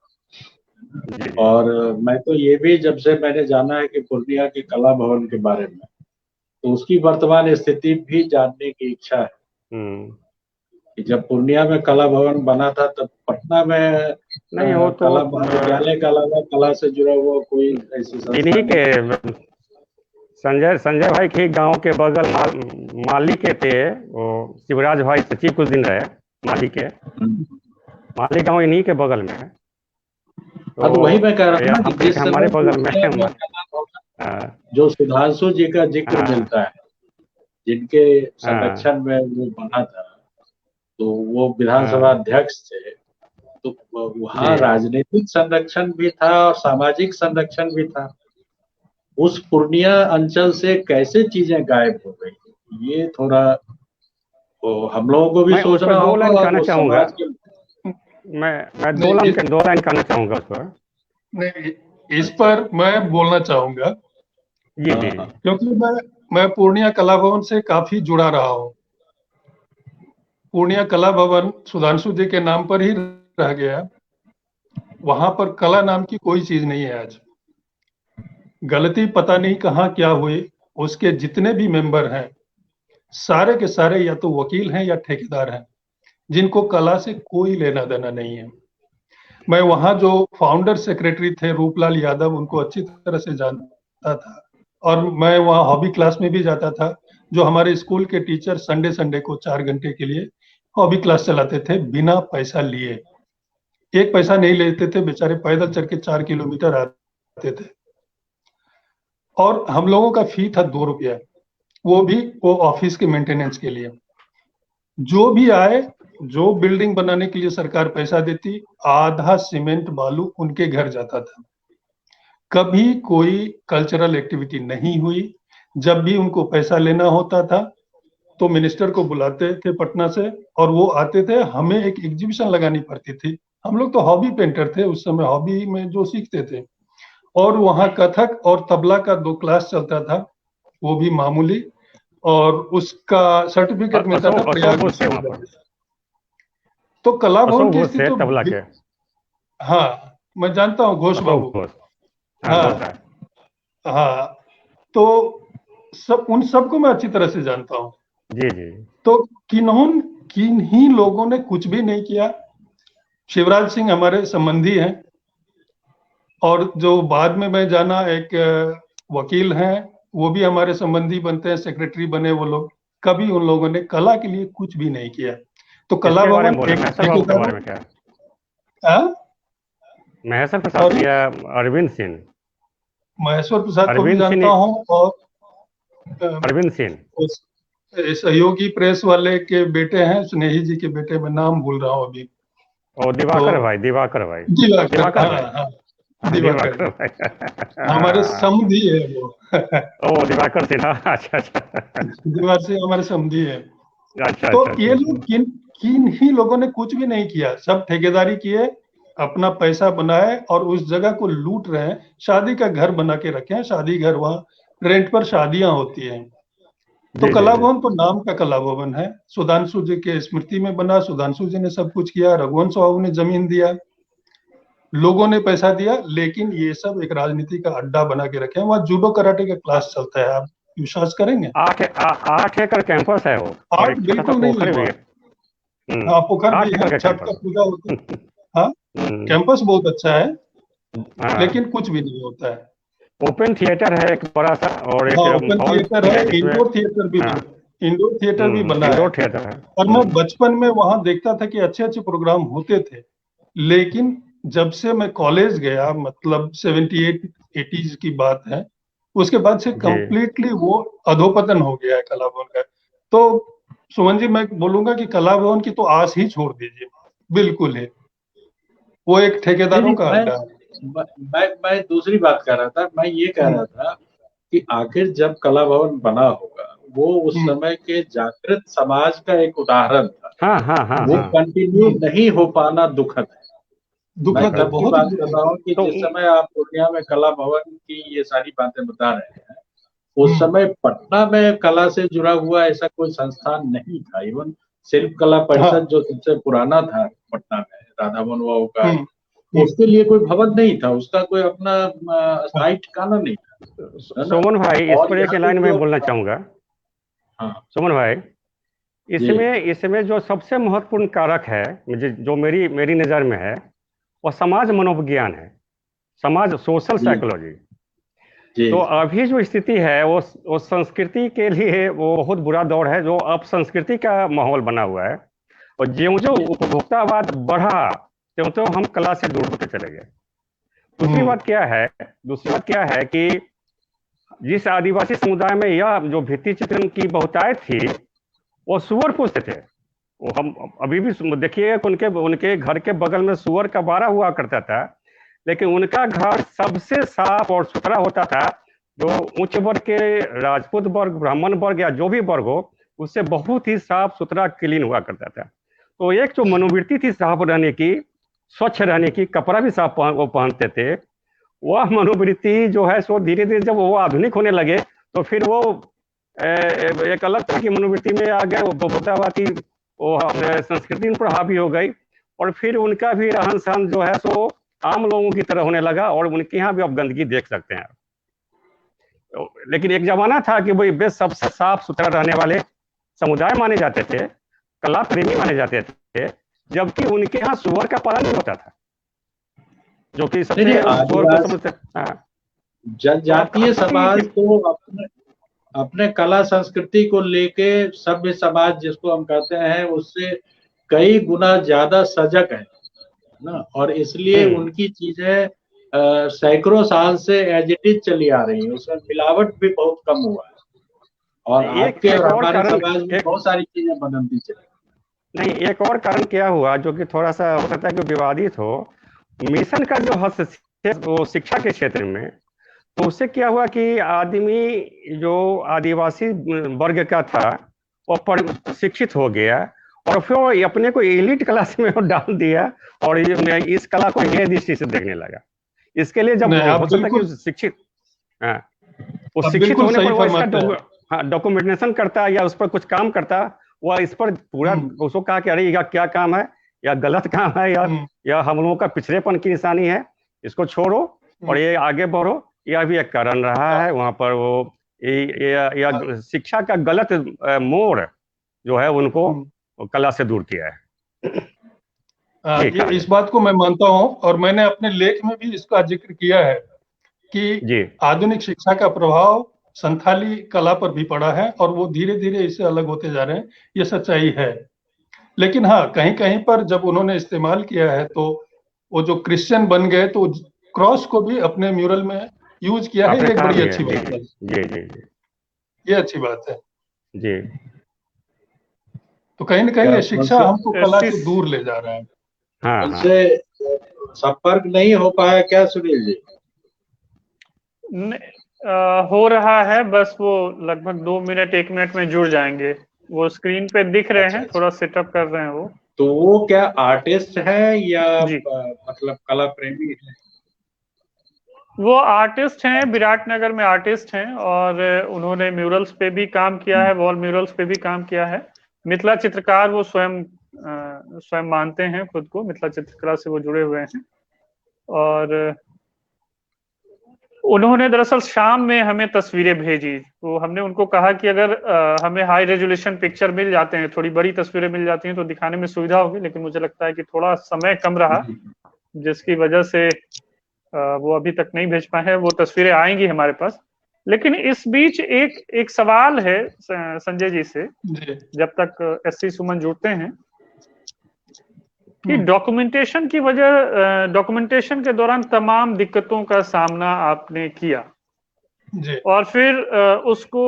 जी और मैं तो ये भी, जब से मैंने जाना है कि पूर्णिया के कला भवन के बारे में, तो उसकी वर्तमान स्थिति भी जानने की इच्छा है हम्म। कि जब पूर्णिया में कला भवन बना था तब पटना में नहीं वो तो कला महाविद्यालय के अलावा कला से जुड़ा हुआ कोई ऐसी संस्था इन्हीं के नहीं। संजय भाई के गांव के बगल माली के थे वो, शिवराज भाई सचिव कुछ दिन रहे माली के। माली गांव इन्हीं के बगल में है। तो वही मैं कह रहा हूँ कि जिस हमारे समय बगल में जो सुधांशु जी का जिक्र मिलता है, जिनके संरक्षण में वो बना था, तो वो विधानसभा अध्यक्ष थे, तो वहाँ राजनीतिक संरक्षण भी था और सामाजिक संरक्षण भी था। उस पूर्णिया अंचल से कैसे चीजें गायब हो गई, ये थोड़ा तो हम लोगों को भी सोचना होगा। और उस समाज के मैं दो लाइन कहना चाहूंगा उस पर। नहीं, इस पर मैं बोलना चाहूंगा जी जी, क्योंकि मैं पूर्णिया कला भवन से काफी जुड़ा रहा हूँ। पूर्णिया कला भवन सुधांशु जी के नाम पर ही रह गया। वहां पर कला नाम की कोई चीज नहीं है आज। गलती पता नहीं कहाँ क्या हुई, उसके जितने भी मेंबर हैं सारे के सारे या तो वकील हैं या ठेकेदार हैं, जिनको कला से कोई लेना देना नहीं है। मैं वहां जो फाउंडर सेक्रेटरी थे रूपलाल यादव, उनको अच्छी तरह से जानता था और मैं वहां हॉबी क्लास में भी जाता था। जो हमारे स्कूल के टीचर संडे को 4 घंटे के लिए हॉबी क्लास चलाते थे बिना पैसा लिए। एक पैसा नहीं लेते थे, बेचारे पैदल चल के 4 किलोमीटर आते थे। और हम लोगों का फी था 2 रुपया, वो ऑफिस के मेंटेनेंस के लिए। जो भी आए, जो बिल्डिंग बनाने के लिए सरकार पैसा देती, आधा सीमेंट बालू उनके घर जाता था। कभी कोई कल्चरल एक्टिविटी नहीं हुई। जब भी उनको पैसा लेना होता था तो मिनिस्टर को बुलाते थे पटना से और वो आते थे, हमें एक एग्जीबिशन लगानी पड़ती थी। हम लोग तो हॉबी पेंटर थे उस समय, हॉबी में जो सीखते थे। और वहाँ कथक और तबला का 2 क्लास चलता था, वो भी मामूली, और उसका सर्टिफिकेट मिलता था प्रयाग में। तो कला भवन की स्थिति तबला के, हाँ मैं जानता हूँ, घोष बाबू। हाँ हाँ, तो उन सबको मैं अच्छी तरह से जानता हूँ। जी जी। तो किन्हीं लोगों ने कुछ भी नहीं किया। शिवराज सिंह हमारे संबंधी हैं और जो बाद में मैं जाना एक वकील हैं, वो भी हमारे संबंधी बनते हैं, सेक्रेटरी बने वो लोग। कभी उन लोगों ने कला के लिए कुछ भी नहीं किया। तो कला भवन महेश्वर प्रसाद या अरविंद सिंह, महेश्वर प्रसाद को भी जानता हूँ, और अरविंद सिंह सहयोगी प्रेस वाले के बेटे हैं, स्नेही जी के बेटे, मैं नाम भूल रहा हूँ अभी। और दिवाकर भाई दिवाकर भाई हमारे समधी है वो। ओ दिवाकर सिन्हा, अच्छा दिवाकर सिंह हमारे समधी है। अच्छा। तो ये लोग किन ही लोगों ने कुछ भी नहीं किया, सब ठेकेदारी किए, अपना पैसा बनाए और उस जगह को लूट रहे हैं। शादी का घर बना के रखे हैं, शादी घर, वहां रेंट पर शादियां होती हैं। तो कला भवन तो नाम का कला भवन है, सुधांशु जी के स्मृति में बना, सुधांशु जी ने सब कुछ किया, रघुवंश बाबू ने जमीन दिया, लोगों ने पैसा दिया, लेकिन ये सब एक राजनीति का अड्डा बना के रखे हैं। वहाँ जूडो कराटे का क्लास चलता है, आप विश्वास करेंगे? 8 एकड़ कैंपस है वो। 8 बिल्कुल नहीं है, हाँ पोखर भी है, छठ का पूजा होता है। हाँ कैंपस बहुत अच्छा है, लेकिन कुछ भी नहीं होता है। ओपन थिएटर है एक बड़ा सा, और एक ओपन थिएटर है, इंडोर थिएटर भी, इंडोर थिएटर भी बना है। इंडोर थिएटर है। और मैं बचपन में वहां देखता था कि अच्छे अच्छे प्रोग्राम होते थे, लेकिन जब से मैं कॉलेज गया, मतलब 78-80s की बात है, उसके बाद से कंप्लीटली वो अधोपतन हो गया है कला भवन का। तो सुमन जी, मैं बोलूंगा कि कला भवन की तो आस ही छोड़ दीजिए, बिल्कुल है, वो एक ठेकेदारों का अड्डा है। मैं दूसरी बात कर रहा था, मैं ये कह रहा था कि आखिर जब कला भवन बना होगा, वो उस समय के जागृत समाज का एक उदाहरण था। वो कंटिन्यू नहीं हो पाना दुखद है। मैं तब की बात कर रहा हूँ कि जिस समय आप पूर्णिया में कला भवन की ये सारी बातें बता रहे हैं, उस समय पटना में कला से जुड़ा हुआ ऐसा कोई संस्थान नहीं था। इवन शिल्प कला परिषद हाँ। जो सबसे पुराना था पटना में, राधा मोहन बाबू का, हम्म। उसके लिए कोई भवन नहीं था, उसका कोई अपना स्थायी ठिकाना नहीं था, है ना। सुमन भाई, इस और पर एक यहाँ पे लाइन में जो, बोलना चाहूंगा। हाँ सुमन भाई, जी इसमें जो सबसे महत्वपूर्ण कारक है, मुझे जो मेरी मेरी नज़र में है, वो समाज मनोविज्ञान है, समाज सोशल जी साइकोलॉजी। जी तो अभी जो स्थिति है वो संस्कृति के लिए वो बहुत बुरा दौर है, जो अब संस्कृति का माहौल बना हुआ है। और ज्यों जो उपभोक्तावाद बढ़ा, त्यों त्यों हम कला से दूर होते चले गए। दूसरी बात क्या है कि जिस आदिवासी समुदाय में यह जो भित्ति चित्रण की बहुतायत थी, वो सुअर पूजते थे। वो हम अभी भी देखिए, उनके उनके घर के बगल में सुअर का बाड़ा हुआ करता था, लेकिन उनका घर सबसे साफ और सुथरा होता था। जो उच्च वर्ग के राजपूत वर्ग, ब्राह्मण वर्ग या जो भी वर्ग हो, उससे बहुत ही साफ सुथरा क्लीन हुआ करता था। तो एक जो मनोवृत्ति थी साफ रहने की, स्वच्छ रहने की, कपड़ा भी साफ वो पहनते थे, वह मनोवृत्ति जो है सो धीरे धीरे जब वो आधुनिक होने लगे, तो फिर वो एक अलग तरह की मनोवृत्ति में आ गए। वो बहुतावादी वो संस्कृति पर हावी हो गई, और फिर उनका भी रहन सहन जो है सो आम लोगों की तरह होने लगा, और उनके यहाँ भी आप गंदगी देख सकते हैं। लेकिन एक जमाना था कि भाई वे सबसे साफ सुथरा रहने वाले समुदाय माने जाते थे, कला प्रेमी माने जाते थे, जबकि उनके यहाँ सुअर का पालन नहीं होता था, जो कि सबसे सुअर को समझते। जनजातीय समाज तो अपने कला संस्कृति को लेके सभ्य समाज जिसको हम कहते हैं, उससे कई गुना ज्यादा सजग है ना, और इसलिए उनकी चीजें सैकड़ों साल से एज इट इज चली आ रही है, उसमें मिलावट भी बहुत कम हुआ है, और आपके और हमारे समाज में बहुत सारी चीजें बदलती चली। नहीं, एक और कारण क्या हुआ जो कि थोड़ा सा हो सकता है कि विवादित हो, मिशन का जो हस्तक्षेप वो शिक्षा के क्षेत्र में, तो उससे क्या हुआ कि आदमी जो आदिवासी वर्ग का था वो शिक्षित हो गया, और फिर वो अपने को एलिट क्लास में डाल दिया, और इस कला को नए दृष्टि से देखने लगा। इसके लिए जब हो सकता है कि शिक्षित, हाँ, वो शिक्षित होने पर वो इसका डॉक्यूमेंटेशन करता या उस पर कुछ काम करता, वह इस पर पूरा उसको कहा कि अरे ये क्या काम है, या गलत काम है, या हम लोगों का पिछड़ेपन की निशानी है, इसको छोड़ो और ये आगे बढ़ो। यह भी एक कारण रहा है वहां पर। वो या शिक्षा का गलत मोड़ जो है उनको कला से दूर किया है। इस बात को मैं मानता हूं, और मैंने अपने लेख में भी इसका जिक्र किया है कि आधुनिक शिक्षा का प्रभाव संथाली कला पर भी पड़ा है, और वो धीरे धीरे इससे अलग होते जा रहे हैं, ये सच्चाई है। लेकिन हाँ, कहीं कहीं पर जब उन्होंने इस्तेमाल किया है तो वो जो क्रिश्चियन बन गए, तो क्रॉस को भी अपने म्यूरल में यूज किया है। ये एक बड़ी अच्छी बात है। ये अच्छी बात है जी। तो कहीं ना कहीं ये शिक्षा हमको कला से दूर ले जा रहा है। हाँ, उनसे संपर्क नहीं हो पाया क्या सुनील जी? हो रहा है, बस वो लगभग 2 मिनट 1 मिनट में जुड़ जाएंगे। वो स्क्रीन पे दिख रहे हैं, थोड़ा सेटअप कर रहे हैं वो। तो वो क्या आर्टिस्ट है या मतलब कला प्रेमी है? वो आर्टिस्ट हैं, विराटनगर में आर्टिस्ट हैं, और उन्होंने म्यूरल्स पे भी काम किया है, वॉल म्यूरल्स पे भी काम किया है। मिथिला चित्रकार वो स्वयं मानते हैं खुद को, मिथिला चित्रकला से वो जुड़े हुए हैं। और उन्होंने दरअसल शाम में हमें तस्वीरें भेजी, तो हमने उनको कहा कि अगर हमें हाई रेजोल्यूशन पिक्चर मिल जाते हैं, थोड़ी बड़ी तस्वीरें मिल जाती हैं तो दिखाने में सुविधा होगी, लेकिन मुझे लगता है कि थोड़ा समय कम रहा, जिसकी वजह से वो अभी तक नहीं भेज पाए हैं। वो तस्वीरें आएंगी हमारे पास। लेकिन इस बीच एक सवाल है संजय जी से, जब तक एससी सुमन जुड़ते हैं, कि डॉक्यूमेंटेशन की वजह, डॉक्यूमेंटेशन के दौरान तमाम दिक्कतों का सामना आपने किया जी। और फिर उसको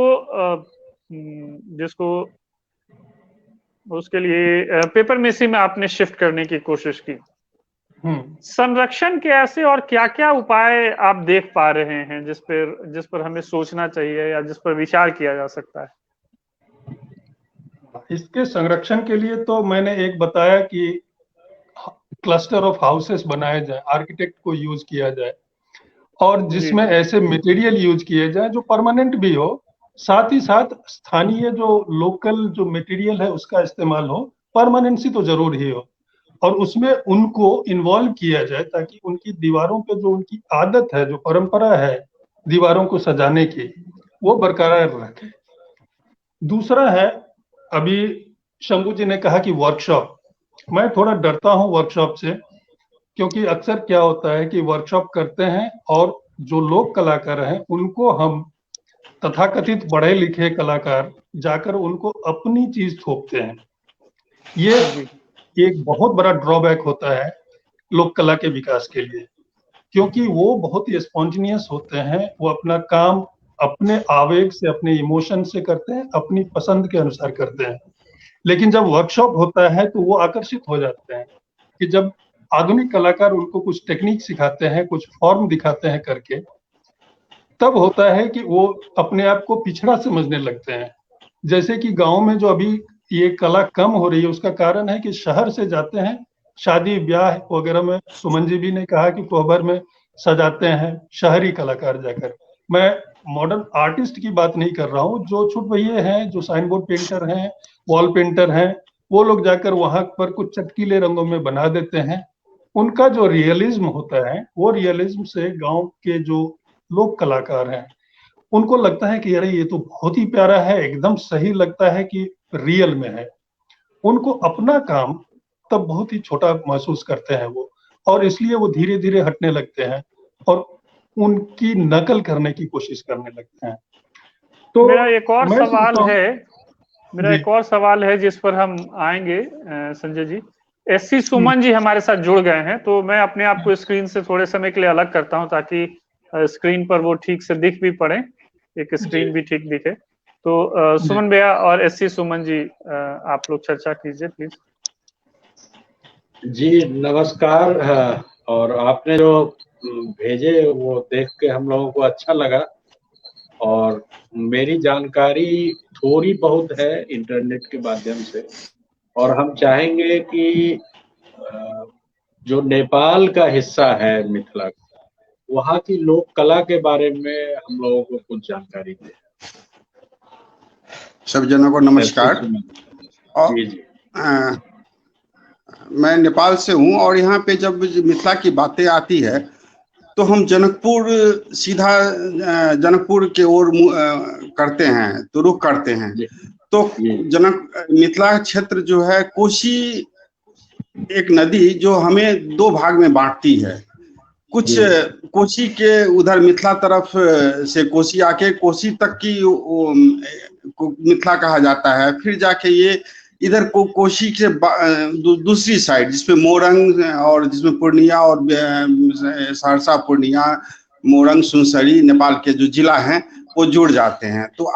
जिसको उसके लिए पेपर मेसी में आपने शिफ्ट करने की कोशिश की। संरक्षण के ऐसे और क्या क्या उपाय आप देख पा रहे हैं जिस पर हमें सोचना चाहिए या जिस पर विचार किया जा सकता है? इसके संरक्षण के लिए तो मैंने एक बताया कि क्लस्टर ऑफ हाउसेस बनाए जाए, आर्किटेक्ट को यूज किया जाए, और जिसमें ऐसे मटेरियल यूज किए जाए जो परमानेंट भी हो, साथ ही साथ स्थानीय जो लोकल जो मटेरियल है उसका इस्तेमाल हो, परमानेंसी तो जरूर ही हो, और उसमें उनको इन्वॉल्व किया जाए ताकि उनकी दीवारों पे जो उनकी आदत है, जो परंपरा है दीवारों को सजाने की, वो बरकरार रखे। दूसरा है, अभी शंभू जी ने कहा कि वर्कशॉप, मैं थोड़ा डरता हूं वर्कशॉप से, क्योंकि अक्सर क्या होता है कि वर्कशॉप करते हैं और जो लोग कलाकार हैं उनको हम तथाकथित पढ़े लिखे कलाकार जाकर उनको अपनी चीज थोपते हैं। ये एक बहुत बड़ा ड्रॉबैक होता है लोक कला के विकास के लिए, क्योंकि वो बहुत ही स्पॉन्टेनियस होते हैं, वो अपना काम अपने आवेग से, अपने इमोशन से करते हैं, अपनी पसंद के अनुसार करते हैं। लेकिन जब वर्कशॉप होता है तो वो आकर्षित हो जाते हैं कि जब आधुनिक कलाकार उनको कुछ टेक्निक सिखाते हैं, कुछ फॉर्म दिखाते हैं करके, तब होता है कि वो अपने आप को पिछड़ा समझने लगते हैं। जैसे कि गांव में जो अभी ये कला कम हो रही है, उसका कारण है कि शहर से जाते हैं, शादी ब्याह वगैरह में, सुमन जी भी ने कहा कि कोहबर में सजाते हैं शहरी कलाकार जाकर। मैं मॉडर्न आर्टिस्ट की बात नहीं कर रहा हूँ, जो छुट भैये हैं, जो साइन बोर्ड पेंटर हैं, वॉल पेंटर हैं, वो लोग जाकर वहां पर कुछ चटकीले रंगों में बना देते हैं। उनका जो रियलिज्म होता है, वो रियलिज्म से गांव के जो लोक कलाकार हैं उनको लगता है कि अरे ये तो बहुत ही प्यारा है, एकदम सही लगता है कि रियल में है। उनको अपना काम तब बहुत ही छोटा महसूस करते हैं वो, और इसलिए वो धीरे धीरे हटने लगते हैं और उनकी नकल करने की कोशिश करने लगते हैं। तो मेरा एक और मैं सवाल सोचता हूं, है, मेरा जी एक और सवाल है जिस पर हम आएंगे संजय जी। एससी सुमन जी हमारे साथ जुड़ गए हैं, तो मैं अपने आप को स्क्रीन से थोड़े समय के लिए अलग करता हूं ताकि स्क्रीन पर वो ठीक से दिख भी पड़े, एक स्क्रीन भी ठीक दिखे। तो जी सुमन भैया और एससी सुमन जी, आप लोग चर्चा कीजिए प्लीज। जी नमस्कार। और आपने जो भेजे वो देख के हम लोगों को अच्छा लगा, और मेरी जानकारी थोड़ी बहुत है इंटरनेट के माध्यम से, और हम चाहेंगे कि जो नेपाल का हिस्सा है मिथिला, वहाँ की लोक कला के बारे में हम लोगों को कुछ जानकारी दें। सब जनों को नमस्कार। और जी जी। मैं नेपाल से हूँ, और यहाँ पे जब मिथिला की बातें आती है तो हम जनकपुर, सीधा जनकपुर के ओर करते हैं, तो रुख करते हैं। तो मिथिला क्षेत्र जो है, कोसी एक नदी जो हमें दो भाग में बांटती है। कुछ कोसी के उधर मिथिला तरफ से कोसी आके कोसी तक की मिथिला कहा जाता है। फिर जाके ये इधर कोसी से दूसरी साइड, जिसमें मोरंग और जिसमें पूर्णिया और सहरसा, पूर्णिया, मोरंग, सुनसरी नेपाल के जो जिला हैं वो जुड़ जाते हैं। तो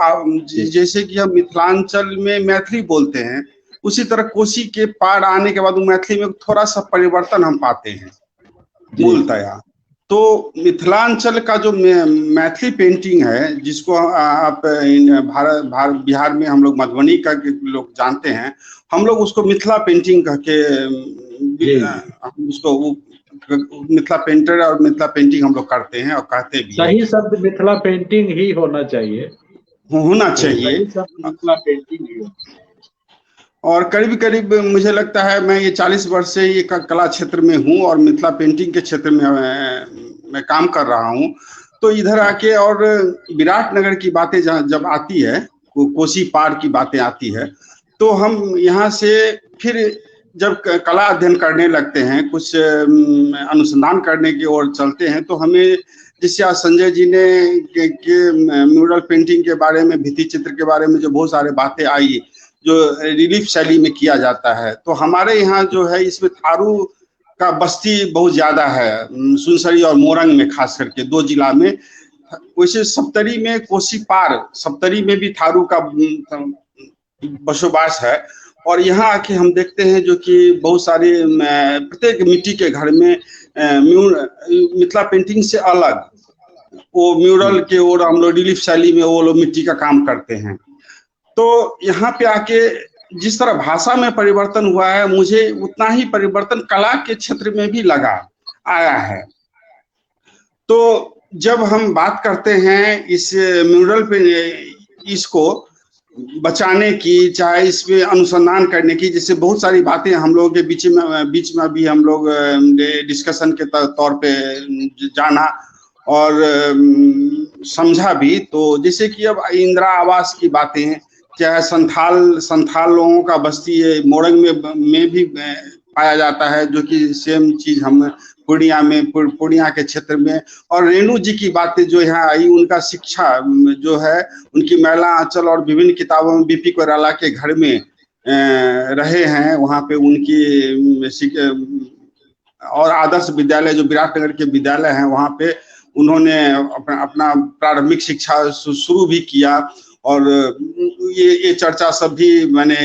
जैसे कि हम मिथिलांचल में मैथिली बोलते हैं, उसी तरह कोसी के पार आने के बाद मैथिली में थोड़ा सा परिवर्तन हम पाते हैं मूलतया। तो मिथिलांचल का जो मैथिली पेंटिंग है, जिसको आप बिहार में हम लोग मधुबनी का लोग जानते हैं, हम लोग उसको मिथिला पेंटिंग कह के उसको मिथिला पेंटर और मिथिला पेंटिंग हम लोग करते हैं और कहते भी। सही शब्द मिथिला पेंटिंग ही होना चाहिए, होना चाहिए, मिथिला पेंटिंग ही। और करीब करीब मुझे लगता है मैं ये 40 वर्ष से ये कला क्षेत्र में हूँ और मिथिला पेंटिंग के क्षेत्र में मैं काम कर रहा हूँ। तो इधर आके और विराटनगर की बातें जब आती है, कोसी पार की बातें आती है, तो हम यहाँ से फिर जब कला अध्ययन करने लगते हैं, कुछ अनुसंधान करने की ओर चलते हैं, तो हमें जिससे आज संजय जी ने म्यूरल पेंटिंग के बारे में, भित्ति चित्र के बारे में जो बहुत सारे बातें आई जो रिलीफ शैली में किया जाता है, तो हमारे यहाँ जो है इसमें थारू का बस्ती बहुत ज्यादा है, सुनसरी और मोरंग में, खास करके दो जिला में। वैसे सप्तरी में, कोसी पार सप्तरी में भी थारू का बसोबास है। और यहाँ आके हम देखते हैं जो कि बहुत सारे, प्रत्येक मिट्टी के घर में मिथिला पेंटिंग से अलग वो म्यूरल के और हम लोग रिलीफ शैली में वो लोग मिट्टी का काम करते हैं। तो यहाँ पे आके जिस तरह भाषा में परिवर्तन हुआ है, मुझे उतना ही परिवर्तन कला के क्षेत्र में भी आया है। तो जब हम बात करते हैं इस म्यूरल पे, इसको बचाने की, चाहे इसमें अनुसंधान करने की, जैसे बहुत सारी बातें हम लोगों के बीच में अभी हम लोग डिस्कशन के तौर पे जाना और समझा भी। तो जैसे कि अब इंदिरा आवास की बातें, चाहे संथाल लोगों का बस्ती मोरंग में भी पाया जाता है, जो कि सेम चीज हम पूर्णिया के क्षेत्र में। और रेणु जी की बातें जो यहाँ आई, उनका शिक्षा जो है, उनकी महिला आंचल और विभिन्न किताबों में बीपी कोइराला के घर में रहे हैं, वहाँ पे उनकी और आदर्श विद्यालय जो विराटनगर के विद्यालय हैं, वहाँ पे उन्होंने अपना प्रारंभिक शिक्षा शुरू भी किया। और ये चर्चा सब भी मैंने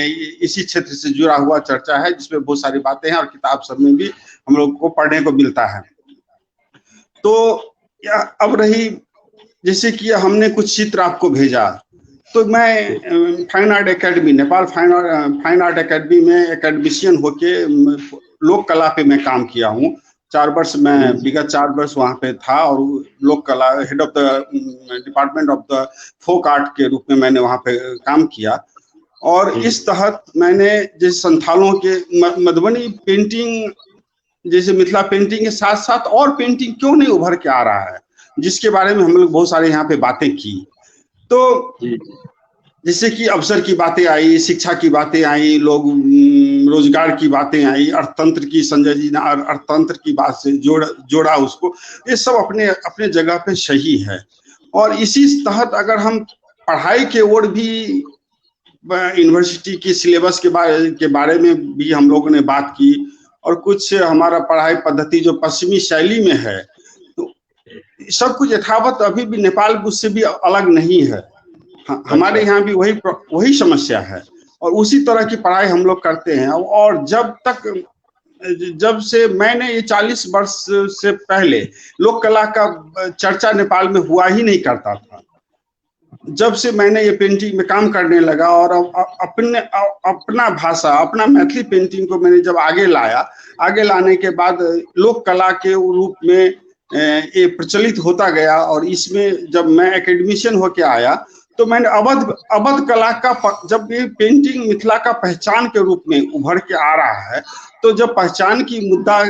इसी क्षेत्र से जुड़ा हुआ चर्चा है, जिसमें बहुत सारी बातें हैं और किताब सब में भी हम लोग को पढ़ने को मिलता है। तो अब रही, जैसे कि हमने कुछ चित्र आपको भेजा, तो मैं fine art academy, Nepal fine art academy में एकेडमिशियन होके लोक कला पे मैं काम किया हूँ। 4 वर्ष मैं विगत 4 वर्ष वहाँ पे था और लोक कला head of the department of the folk art के रूप में मैंने वहाँ पे काम किया। और इस तहत मैंने जैसे संथालों के मधुबनी पेंटिंग, जैसे मिथिला पेंटिंग के साथ साथ और पेंटिंग क्यों नहीं उभर के आ रहा है, जिसके बारे में हम लोग बहुत सारे यहाँ पे बातें की। तो जैसे कि अवसर की बातें आई, शिक्षा की बातें आई, लोग रोजगार की बातें आई, अर्थतंत्र की, संजय जी ने अर्थतंत्र की बात से जोड़ा उसको। ये सब अपने अपने जगह पे सही है। और इसी तहत अगर हम पढ़ाई के ओर भी, यूनिवर्सिटी की सिलेबस के बारे में भी हम लोगों ने बात की, और कुछ हमारा पढ़ाई पद्धति जो पश्चिमी शैली में है, तो सब कुछ यथावत अभी भी नेपाल उससे भी अलग नहीं है। हमारे यहाँ भी वही समस्या है और उसी तरह की पढ़ाई हम लोग करते हैं। और जब से मैंने ये 40 वर्ष से पहले लोक कला का चर्चा नेपाल में हुआ ही नहीं करता था। जब से मैंने ये पेंटिंग में काम करने लगा और अपना भाषा, अपना मैथिली पेंटिंग को मैंने जब आगे लाने के बाद लोक कला के रूप में ये प्रचलित होता गया। और इसमें जब मैं एकेडमिशियन होके आया तो मैंने अवध कला का, जब ये पेंटिंग मिथिला का पहचान के रूप में उभर के आ रहा है, तो जब पहचान की मुद्दा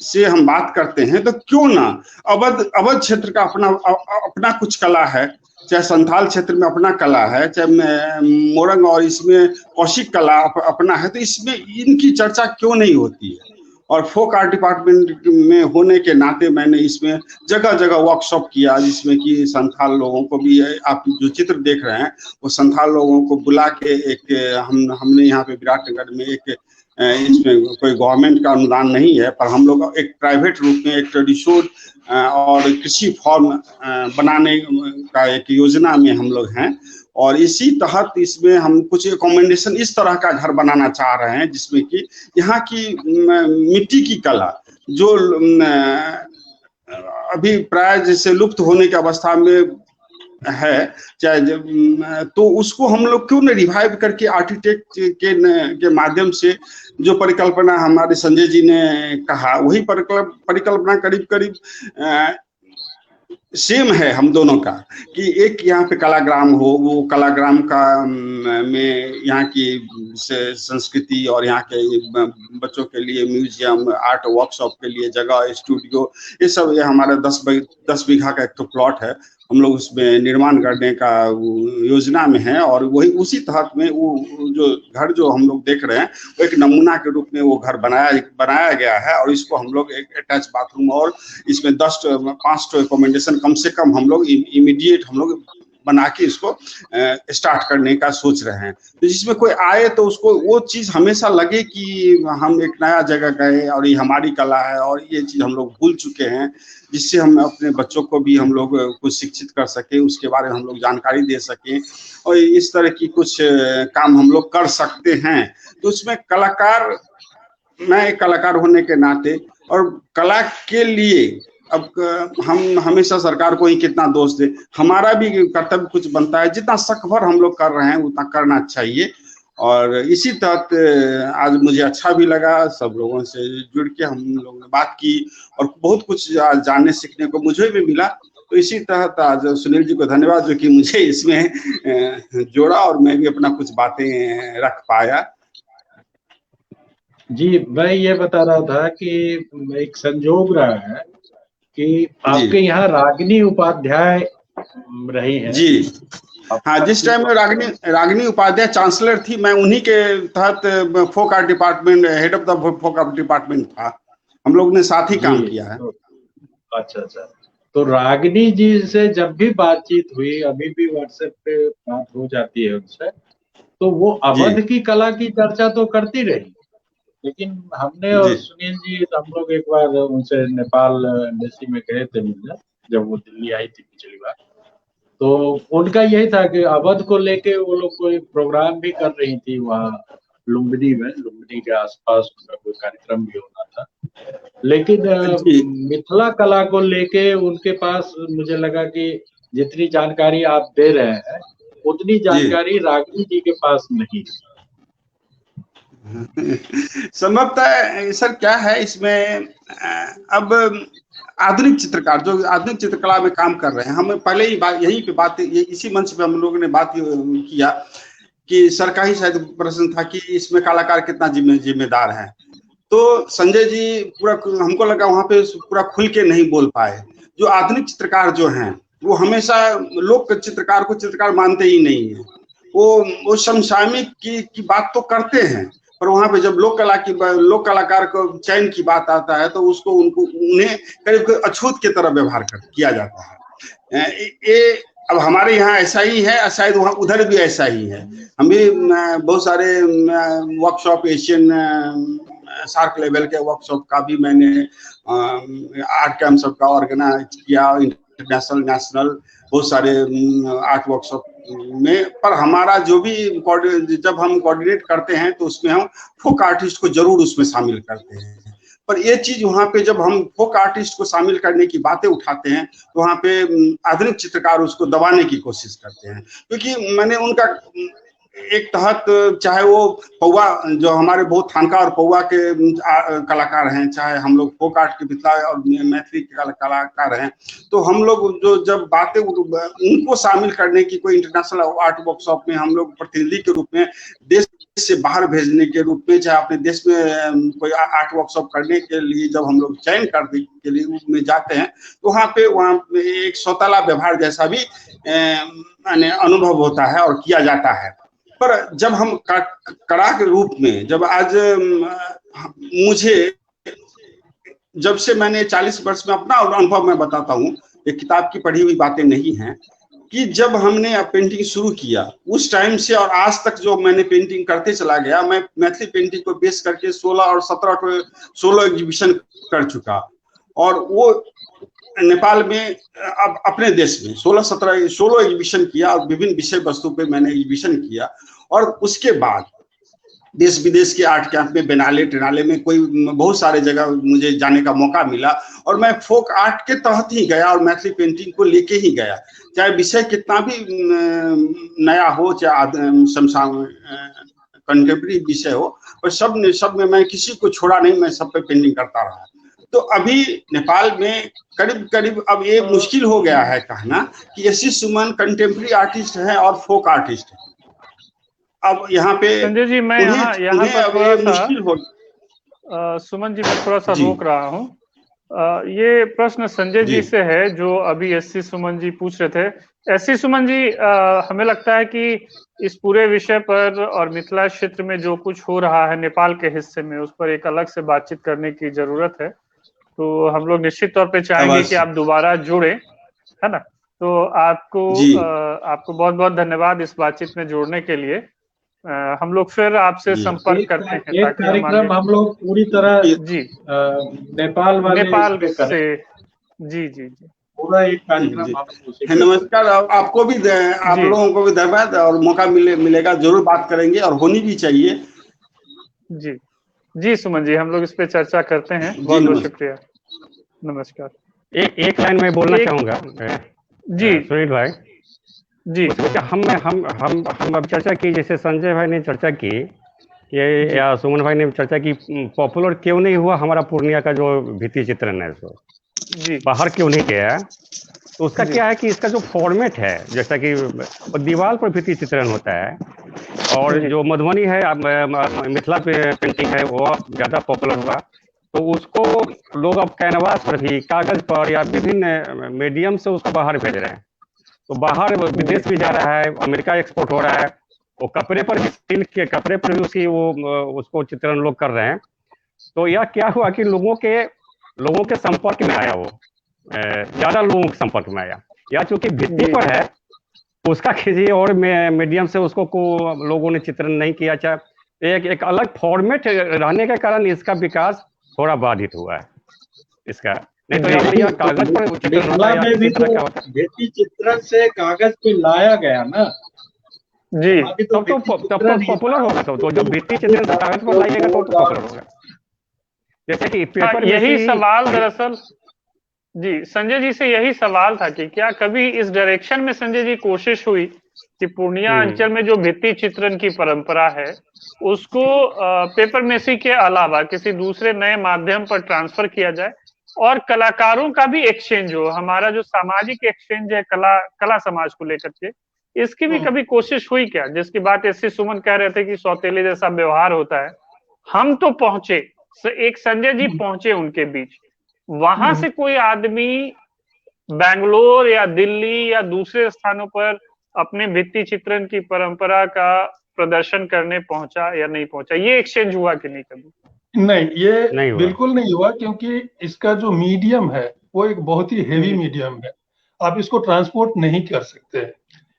से हम बात करते हैं तो क्यों ना अवध क्षेत्र का अपना कुछ कला है, चाहे संथाल क्षेत्र में अपना कला है, चाहे मोरंग और इसमें कौशिक कला अपना है, तो इसमें इनकी चर्चा क्यों नहीं होती है। और फोक आर्ट डिपार्टमेंट में होने के नाते मैंने इसमें जगह जगह वर्कशॉप किया, जिसमें कि संथाल लोगों को भी, आप जो चित्र देख रहे हैं वो संथाल लोगों को बुला के हमने यहाँ पे विराटनगर में इसमें कोई गवर्नमेंट का अनुदान नहीं है, पर हम लोग एक प्राइवेट रूप में एक ट्रेडिशोर और कृषि फॉर्म बनाने का एक योजना में हम लोग हैं। और इसी तहत इसमें हम कुछ एकोमोडेशन इस तरह का घर बनाना चाह रहे हैं, जिसमें कि यहाँ की मिट्टी की कला जो अभी प्राय जैसे लुप्त होने की अवस्था में है, चाहे तो उसको हम लोग क्यों न रिवाइव करके आर्किटेक्ट के माध्यम से, जो परिकल्पना हमारे संजय जी ने कहा, वही परिकल्पना करीब सेम है हम दोनों का, कि एक यहाँ पे कलाग्राम हो, वो कलाग्राम का में यहाँ की संस्कृति और यहाँ के बच्चों के लिए म्यूजियम, आर्ट वर्कशॉप के लिए जगह, स्टूडियो, ये सब ये हमारा 10 बीघा का एक तो प्लॉट है, हम लोग उसमें निर्माण करने का योजना में है। और वही उसी तहत में वो जो घर जो हम लोग देख रहे हैं वो एक नमूना के रूप में वो घर बनाया गया है। और इसको हम लोग एक अटैच बाथरूम और इसमें 5 एकोमोडेशन कम से कम हम लोग इमीडिएट हम लोग बना के इसको स्टार्ट करने का सोच रहे हैं। तो जिसमें कोई आए तो उसको वो चीज़ हमेशा लगे कि हम एक नया जगह गए और ये हमारी कला है और ये चीज़ हम लोग भूल चुके हैं, जिससे हम अपने बच्चों को भी हम लोग कुछ शिक्षित कर सके, उसके बारे में हम लोग जानकारी दे सकें और इस तरह की कुछ काम हम लोग कर सकते हैं। तो उसमें कलाकार, मैं एक कलाकार होने के नाते और कला के लिए अब हम हमेशा सरकार को ही कितना दोष दे, हमारा भी कर्तव्य कुछ बनता है, जितना सकभर हम लोग कर रहे हैं उतना करना चाहिए। और इसी तहत आज मुझे अच्छा भी लगा, सब लोगों से जुड़ के हम लोगों ने बात की और बहुत कुछ जानने सीखने को मुझे भी मिला। तो इसी तहत आज सुनील जी को धन्यवाद जो कि मुझे इसमें जोड़ा और मैं भी अपना कुछ बातें रख पाया। जी, मैं ये बता रहा था कि एक संजोग रहा है कि आपके यहाँ रागिनी उपाध्याय रही हैं जी। हाँ, जिस टाइम में रागिनी उपाध्याय चांसलर थी, मैं उन्हीं के तहत folk art department, head of the folk art department था। हम लोग ने साथ ही काम किया है। अच्छा। तो रागिनी जी से जब भी बातचीत हुई, अभी भी व्हाट्सएप पे बात हो जाती है उनसे, तो वो अवध की कला की चर्चा तो करती रही, लेकिन हमने और सुनील जी हम लोग एक बार उनसे नेपाल एम्बेसी में गए थे मिलने, जब वो दिल्ली आई थी पिछली बार, तो उनका यही था कि अवध को लेके वो लोग कोई प्रोग्राम भी कर रही थी वहाँ लुम्बिनी में, लुम्बिनी के आसपास उनका कोई कार्यक्रम भी होना था, लेकिन मिथिला कला को लेके उनके पास मुझे लगा कि जितनी जानकारी आप दे रहे हैं उतनी जानकारी रागिनी जी के पास नहीं। संभवतः सर क्या है इसमें, अब आधुनिक चित्रकार जो आधुनिक चित्रकला में काम कर रहे हैं, हम पहले ही यहीं पे बात, इसी मंच पे हम लोगों ने बात किया कि सर का ही शायद प्रश्न था कि इसमें कलाकार कितना जिम्मेदार है। तो संजय जी पूरा, हमको लगा वहां पे पूरा खुल के नहीं बोल पाए। जो आधुनिक चित्रकार जो हैं वो हमेशा लोक चित्रकार को चित्रकार मानते ही नहीं है, वो समसामयिक की बात तो करते हैं, पर वहां पे जब लोक कलाकार को चयन की बात आता है तो उन्हें करीब अछूत की तरह व्यवहार किया जाता है। ये अब हमारे यहाँ ऐसा ही है, शायद वहाँ उधर भी ऐसा ही है। हम भी बहुत सारे वर्कशॉप, एशियन सार्क लेवल के वर्कशॉप का भी मैंने आर्ट कैंप सबका ऑर्गेनाइज किया, इंटरनेशनल नेशनल बहुत सारे आर्ट वर्कशॉप में। पर हमारा जो भी जब हम कोऑर्डिनेट करते हैं तो उसमें हम फोक आर्टिस्ट को जरूर उसमें शामिल करते हैं। पर ये चीज वहाँ पे जब हम फोक आर्टिस्ट को शामिल करने की बातें उठाते हैं तो वहाँ पे आधुनिक चित्रकार उसको दबाने की कोशिश करते हैं, क्योंकि मैंने उनका एक तहत, चाहे वो पौवा जो हमारे बहुत थानका और पौवा के कलाकार हैं, चाहे हम लोग फोक आर्ट के मिथिला और मैथिली के कलाकार हैं, तो हम लोग जो जब बातें उनको शामिल करने की कोई इंटरनेशनल आर्ट वर्कशॉप में हम लोग प्रतिनिधि के रूप में देश से बाहर भेजने के रूप में, चाहे अपने देश में कोई आर्ट वर्कशॉप करने के लिए जब हम लोग चयन करने के लिए में जाते हैं तो वहाँ पे एक सौताला व्यवहार जैसा भी अनुभव होता है और किया जाता है। पर जब हम कला के रूप में, जब आज मुझे, जब से मैंने 40 वर्ष में अपना अनुभव मैं बताता हूँ, ये किताब की पढ़ी हुई बातें नहीं हैं, कि जब हमने पेंटिंग शुरू किया उस टाइम से और आज तक जो मैंने पेंटिंग करते चला गया, मैं मैथिली पेंटिंग को बेस करके 16 और 16 एग्जीबिशन कर चुका, और वो नेपाल में अब अपने देश में 16 एग्जीबिशन किया और विभिन्न विषय वस्तु पे मैंने एग्जीबिशन किया। और उसके बाद देश विदेश के आर्ट कैंप में बेनाले में कोई बहुत सारे जगह मुझे जाने का मौका मिला, और मैं फोक आर्ट के तहत ही गया और मैथिली पेंटिंग को लेके ही गया, चाहे विषय कितना भी नया हो, चाहे कंटेम्प्रेरी विषय हो, और सब में मैं किसी को छोड़ा नहीं, मैं सब पे पेंटिंग करता रहा। तो अभी नेपाल में करीब अब ये मुश्किल हो गया है कहना कि एससी सुमन कंटेम्प्रेरी आर्टिस्ट है और फोक आर्टिस्ट है। अब यहाँ पे संजय जी मैं यहाँ पर मुश्किल हो, सुमन जी मैं थोड़ा सा रोक रहा हूँ। ये प्रश्न संजय जी से है जो अभी एससी सुमन जी पूछ रहे थे। एससी सुमन जी, हमें लगता है कि इस पूरे विषय पर और मिथिला क्षेत्र में जो कुछ हो रहा है नेपाल के हिस्से में, उस पर एक अलग से बातचीत करने की जरूरत है। तो हम लोग निश्चित तौर पे चाहेंगे कि आप दोबारा जुड़े, है ना। तो आपको बहुत बहुत धन्यवाद इस बातचीत में जुड़ने के लिए। हम लोग फिर आपसे संपर्क करते हैं ताकि कार्यक्रम हम लोग पूरी तरह नेपाल से जी पूरा एक कार्यक्रम। नमस्कार, आपको भी, आप लोगों को भी धन्यवाद, और मौका मिलेगा जरूर बात करेंगे, और होनी भी चाहिए। जी सुमन जी, हम लोग इस पे चर्चा करते हैं। बहुत बहुत शुक्रिया, नमस्कार। एक लाइन में बोलना चाहूंगा जी सुनील भाई जी। हम अब चर्चा की, जैसे संजय भाई ने चर्चा की ये, या सुमन भाई ने चर्चा की, पॉपुलर क्यों नहीं हुआ हमारा पूर्णिया का जो भित्ति चित्रण है, सो जी बाहर क्यों नहीं गया। तो उसका क्या है कि इसका जो फॉर्मेट है, जैसा कि दीवार पर भित्ति चित्रण होता है, और जो मधुबनी है मिथिला पेंटिंग है वो ज़्यादा पॉपुलर हुआ, तो उसको लोग अब कैनवास पर भी, कागज पर या विभिन्न मीडियम से उसको बाहर भेज रहे हैं। तो बाहर विदेश भी जा रहा है, अमेरिका एक्सपोर्ट हो रहा है, वो कपड़े पर भी, सिल्क के कपड़े पर भी उसको चित्रण लोग कर रहे हैं। तो यह क्या हुआ कि लोगों के संपर्क में आया, वो ज्यादा लोगों के संपर्क में आया, या चूंकि भित्ति पर है उसका किसी और मीडियम से उसको लोगों ने चित्रण नहीं किया, चाहे एक अलग फॉर्मेट रहने के कारण इसका विकास थोड़ा बाधित हुआ है इसका। नहीं तो यह कागज पर भित्ति चित्रण से कागज पे लाया गया ना जी, तब तो पॉपुलर होगा। तो जो भित्ति चित्रण से कागज पर लाइएगा तो पॉपुलर होगा। जैसे कि पेपर यही सवाल दरअसल जी संजय जी से यही सवाल था कि क्या कभी इस डायरेक्शन में संजय जी कोशिश हुई कि पूर्णिया अंचल में जो भित्ति चित्रण की परंपरा है उसको पेपर मेसी के अलावा किसी दूसरे नए माध्यम पर ट्रांसफर किया जाए और कलाकारों का भी एक्सचेंज हो। हमारा जो सामाजिक एक्सचेंज है कला समाज को लेकर के, इसकी भी कभी कोशिश हुई क्या? जिसकी बात एससी सुमन कह रहे थे कि सौतेले जैसा व्यवहार होता है। हम तो पहुंचे, एक संजय जी पहुंचे उनके बीच, वहां से कोई आदमी बेंगलोर या दिल्ली या दूसरे स्थानों पर अपने भित्ति चित्रण की परंपरा का प्रदर्शन करने पहुंचा या नहीं पहुंचा? ये एक्सचेंज हुआ कि नहीं कभी? नहीं, ये नहीं बिल्कुल नहीं हुआ, क्योंकि इसका जो मीडियम है वो एक बहुत ही हेवी मीडियम है, आप इसको ट्रांसपोर्ट नहीं कर सकते।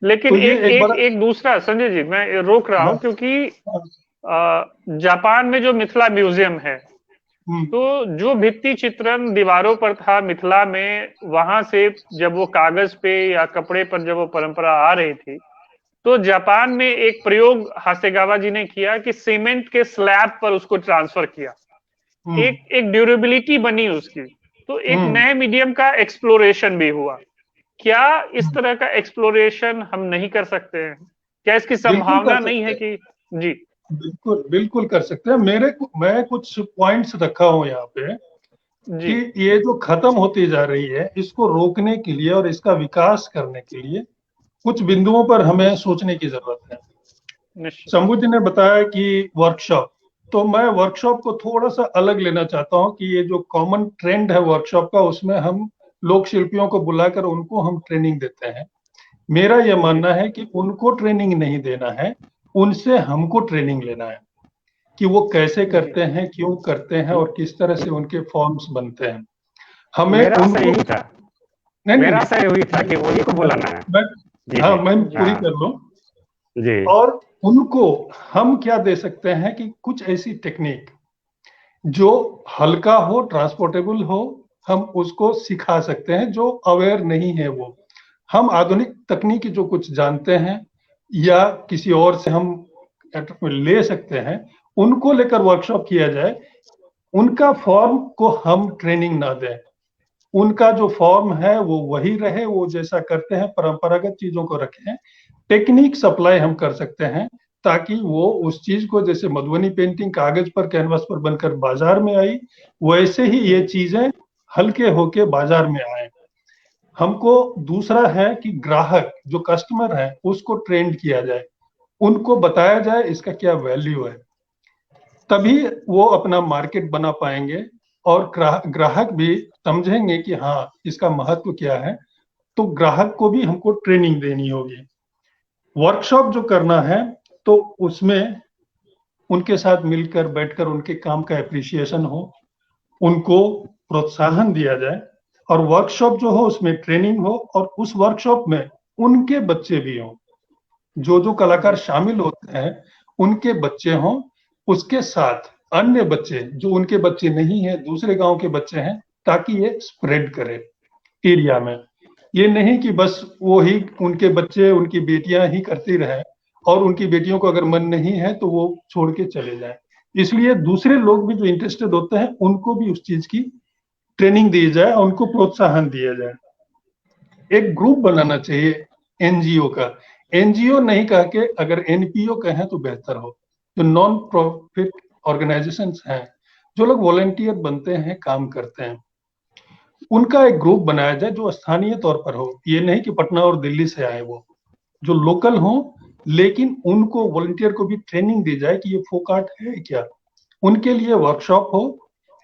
लेकिन तो एक दूसरा संजय जी मैं रोक रहा हूं क्योंकि जापान में जो मिथिला म्यूजियम है, तो जो भित्ति चित्रण दीवारों पर था मिथिला में, वहां से जब वो कागज पे या कपड़े पर जब वो परंपरा आ रही थी, तो जापान में एक प्रयोग हासेगावा जी ने किया कि सीमेंट के स्लैब पर उसको ट्रांसफर किया, एक ड्यूरेबिलिटी बनी उसकी, तो एक नए मीडियम का एक्सप्लोरेशन भी हुआ। क्या इस तरह का एक्सप्लोरेशन हम नहीं कर सकते हैं? क्या इसकी संभावना नहीं है कि जी? बिल्कुल कर सकते हैं। मैं कुछ पॉइंट्स रखा हूं यहाँ पे कि ये जो खत्म होती जा रही है इसको रोकने के लिए और इसका विकास करने के लिए कुछ बिंदुओं पर हमें सोचने की जरूरत है। शंभू जी ने बताया कि वर्कशॉप, तो मैं वर्कशॉप को थोड़ा सा अलग लेना चाहता हूं कि ये जो कॉमन ट्रेंड है वर्कशॉप का, उसमें हम लोक शिल्पियों को बुलाकर उनको हम ट्रेनिंग देते हैं। मेरा यह मानना है कि उनको ट्रेनिंग नहीं देना है, उनसे हमको ट्रेनिंग लेना है कि वो कैसे करते हैं, क्यों करते हैं और किस तरह से उनके फॉर्म्स बनते हैं। हमें उनको मेरा सही हुई था कि वही को बुलाना है। हाँ, मैं पूरी कर लूं जी। और उनको हम क्या दे सकते हैं कि कुछ ऐसी टेक्निक जो हल्का हो, ट्रांसपोर्टेबल हो, हम उसको सिखा सकते हैं। जो अवेयर नहीं है वो हम आधुनिक तकनीक जो कुछ जानते हैं या किसी और से हम ले सकते हैं, उनको लेकर वर्कशॉप किया जाए। उनका फॉर्म को हम ट्रेनिंग ना दें, उनका जो फॉर्म है वो वही रहे, वो जैसा करते हैं परंपरागत चीजों को रखें। टेक्निक सप्लाई हम कर सकते हैं ताकि वो उस चीज को, जैसे मधुबनी पेंटिंग कागज पर कैनवास पर बनकर बाजार में आई, वैसे ही ये चीजें हल्के होके बाजार में आए। हमको दूसरा है कि ग्राहक जो कस्टमर है उसको ट्रेंड किया जाए, उनको बताया जाए इसका क्या वैल्यू है, तभी वो अपना मार्केट बना पाएंगे और ग्राहक भी समझेंगे कि हाँ इसका महत्व क्या है। तो ग्राहक को भी हमको ट्रेनिंग देनी होगी। वर्कशॉप जो करना है तो उसमें उनके साथ मिलकर बैठकर उनके काम का एप्रिसिएशन हो, उनको प्रोत्साहन दिया जाए, और वर्कशॉप जो हो उसमें ट्रेनिंग हो, और उस वर्कशॉप में उनके बच्चे भी हों, जो कलाकार शामिल होते हैं उनके बच्चे हों, उसके साथ अन्य बच्चे जो उनके बच्चे नहीं हैं, दूसरे गांव के बच्चे हैं, ताकि ये स्प्रेड करे एरिया में। ये नहीं कि बस वो ही उनके बच्चे, उनकी बेटियां ही करती रहे और उनकी बेटियों को अगर मन नहीं है तो वो छोड़ के चले जाए। इसलिए दूसरे लोग भी जो इंटरेस्टेड होते हैं उनको भी उस चीज की ट्रेनिंग दी जाए, उनको प्रोत्साहन दिया जाए। एक ग्रुप बनाना चाहिए एनजीओ का, एनजीओ नहीं कह के अगर एनपीओ कहें तो बेहतर हो। जो नॉन प्रॉफिट ऑर्गेनाइजेशंस हैं, जो लोग वॉलंटियर बनते हैं, काम करते हैं, उनका एक ग्रुप बनाया जाए जो स्थानीय तौर पर हो। ये नहीं कि पटना और दिल्ली से आए, वो जो लोकल हो, लेकिन उनको वॉलंटियर को भी ट्रेनिंग दी जाए कि ये फोक आर्ट है क्या। उनके लिए वर्कशॉप हो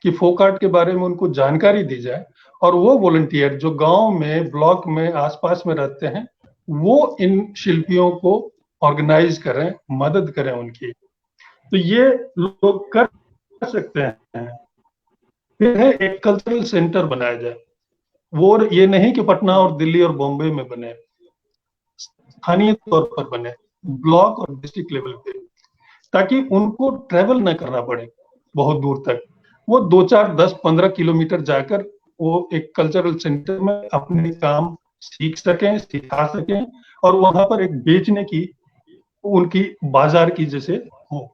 कि फोक आर्ट के बारे में उनको जानकारी दी जाए, और वो वॉलंटियर जो गांव में, ब्लॉक में, आसपास में रहते हैं, वो इन शिल्पियों को ऑर्गेनाइज करें, मदद करें उनकी। तो ये लोग कर सकते हैं। फिर है एक कल्चरल सेंटर बनाया जाए। वो ये नहीं कि पटना और दिल्ली और बॉम्बे में बने, स्थानीय तौर पर बने, ब्लॉक और डिस्ट्रिक्ट लेवल पे, ताकि उनको ट्रेवल न करना पड़े बहुत दूर तक। वो 2, 4, 10, 15 किलोमीटर जाकर वो एक कल्चरल सेंटर में अपने काम सीख सकें, सिखा सकें, और वहां पर एक बेचने की उनकी बाजार की जैसे हो।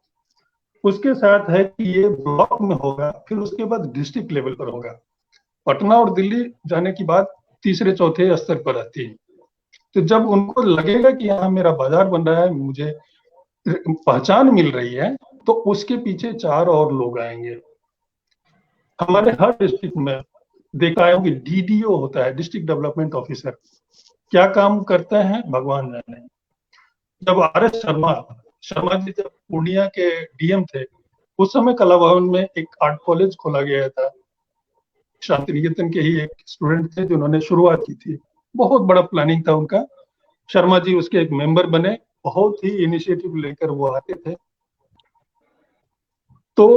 उसके साथ है कि ये ब्लॉक में होगा, फिर उसके बाद डिस्ट्रिक्ट लेवल पर होगा। पटना और दिल्ली जाने की बात तीसरे चौथे स्तर पर आती है। तो जब उनको लगेगा कि यहाँ मेरा बाजार बन रहा है, मुझे पहचान मिल रही है, तो उसके पीछे 4 और लोग आएंगे। हमारे हर डिस्ट्रिक्ट में देखा है कि डीडीओ होता है, डिस्ट्रिक्ट डेवलपमेंट ऑफिसर। क्या काम करते हैं भगवान जाने। जब RS शर्मा जी जब पूर्णिया के DM थे, उस समय कला भवन में एक आर्ट कॉलेज खोला गया था। शांति निकेतन के ही एक स्टूडेंट थे जिन्होंने शुरुआत की थी। बहुत बड़ा प्लानिंग था उनका। शर्मा जी उसके एक मेंबर बने, बहुत ही इनिशिएटिव लेकर वो आते थे। तो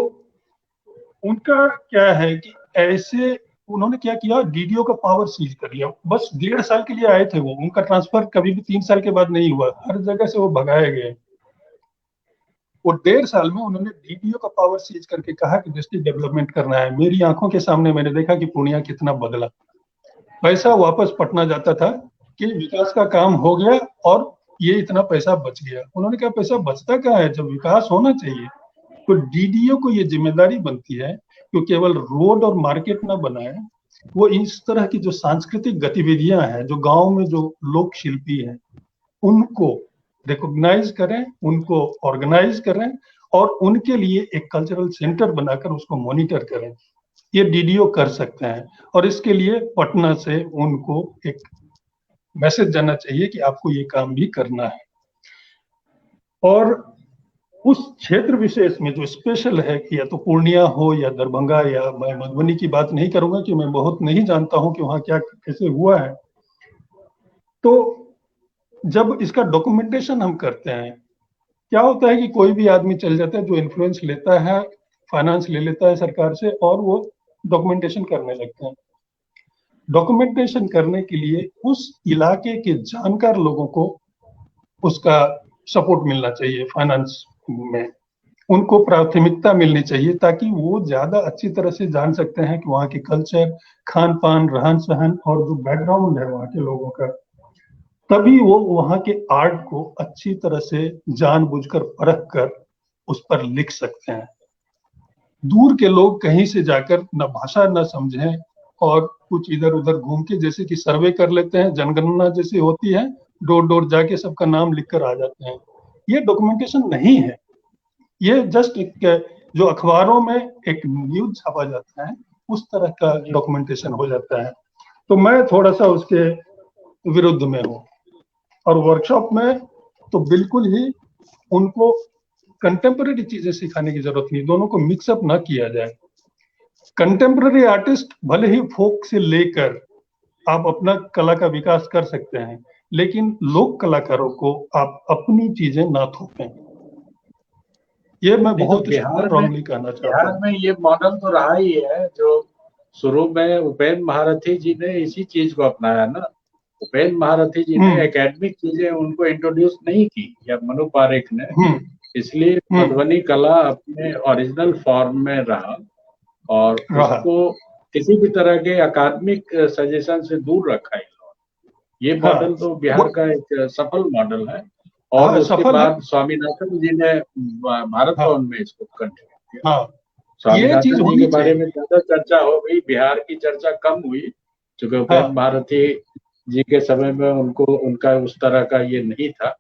उनका क्या है कि ऐसे उन्होंने क्या किया, DDO का पावर सीज कर लिया। बस 1.5 साल के लिए आए थे वो, उनका ट्रांसफर कभी भी 3 साल के बाद नहीं हुआ, हर जगह से वो भगाए गए। वो 1.5 साल में उन्होंने DDO का पावर सीज करके कहा कि डिस्ट्रिक्ट डेवलपमेंट करना है। मेरी आंखों के सामने मैंने देखा कि पूर्णिया कितना बदला। पैसा वापस पटना जाता था कि विकास का काम हो गया और ये इतना पैसा बच गया। उन्होंने कहा पैसा बचता क्या है, जब विकास होना चाहिए तो DDO को ये जिम्मेदारी बनती है कि केवल रोड और मार्केट ना बनाए, वो इस तरह की जो सांस्कृतिक गतिविधियां हैं, जो गांव में जो लोक शिल्पी हैं, उनको रिकॉग्नाइज करें, उनको ऑर्गेनाइज करें, और उनके लिए एक कल्चरल सेंटर बनाकर उसको मॉनिटर करें। ये DDO कर सकते हैं, और इसके लिए पटना से उनको एक मैसेज जाना चाहिए कि आपको ये काम भी करना है। और उस क्षेत्र विशेष में जो स्पेशल है, कि या तो पूर्णिया हो या दरभंगा, या मैं मधुबनी की बात नहीं करूंगा कि मैं बहुत नहीं जानता हूं कि वहां क्या कैसे हुआ है। तो जब इसका डॉक्यूमेंटेशन हम करते हैं, क्या होता है कि कोई भी आदमी चल जाता है जो इन्फ्लुएंस लेता है, फाइनेंस ले लेता है सरकार से, और वो डॉक्यूमेंटेशन करने लगते हैं। डॉक्यूमेंटेशन करने के लिए उस इलाके के जानकार लोगों को उसका सपोर्ट मिलना चाहिए फाइनेंस में, उनको प्राथमिकता मिलनी चाहिए, ताकि वो ज्यादा अच्छी तरह से जान सकते हैं कि वहाँ के कल्चर, खान पान, रहन सहन और जो बैकग्राउंड है वहाँ के लोगों का। तभी वो वहाँ के आर्ट को अच्छी तरह से जानबूझकर परख कर उस पर लिख सकते हैं। दूर के लोग कहीं से जाकर न भाषा न समझें और कुछ इधर उधर घूम के, जैसे कि सर्वे कर लेते हैं, जनगणना जैसी होती है, डोर डोर जाके सबका नाम लिखकर आ जाते हैं। ये डॉक्यूमेंटेशन नहीं है, ये जस्ट एक जो अखबारों में एक न्यूज छापा जाता है, उस तरह का डॉक्यूमेंटेशन हो जाता है। तो मैं थोड़ा सा उसके विरुद्ध में हूँ। और वर्कशॉप में तो बिल्कुल ही उनको कंटेम्पररी चीजें सिखाने की जरूरत नहीं, दोनों को मिक्सअप ना किया जाए। कंटेम्पररी आर्टिस्ट भले ही फोक से लेकर आप अपना कला का विकास कर सकते हैं, लेकिन लोक कलाकारों को आप अपनी चीजें ना थोपें। ये मैं बहुत स्ट्रांगली कहना चाहता हूँ। बिहार में ये मॉडल तो रहा ही है, जो शुरू में उपेंद्र महारथी जी ने इसी चीज को अपनाया ना। उपेंद्र महारथी जी ने एकेडमिक चीजें उनको इंट्रोड्यूस नहीं की, या मनु पारेख ने, इसलिए मधुबनी कला अपने ओरिजिनल फॉर्म में रहा, और उसको किसी भी तरह के अकादमिक सजेशन से दूर रखा ये मॉडल तो बिहार का एक सफल मॉडल है। और उसके बाद स्वामीनाथन जी ने भारत भवन में इसको कंटिन्यू किया। स्वामीनाथन जी के बारे में ज्यादा चर्चा हो गई, बिहार की चर्चा कम हुई, क्योंकि उपेंद्र भारती जी के समय में उनका उस तरह का ये नहीं था।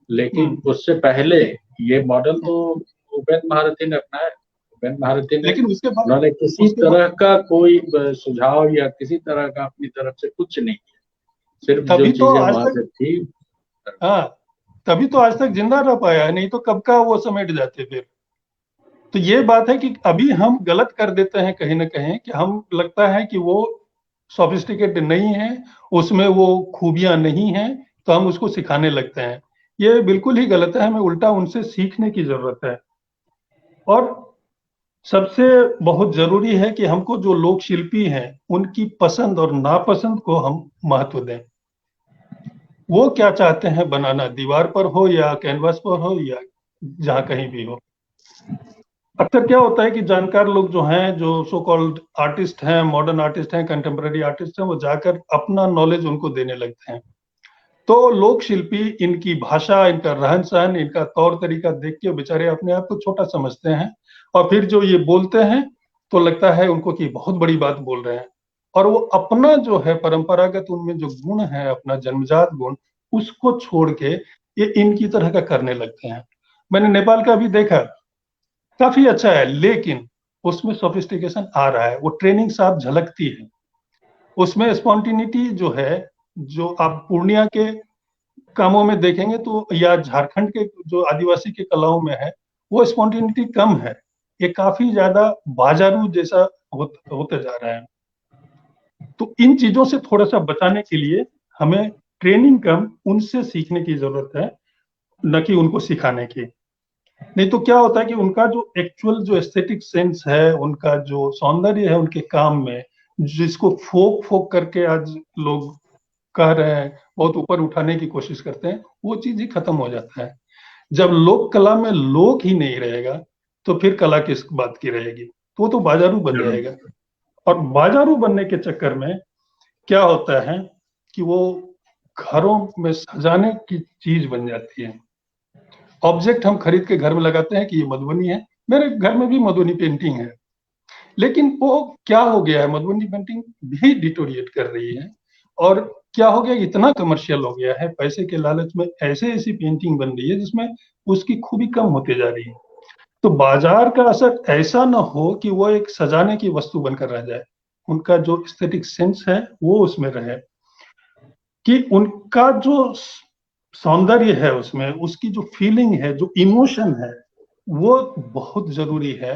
लेकिन उससे पहले ये मॉडल तो उपेंद्र भारती ने अपनाया। बहन भारती ने, लेकिन उसके बाद उन्होंने किसी तरह का कोई सुझाव या किसी तरह का अपनी तरफ से कुछ नहीं किया, सिर्फ जो तभी तो चीजें आज वहां तक, से थी। हाँ, तभी तो आज तक जिंदा रह पाया है, नहीं तो कब का वो समेट जाते फिर। तो ये बात है कि अभी हम गलत कर देते हैं कहीं ना कहीं, कि हम लगता है कि वो सोफिस्टिकेटेड नहीं है, उसमें वो खूबियां नहीं हैं, तो हम उसको सिखाने लगते हैं। ये बिल्कुल ही गलत है, हमें उल्टा उनसे सीखने की जरूरत है। और सबसे बहुत जरूरी है कि हमको जो लोक शिल्पी हैं उनकी पसंद और नापसंद को हम महत्व दें। वो क्या चाहते हैं बनाना, दीवार पर हो या कैनवास पर हो या जहां कहीं भी हो। अक्सर क्या होता है कि जानकार लोग जो हैं, जो सो कॉल्ड आर्टिस्ट हैं, मॉडर्न आर्टिस्ट हैं, कंटेम्पररी आर्टिस्ट हैं, वो जाकर अपना नॉलेज उनको देने लगते हैं। तो लोक शिल्पी इनकी भाषा, इनका रहन सहन, इनका तौर तरीका देख के बेचारे अपने आप को छोटा समझते हैं, और फिर जो ये बोलते हैं तो लगता है उनको कि बहुत बड़ी बात बोल रहे हैं, और वो अपना जो है परंपरागत उनमें जो गुण है, अपना जन्मजात गुण, उसको छोड़ के ये इनकी तरह का करने लगते हैं। मैंने नेपाल का भी देखा, काफी अच्छा है, लेकिन उसमें सोफिस्टिकेशन आ रहा है, वो ट्रेनिंग साफ झलकती है उसमें। स्पॉन्टिनिटी जो है, जो आप पूर्णिया के कामों में देखेंगे तो, या झारखंड के जो आदिवासी के कलाओं में है, वो स्पॉन्टिनिटी कम है। ये काफी ज्यादा बाजारू जैसा होते जा रहा है। तो इन चीजों से थोड़ा सा बचाने के लिए हमें ट्रेनिंग कम, उनसे सीखने की जरूरत है, न कि उनको सिखाने की। नहीं तो क्या होता है कि उनका जो एक्चुअल जो एस्थेटिक सेंस है, उनका जो सौंदर्य है उनके काम में, जिसको फोक फोक करके आज लोग कह रहे हैं, बहुत ऊपर उठाने की कोशिश करते हैं, वो चीज ही खत्म हो जाता है। जब लोक कला में लोक ही नहीं रहेगा तो फिर कला किस बात की रहेगी, तो वो तो बाजारू बन जाएगा। और बाजारू बनने के चक्कर में क्या होता है कि वो घरों में सजाने की चीज बन जाती है। ऑब्जेक्ट हम खरीद के घर में लगाते हैं कि ये मधुबनी है, मेरे घर में भी मधुबनी पेंटिंग है, लेकिन वो क्या हो गया है, मधुबनी पेंटिंग भी डिटोरिएट कर रही है। और क्या हो गया, इतना कमर्शियल हो गया है, पैसे के लालच में ऐसे ऐसी पेंटिंग बन रही है जिसमें उसकी खूबी कम होती जा रही है। तो बाजार का असर ऐसा ना हो कि वो एक सजाने की वस्तु बनकर रह जाए, उनका जो एस्थेटिक सेंस है वो उसमें रहे, कि उनका जो सौंदर्य है उसमें, उसकी जो फीलिंग है, जो इमोशन है, वो बहुत जरूरी है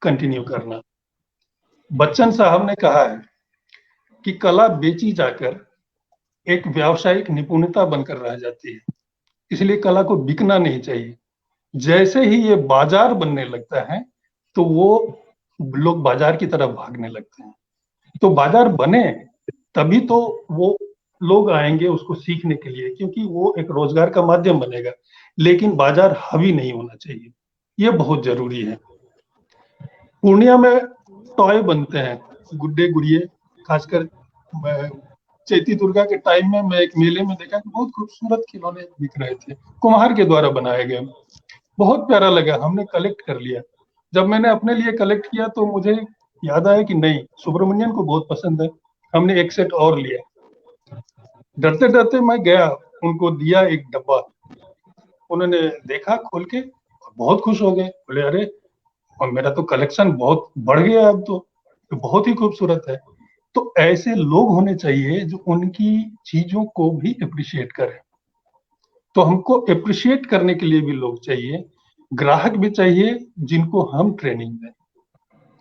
कंटिन्यू करना। बच्चन साहब ने कहा है कि कला बेची जाकर एक व्यावसायिक निपुणता बनकर रह जाती है, इसलिए कला को बिकना नहीं चाहिए। जैसे ही ये बाजार बनने लगता है तो वो लोग बाजार की तरफ भागने लगते हैं। तो बाजार बने तभी तो वो लोग आएंगे उसको सीखने के लिए, क्योंकि वो एक रोजगार का माध्यम बनेगा। लेकिन बाजार हावी नहीं होना चाहिए, ये बहुत जरूरी है। पूर्णिया में टॉय बनते हैं, गुड्डे गुड़िए, खासकर चैती दुर्गा के टाइम में मैं एक मेले में देखा कि बहुत खूबसूरत खिलौने बिक रहे थे, कुम्हार के द्वारा बनाए गए। बहुत प्यारा लगा, हमने कलेक्ट कर लिया। जब मैंने अपने लिए कलेक्ट किया तो मुझे याद आया कि नहीं, सुब्रमण्यन को बहुत पसंद है, हमने एक सेट और लिया। डरते डरते मैं गया, उनको दिया एक डब्बा, उन्होंने देखा खोल के और बहुत खुश हो गए, बोले अरे, और मेरा तो कलेक्शन बहुत बढ़ गया अब तो बहुत ही खूबसूरत है। तो ऐसे लोग होने चाहिए जो उनकी चीजों को भी अप्रिशिएट करें। तो हमको अप्रिशिएट करने के लिए भी लोग चाहिए, ग्राहक भी चाहिए, जिनको हम ट्रेनिंग दें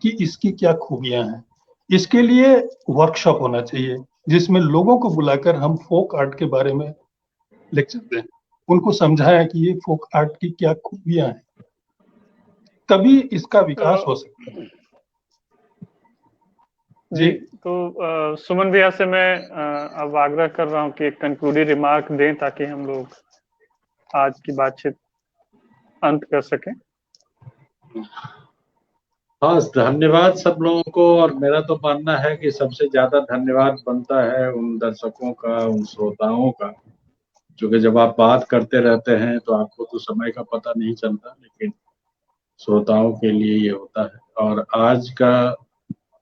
कि इसकी क्या खूबियां हैं। इसके लिए वर्कशॉप होना चाहिए जिसमें लोगों को बुलाकर हम फोक आर्ट के बारे में लेक्चर दें, उनको समझाएं कि ये फोक आर्ट की क्या खूबियां हैं, तभी इसका विकास हो सकता है। जी, तो सुमन भैया से मैं अब आग्रह कर रहा हूँ कि एक कंक्लूडिंग रिमार्क दें ताकि हम लोग आज की बातचीत अंत कर सकें। हाँ, धन्यवाद सब लोगों को। और मेरा तो मानना है कि सबसे ज्यादा धन्यवाद बनता है उन दर्शकों का, उन श्रोताओं का, क्योंकि जब आप बात करते रहते हैं तो आपको तो समय का पता नहीं चलता, लेकिन श्रोताओं के लिए ये होता है। और आज का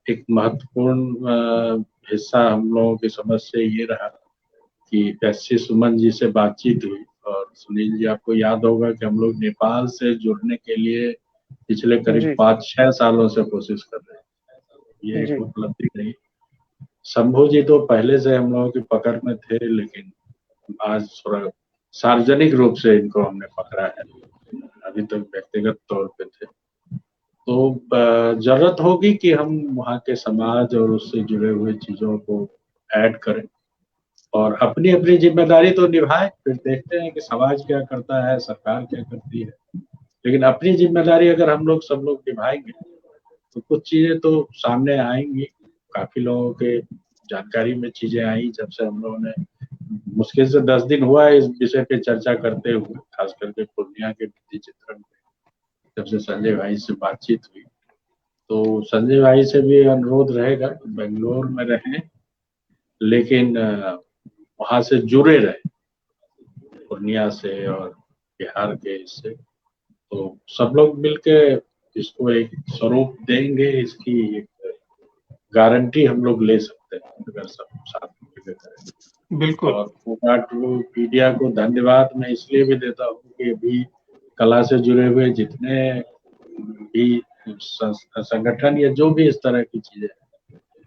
एक महत्वपूर्ण हिस्सा हम लोगों की समझ से ये रहा कि एस.सी. सुमन जी से बातचीत हुई। और सुनील जी, आपको याद होगा कि हम लोग नेपाल से जुड़ने के लिए पिछले करीब 5-6 सालों से कोशिश कर रहे हैं। ये एक उपलब्धि नहीं। शंभू जी तो पहले से हम लोगों की पकड़ में थे, लेकिन आज थोड़ा सार्वजनिक रूप से इनको हमने पकड़ा है, अभी तक व्यक्तिगत तौर पे थे। तो जरूरत होगी कि हम वहाँ के समाज और उससे जुड़े हुए चीजों को ऐड करें और अपनी अपनी जिम्मेदारी तो निभाएं, फिर देखते हैं कि समाज क्या करता है, सरकार क्या करती है। लेकिन अपनी जिम्मेदारी अगर हम लोग सब लोग निभाएंगे तो कुछ चीजें तो सामने आएंगी। काफी लोगों के जानकारी में चीजें आई जब से हम लोगों ने, मुश्किल से 10 दिन हुआ है इस विषय पे चर्चा करते हुए, खास करके पूर्णिया के वृद्धि चित्रण में जब से संजय भाई से बातचीत हुई। तो संजय भाई से भी अनुरोध रहेगा कि बेंगलोर में रहें, लेकिन वहां से जुड़े रहे पूर्णिया से और बिहार के इससे, तो सब लोग मिलके इसको एक स्वरूप देंगे। इसकी एक गारंटी हम लोग ले सकते हैं अगर सब साथ मिलकर करें। बिल्कुल। और मीडिया को धन्यवाद मैं इसलिए भी देता हूँ कि अभी कला से जुड़े हुए जितने भी संगठन या जो भी इस तरह की चीजें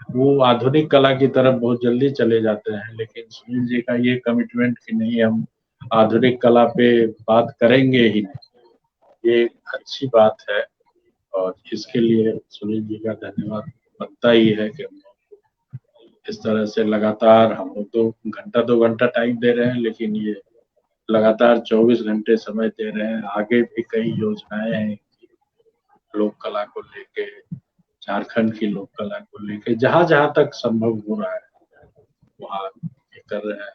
वो आधुनिक कला की तरफ बहुत जल्दी चले जाते हैं, लेकिन सुनील जी का ये कमिटमेंट कि नहीं हम आधुनिक कला पे बात करेंगे ही नहीं, ये अच्छी बात है और इसके लिए सुनील जी का धन्यवाद बनता ही है कि हम लोग इस तरह से लगातार, हम लोग तो घंटा 2 घंटा टाइम दे रहे हैं, लेकिन ये लगातार 24 घंटे समय दे रहे हैं। आगे भी कई योजनाएं हैं लोक कला को लेके, झारखंड की लोक कला को लेके, जहां जहां तक संभव हो रहा है वहां कर रहे हैं।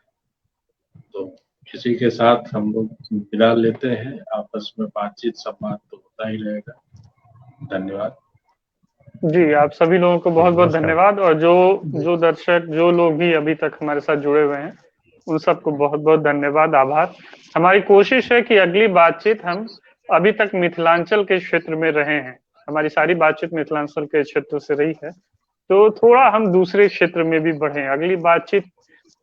तो इसी के साथ हम लोग विदा लेते हैं। आपस में बातचीत संवाद तो होता ही रहेगा। धन्यवाद जी। आप सभी लोगों को बहुत बहुत धन्यवाद, और जो दर्शक, जो लोग भी अभी तक हमारे साथ जुड़े हुए हैं, उन सबको बहुत बहुत धन्यवाद, आभार। हमारी कोशिश है कि अगली बातचीत हम अभी तक मिथिलांचल के क्षेत्र में रहे हैं, हमारी सारी बातचीत मिथिलांचल के क्षेत्र से रही है, तो थोड़ा हम दूसरे क्षेत्र में भी बढ़े। अगली बातचीत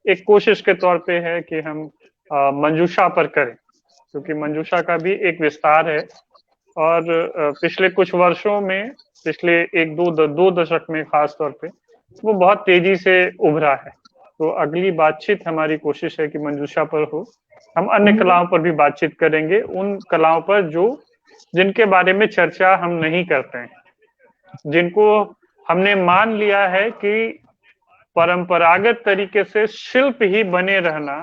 एक कोशिश के तौर पे है कि हम मंजूषा पर करें, क्योंकि मंजूषा का भी एक विस्तार है और पिछले कुछ वर्षों में, पिछले दो दशक में खास तौर पे वो बहुत तेजी से उभरा है। तो अगली बातचीत हमारी कोशिश है कि मंजूषा पर हो। हम अन्य कलाओं पर भी बातचीत करेंगे, उन कलाओं पर जिनके बारे में चर्चा हम नहीं करते हैं, जिनको हमने मान लिया है कि परंपरागत तरीके से शिल्प ही बने रहना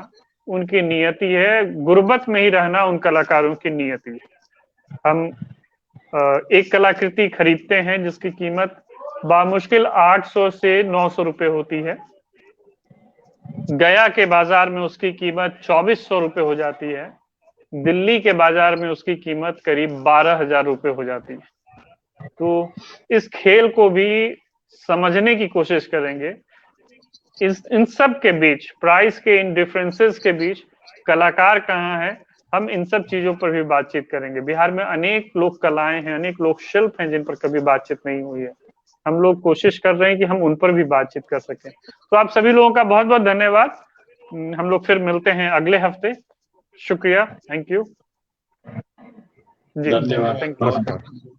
उनकी नियति है, गुर्बत में ही रहना उन कलाकारों की नियति है। हम एक कलाकृति खरीदते हैं जिसकी कीमत बामुश्किल 800 से 900 रुपए होती है। गया के बाजार में उसकी कीमत 2400 रुपए हो जाती है। दिल्ली के बाजार में उसकी कीमत करीब 12,000 रुपए हो जाती है। तो इस खेल को भी समझने की कोशिश करेंगे। इन सब के बीच, प्राइस के इन डिफरेंसेस के बीच कलाकार कहाँ है, हम इन सब चीजों पर भी बातचीत करेंगे। बिहार में अनेक लोक कलाएं हैं, अनेक लोक शिल्प हैं जिन पर कभी बातचीत नहीं हुई है। हम लोग कोशिश कर रहे हैं कि हम उन पर भी बातचीत कर सकें। तो आप सभी लोगों का बहुत बहुत धन्यवाद। हम लोग फिर मिलते हैं अगले हफ्ते। शुक्रिया, थैंक यू जी, धन्यवाद। Thank you.